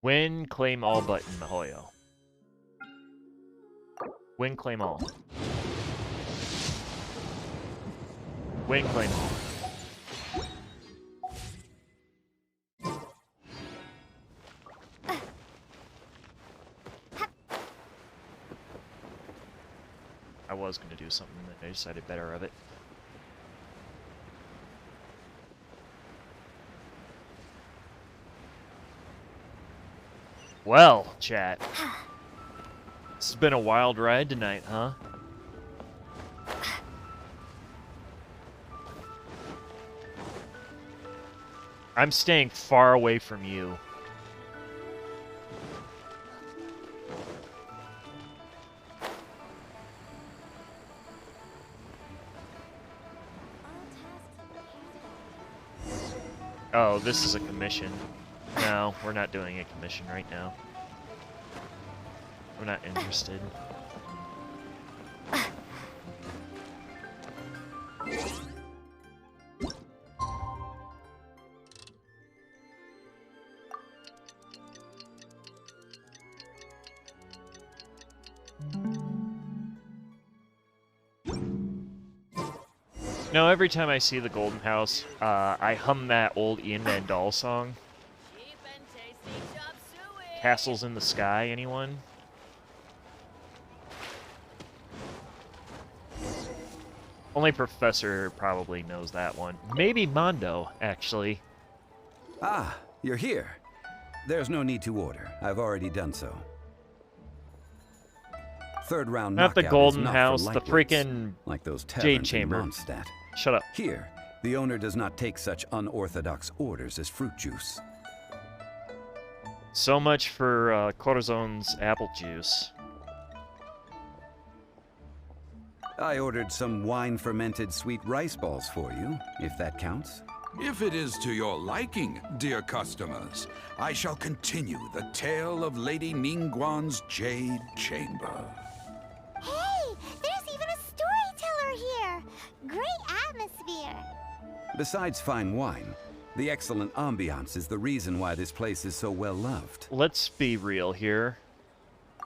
Win, claim all button, Mihoyo. Win, claim all. Win, claim all. I was going to do something, and I decided better of it. Well, chat. This has been a wild ride tonight, huh? I'm staying far away from you. Oh, this is a commission. No, we're not doing a commission right now. We're not interested. No, every time I see the Golden House, I hum that old Ian Van Dahl song. Castles in the Sky, anyone? Only Professor probably knows that one. Maybe Mondo, actually. Ah, you're here. There's no need to order. I've already done so. Third round Not the knockout Golden is not House, for the lightweights, freaking like those Jade taverns in Chamber. Mondstadt. Shut up. Here, the owner does not take such unorthodox orders as fruit juice. So much for Corazon's apple juice. I ordered some wine-fermented sweet rice balls for you, if that counts. If it is to your liking, dear customers, I shall continue the tale of Lady Ningguang's Jade Chamber. Hey, there's even a storyteller here! Great atmosphere! Besides fine wine, the excellent ambiance is the reason why this place is so well loved. Let's be real here.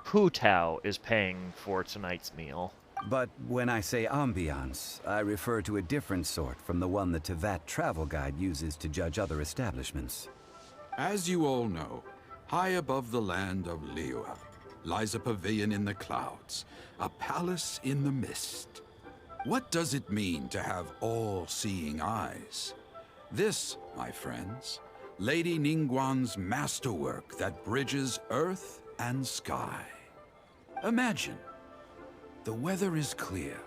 Hu Tao is paying for tonight's meal. But when I say ambiance, I refer to a different sort from the one the Tevat travel guide uses to judge other establishments. As you all know, high above the land of Liyue lies a pavilion in the clouds, a palace in the mist. What does it mean to have all-seeing eyes? This, my friends, Lady Ningguang's masterwork that bridges earth and sky. Imagine, the weather is clear,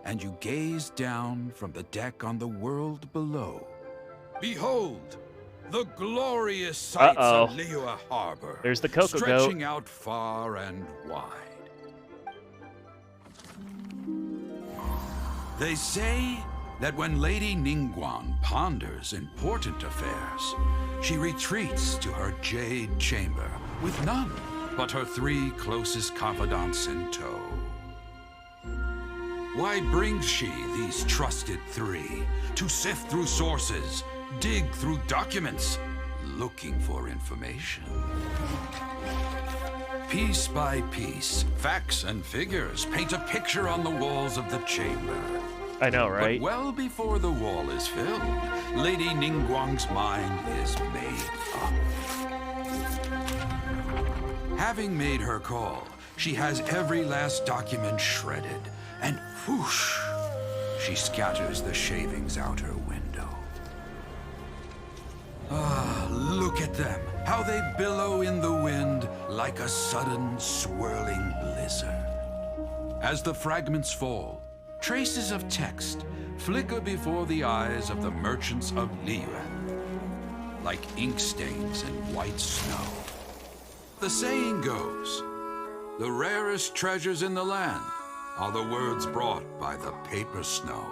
and you gaze down from the deck on the world below. Behold, the glorious sights of Liyue Harbor. There's the Cocoa stretching Goat. out far and wide. They say that when Lady Ningguang ponders important affairs, she retreats to her Jade Chamber with none but her 3 closest confidants in tow. Why brings she these trusted 3 to sift through sources, dig through documents, looking for information? Piece by piece, facts and figures paint a picture on the walls of the chamber. I know, right? But well before the wall is filled, Lady Ningguang's mind is made up. Having made her call, she has every last document shredded, and whoosh, she scatters the shavings out her window. Ah, look at them, how they billow in the wind like a sudden swirling blizzard. As the fragments fall, traces of text flicker before the eyes of the merchants of Liyue, like ink stains in white snow. The saying goes, the rarest treasures in the land are the words brought by the paper snow.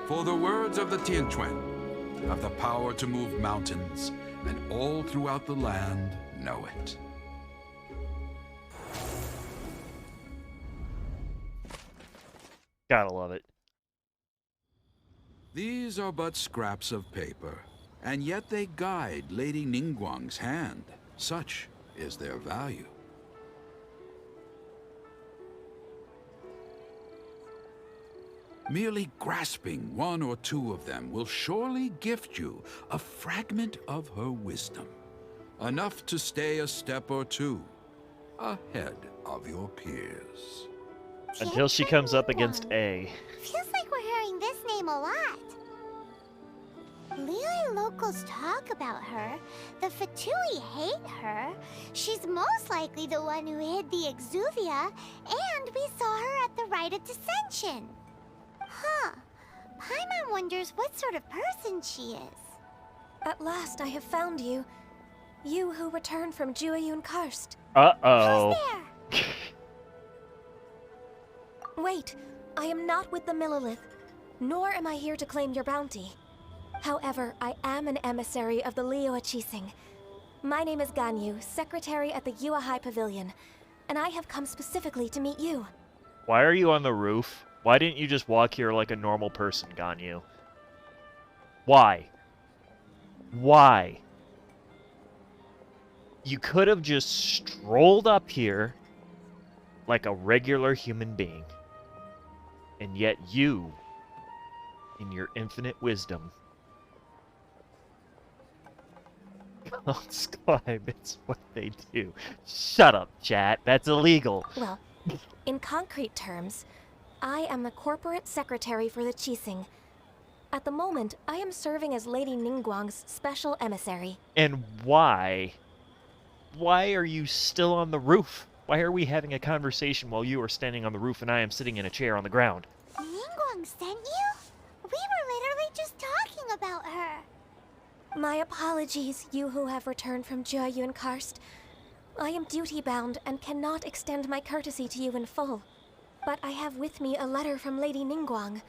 For the words of the Tianquan have the power to move mountains, and all throughout the land know it. Gotta love it. These are but scraps of paper, and yet they guide Lady Ningguang's hand. Such is their value. Merely grasping 1 or 2 of them will surely gift you a fragment of her wisdom, enough to stay a step or 2 ahead of your peers. Until she comes up against A. Feels like we're hearing this name a lot. Liyue locals talk about her. The Fatui hate her. She's most likely the one who hid the Exuvia, and we saw her at the Rite of Dissension. Huh. Paimon wonders what sort of person she is. At last I have found you. You who returned from Jueyun Karst. Uh-oh. Who's there? Wait, I am not with the Millelith, nor am I here to claim your bounty. However, I am an emissary of the Liyue Qixing. My name is Ganyu, secretary at the Yue High Pavilion, and I have come specifically to meet you. Why are you on the roof? Why didn't you just walk here like a normal person, Ganyu? Why? Why? You could have just strolled up here like a regular human being. And yet you, in your infinite wisdom, can't climb. It's what they do. Shut up, chat. That's illegal. Well, in concrete terms, I am the corporate secretary for the Qixing. At the moment, I am serving as Lady Ningguang's special emissary. And why? Why are you still on the roof? Why are we having a conversation while you are standing on the roof and I am sitting in a chair on the ground? Ningguang sent you? We were literally just talking about her. My apologies, you who have returned from Jueyun Karst. I am duty-bound and cannot extend my courtesy to you in full. but I have with me a letter from Lady Ningguang.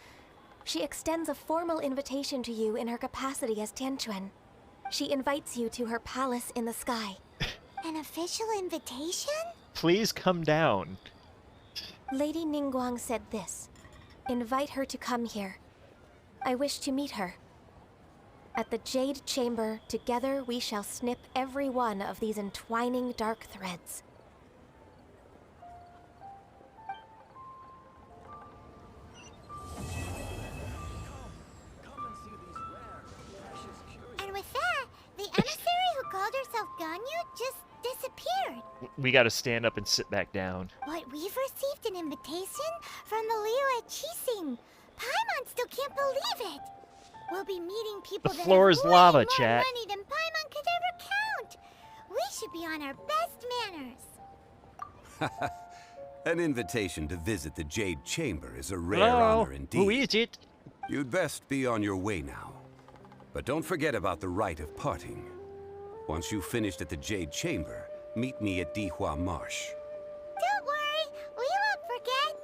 She extends a formal invitation to you in her capacity as Tianquan. She invites you to her palace in the sky. An official invitation? Please come down. Lady Ningguang said this. Invite her to come here. I wish to meet her. At the Jade Chamber, together we shall snip every one of these entwining dark threads. And with that, the emissary who called herself Ganyu just disappeared. We gotta stand up and sit back down. But we've received an invitation from the Liyue Qixing. Paimon still can't believe it. We'll be meeting people The floor that is have lava, way more chat. money than Paimon could ever count. We should be on our best manners. An invitation to visit the Jade Chamber is a rare Hello? honor indeed. Who is it? You'd best be on your way now. But don't forget about the rite of parting. Once you've finished at the Jade Chamber, meet me at Dihua Marsh. Don't worry, we won't forget.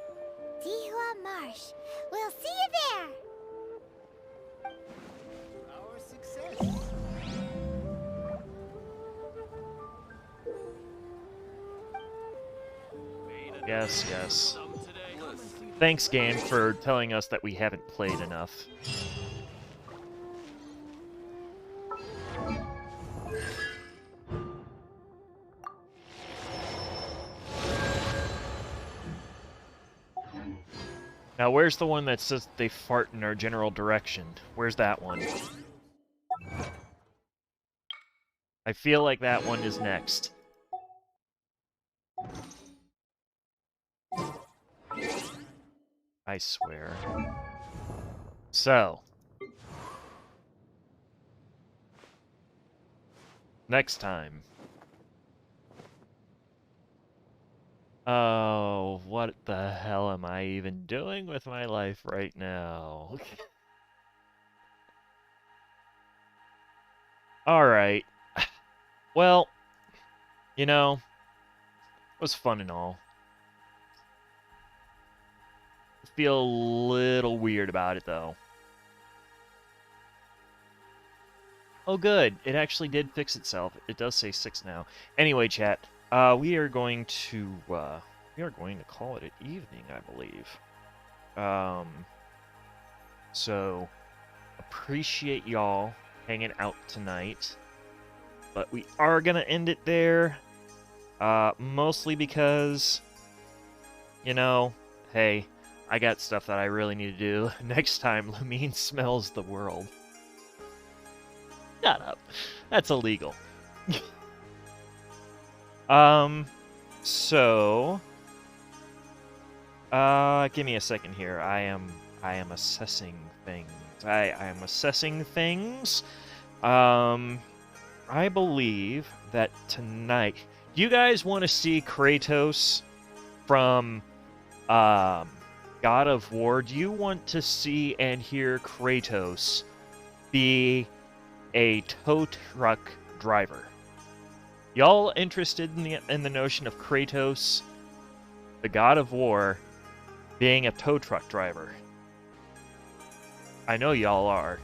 Dihua Marsh. We'll see you there. Our success. Yes, yes. Thanks, game, for telling us that we haven't played enough. Now, where's the one that says they fart in our general direction? Where's that one? I feel like that one is next. I swear. So. Next time. Oh, what the hell am I even doing with my life right now? Alright. Well, you know, it was fun and all. I feel a little weird about it, though. Oh, good. It actually did fix itself. It does say 6 now. Anyway, chat. We are going to call it an evening, I believe. So appreciate y'all hanging out tonight, but we are gonna end it there. Mostly because, you know, hey, I got stuff that I really need to do. Next time, Lumine smells the world. Shut up. That's illegal. So, give me a second here. I am assessing things. I am assessing things. I believe that tonight, do you guys want to see Kratos from, God of War? Do you want to see and hear Kratos be a tow truck driver? Y'all interested in the notion of Kratos, the God of War, being a tow truck driver? I know y'all are.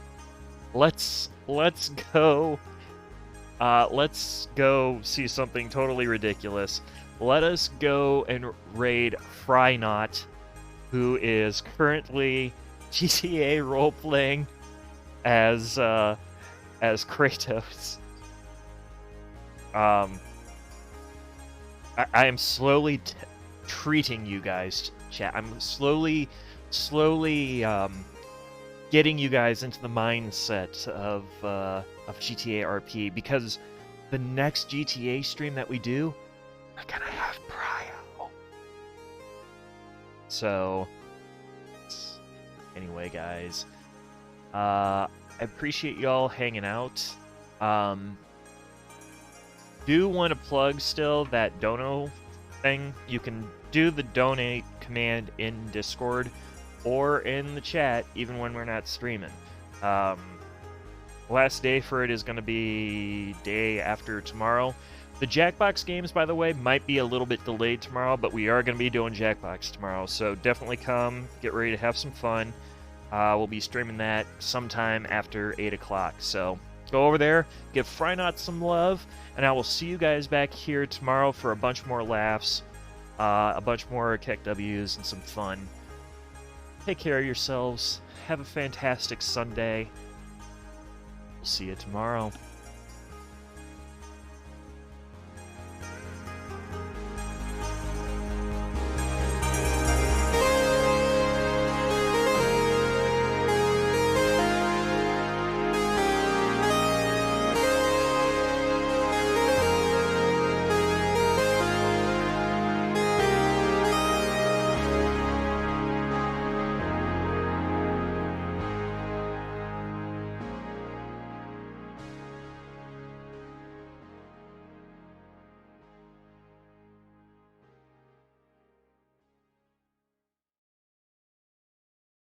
Let's go. Let's go see something totally ridiculous. Let us go and raid Frynot, who is currently GTA role-playing as Kratos. I am slowly treating you guys, chat. I'm slowly getting you guys into the mindset of GTA RP, because the next GTA stream that we do, we're gonna have Prio. So, anyway, guys, I appreciate y'all hanging out. Do want to plug still that dono thing. You can do the donate command in Discord or in the chat, even when we're not streaming. Last day for it is going to be day after tomorrow. The Jackbox games, by the way, might be a little bit delayed tomorrow, but we are going to be doing Jackbox tomorrow, so definitely come, get ready to have some fun. We'll be streaming that sometime after 8 o'clock, so go over there, give Frynot some love, and I will see you guys back here tomorrow for a bunch more laughs, a bunch more KEKWs, and some fun. Take care of yourselves. Have a fantastic Sunday. We'll see you tomorrow.